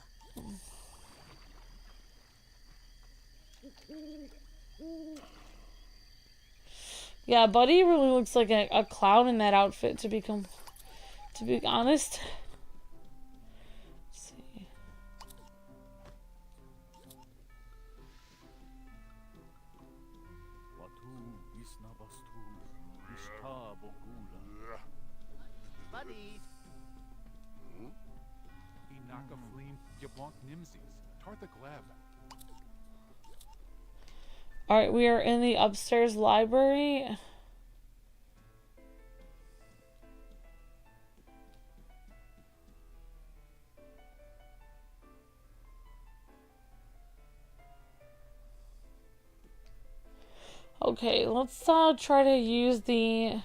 Yeah, Buddy really looks like a clown in that outfit, to be honest. Let's see. Buddy. Inaka Fleem, Yabonk Nimsies, Tartha Gleb. Alright, we are in the upstairs library. Okay, let's try to use the...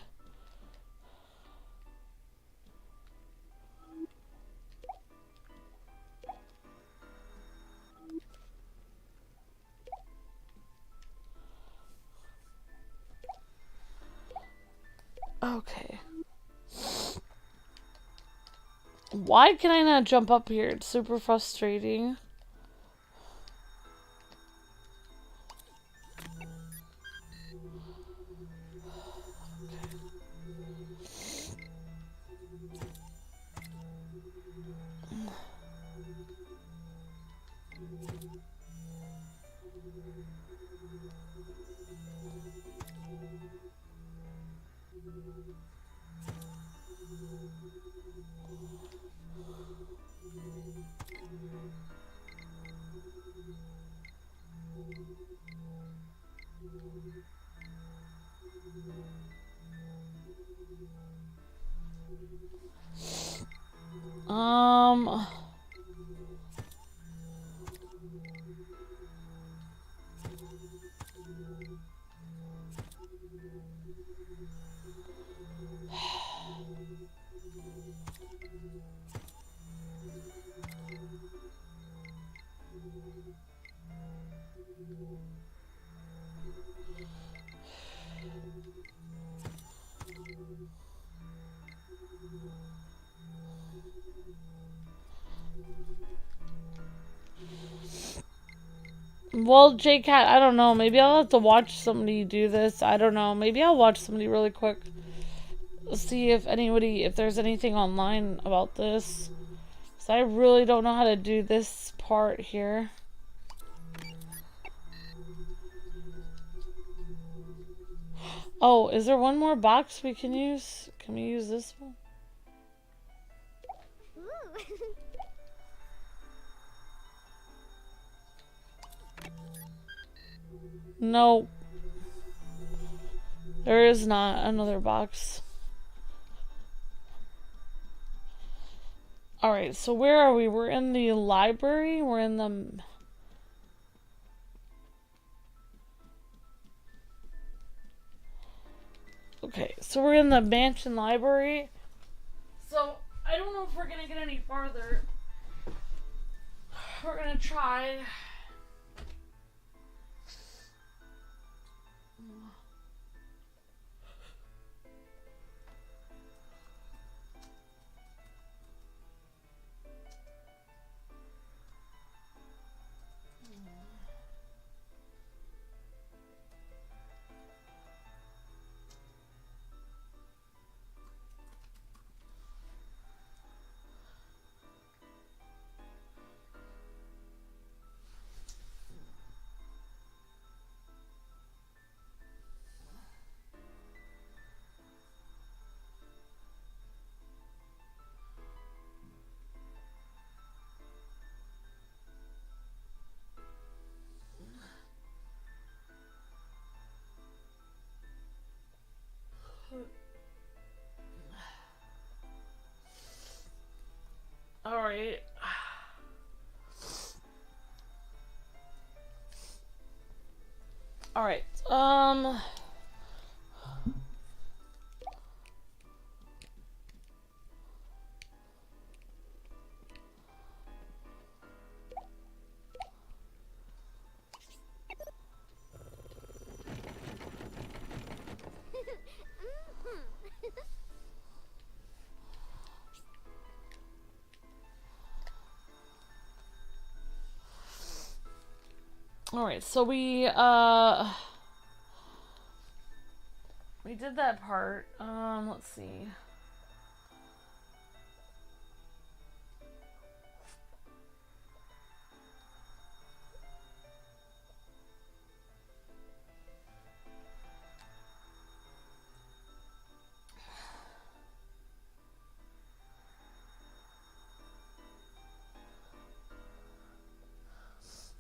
Okay. Why can I not jump up here? It's super frustrating. Um... Well, Jaycat, I don't know. Maybe I'll have to watch somebody do this. I don't know. Maybe I'll watch somebody really quick. See if there's anything online about this. So I really don't know how to do this part here. Oh, is there one more box we can use? Can we use this one? No. There is not another box. Alright, so where are we? We're in the library? We're in the... Okay, so we're in the mansion library. So, I don't know if we're gonna get any farther. We're gonna try. Alright. Alright. Alright, so we did that part. Let's see.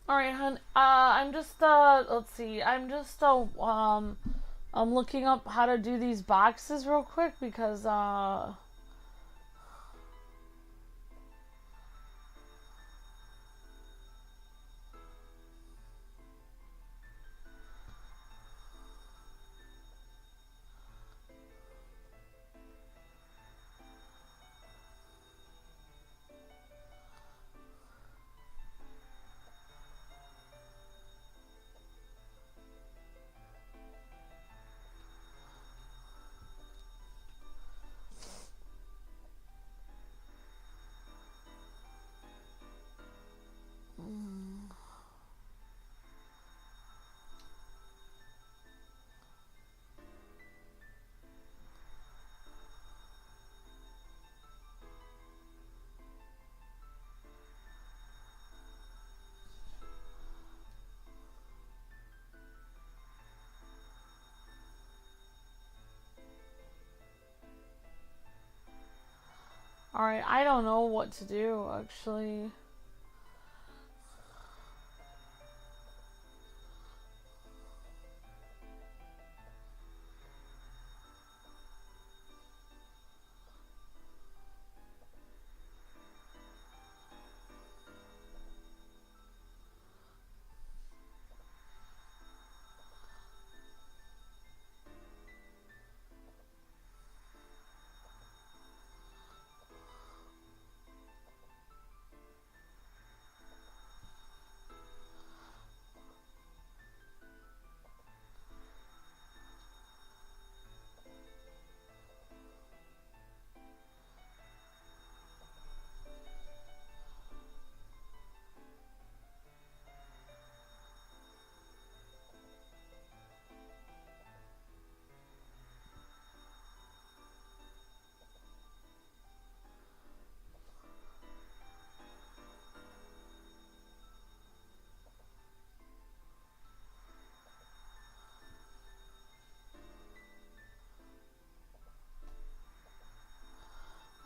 Alright, hon. I'm just let's see. I'm looking up how to do these boxes real quick because alright, I don't know what to do actually.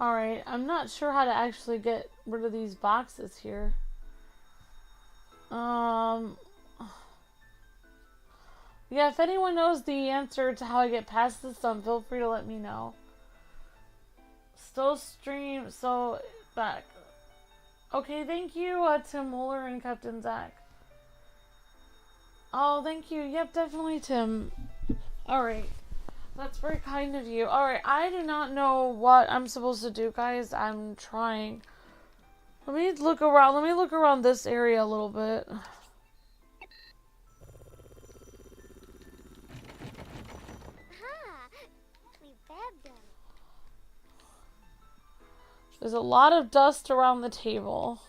Alright, I'm not sure how to actually get rid of these boxes here. Yeah, if anyone knows the answer to how I get past this, feel free to let me know. Still stream, so back. Okay, thank you, Tim Muller and Captain Zach. Oh, thank you. Yep, definitely, Tim. Alright. That's very kind of you. Alright, I do not know what I'm supposed to do, guys. I'm trying. Let me look around. Let me look around this area a little bit. There's a lot of dust around the table.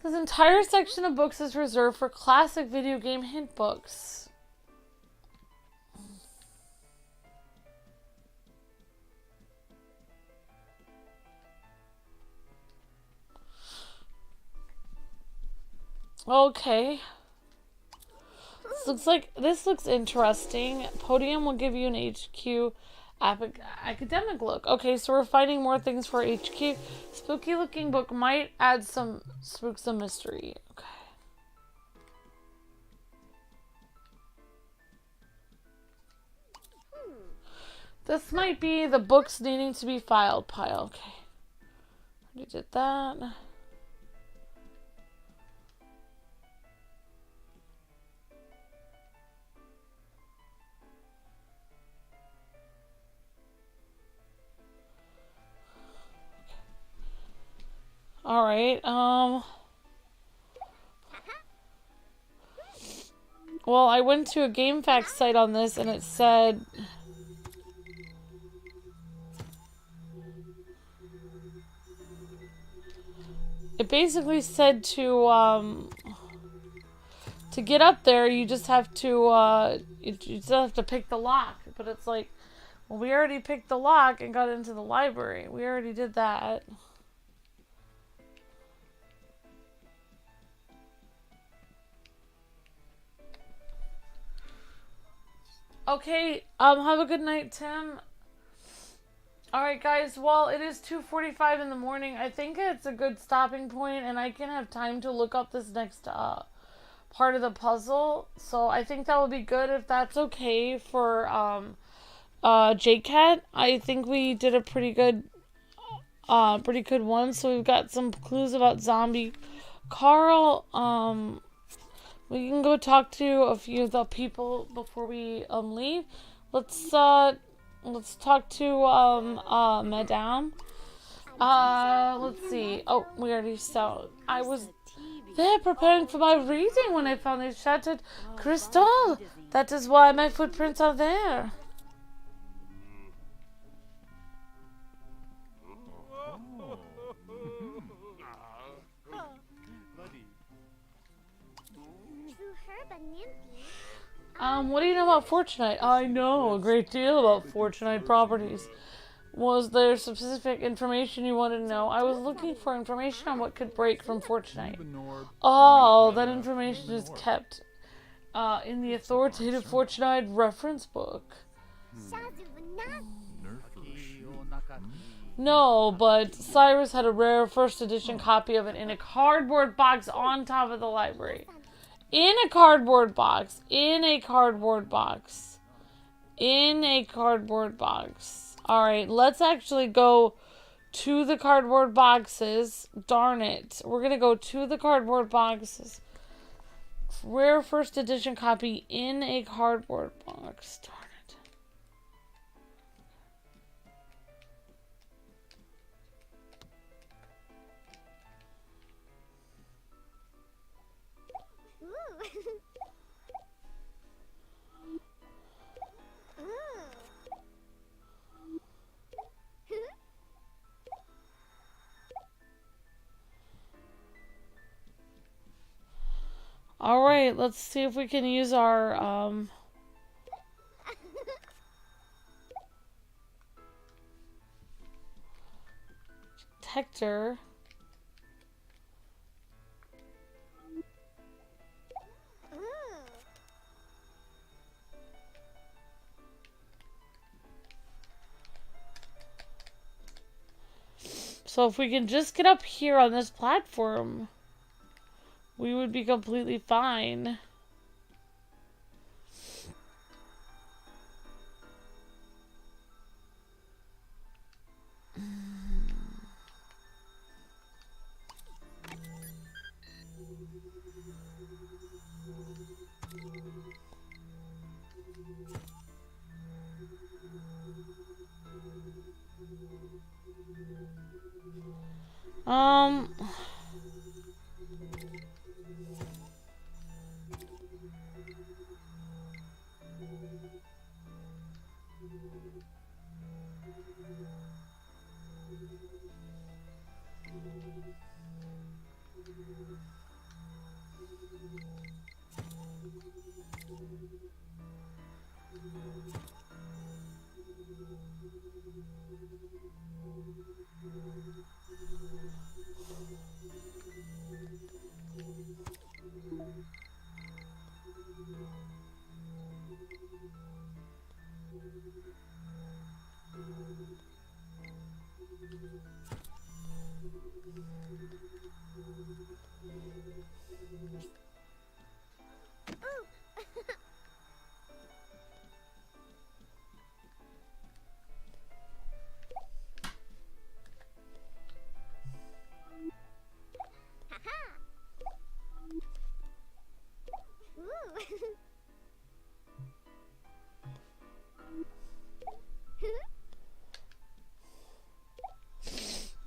This entire section of books is reserved for classic video game hint books. Okay. This looks interesting. Podium will give you an HQ academic look. Okay, so we're finding more things for HQ. Spooky looking book might add some spooks and mystery. Okay. This might be the books needing to be filed pile. Okay. Already did that. Alright, well, I went to a GameFAQs site on this and it said it basically said to get up there you just have to you just have to pick the lock, but it's like, well, we already picked the lock and got into the library. We already did that. Okay, have a good night, Tim. Alright guys, well it is 2:45 in the morning. I think it's a good stopping point and I can have time to look up this next part of the puzzle. So I think that would be good if that's okay for Jaycat. I think we did a pretty good one. So we've got some clues about zombie Carl. We can go talk to a few of the people before we leave. Let's talk to Madame. Let's see. Oh, we already saw. I was there preparing for my reading when I found this shattered crystal. That is why my footprints are there. What do you know about Fortunite? I know a great deal about Fortunite properties. Was there specific information you wanted to know? I was looking for information on what could break from Fortunite. Oh, that information is kept in the authoritative Fortunite reference book. No, but Cyrus had a rare first edition copy of it in a cardboard box on top of the library. In a cardboard box. In a cardboard box. In a cardboard box. Alright, let's actually go to the cardboard boxes. Darn it. We're going to go to the cardboard boxes. Rare first edition copy in a cardboard box. Darn it. Alright, let's see if we can use our, detector. So if we can just get up here on this platform, we would be completely fine. Um...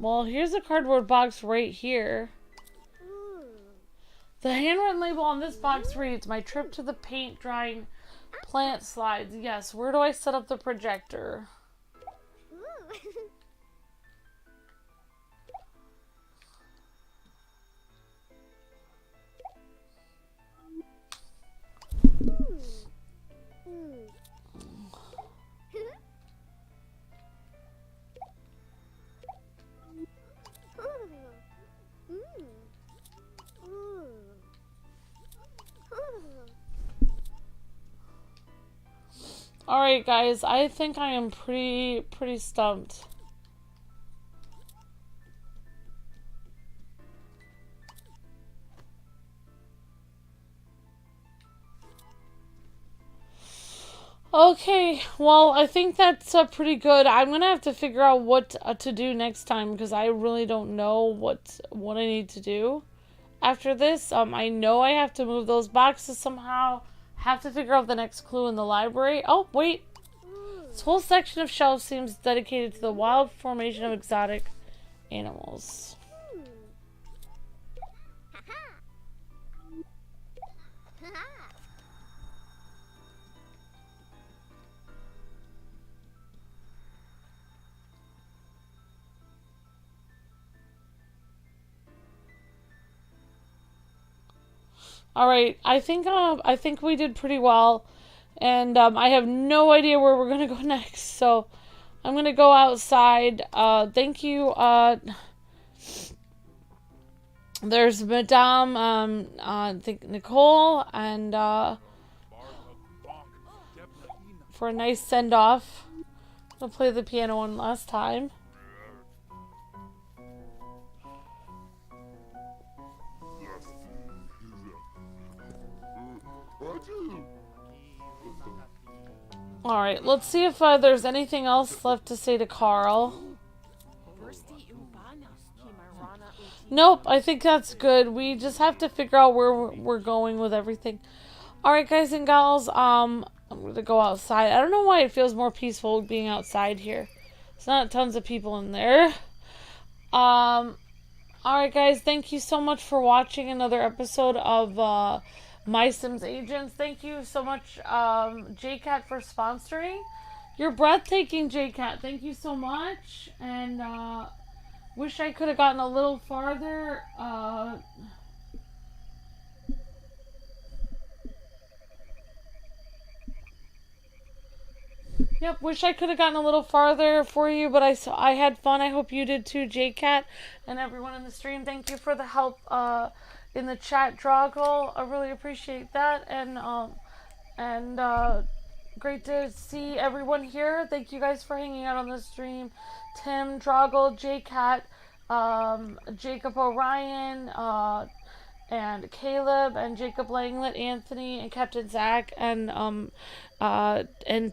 Well, here's a cardboard box right here. The handwritten label on this box reads, "My trip to the paint drying plant slides." Yes, where do I set up the projector? Alright guys, I think I am pretty stumped. Okay, well, I think that's pretty good. I'm gonna have to figure out what to do next time because I really don't know what I need to do after this. I know I have to move those boxes somehow. Have to figure out the next clue in the library. Oh, wait. This whole section of shelves seems dedicated to the wild formation of exotic animals. All right, I think we did pretty well, and I have no idea where we're gonna go next. So I'm gonna go outside. Thank you. There's Madame I think Nicole and for a nice send off. I'll play the piano one last time. Alright, let's see if there's anything else left to say to Carl. Nope, I think that's good. We just have to figure out where we're going with everything. Alright, guys and gals, I'm gonna go outside. I don't know why it feels more peaceful being outside here. There's not tons of people in there. Alright, guys, thank you so much for watching another episode of My Sims Agents. Thank you so much, Jaycat, for sponsoring. You're breathtaking, Jaycat. Thank you so much. And, wish I could have gotten a little farther. Yep, wish I could have gotten a little farther for you, but I had fun. I hope you did too, Jaycat, and everyone in the stream. Thank you for the help in the chat, Droggle. I really appreciate that, and great to see everyone here. Thank you guys for hanging out on the stream. Tim, Droggle, Jaycat, Jacob O'Ryan, and Caleb, and Jacob Langlet, Anthony, and Captain Zach, and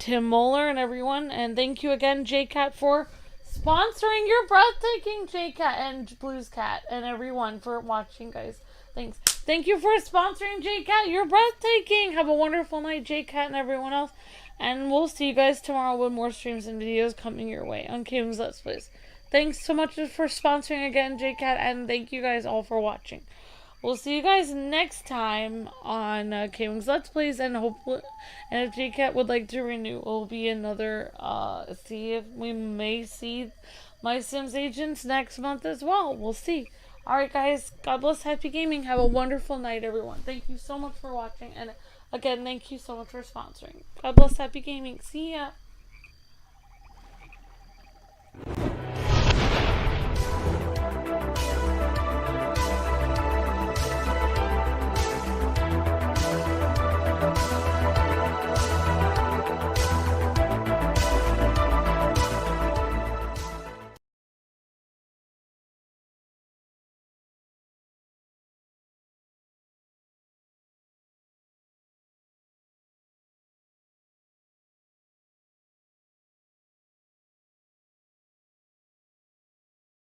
Tim Moeller, and everyone. And thank you again, Jaycat, for sponsoring. Your breathtaking, Jaycat, and Blues Cat, and everyone for watching, guys. Thanks. Thank you for sponsoring, Jaycat. You're breathtaking. Have a wonderful night, Jaycat, and everyone else. And we'll see you guys tomorrow with more streams and videos coming your way on Kwingsletsplays. Thanks so much for sponsoring again, Jaycat, and thank you guys all for watching. We'll see you guys next time on Kwingsletsplays, and hopefully, and if Jaycat would like to renew, it will be another, see if we may see My Sims Agents next month as well. We'll see. Alright, guys, God bless, happy gaming. Have a wonderful night, everyone. Thank you so much for watching, and again, thank you so much for sponsoring. God bless, happy gaming. See ya.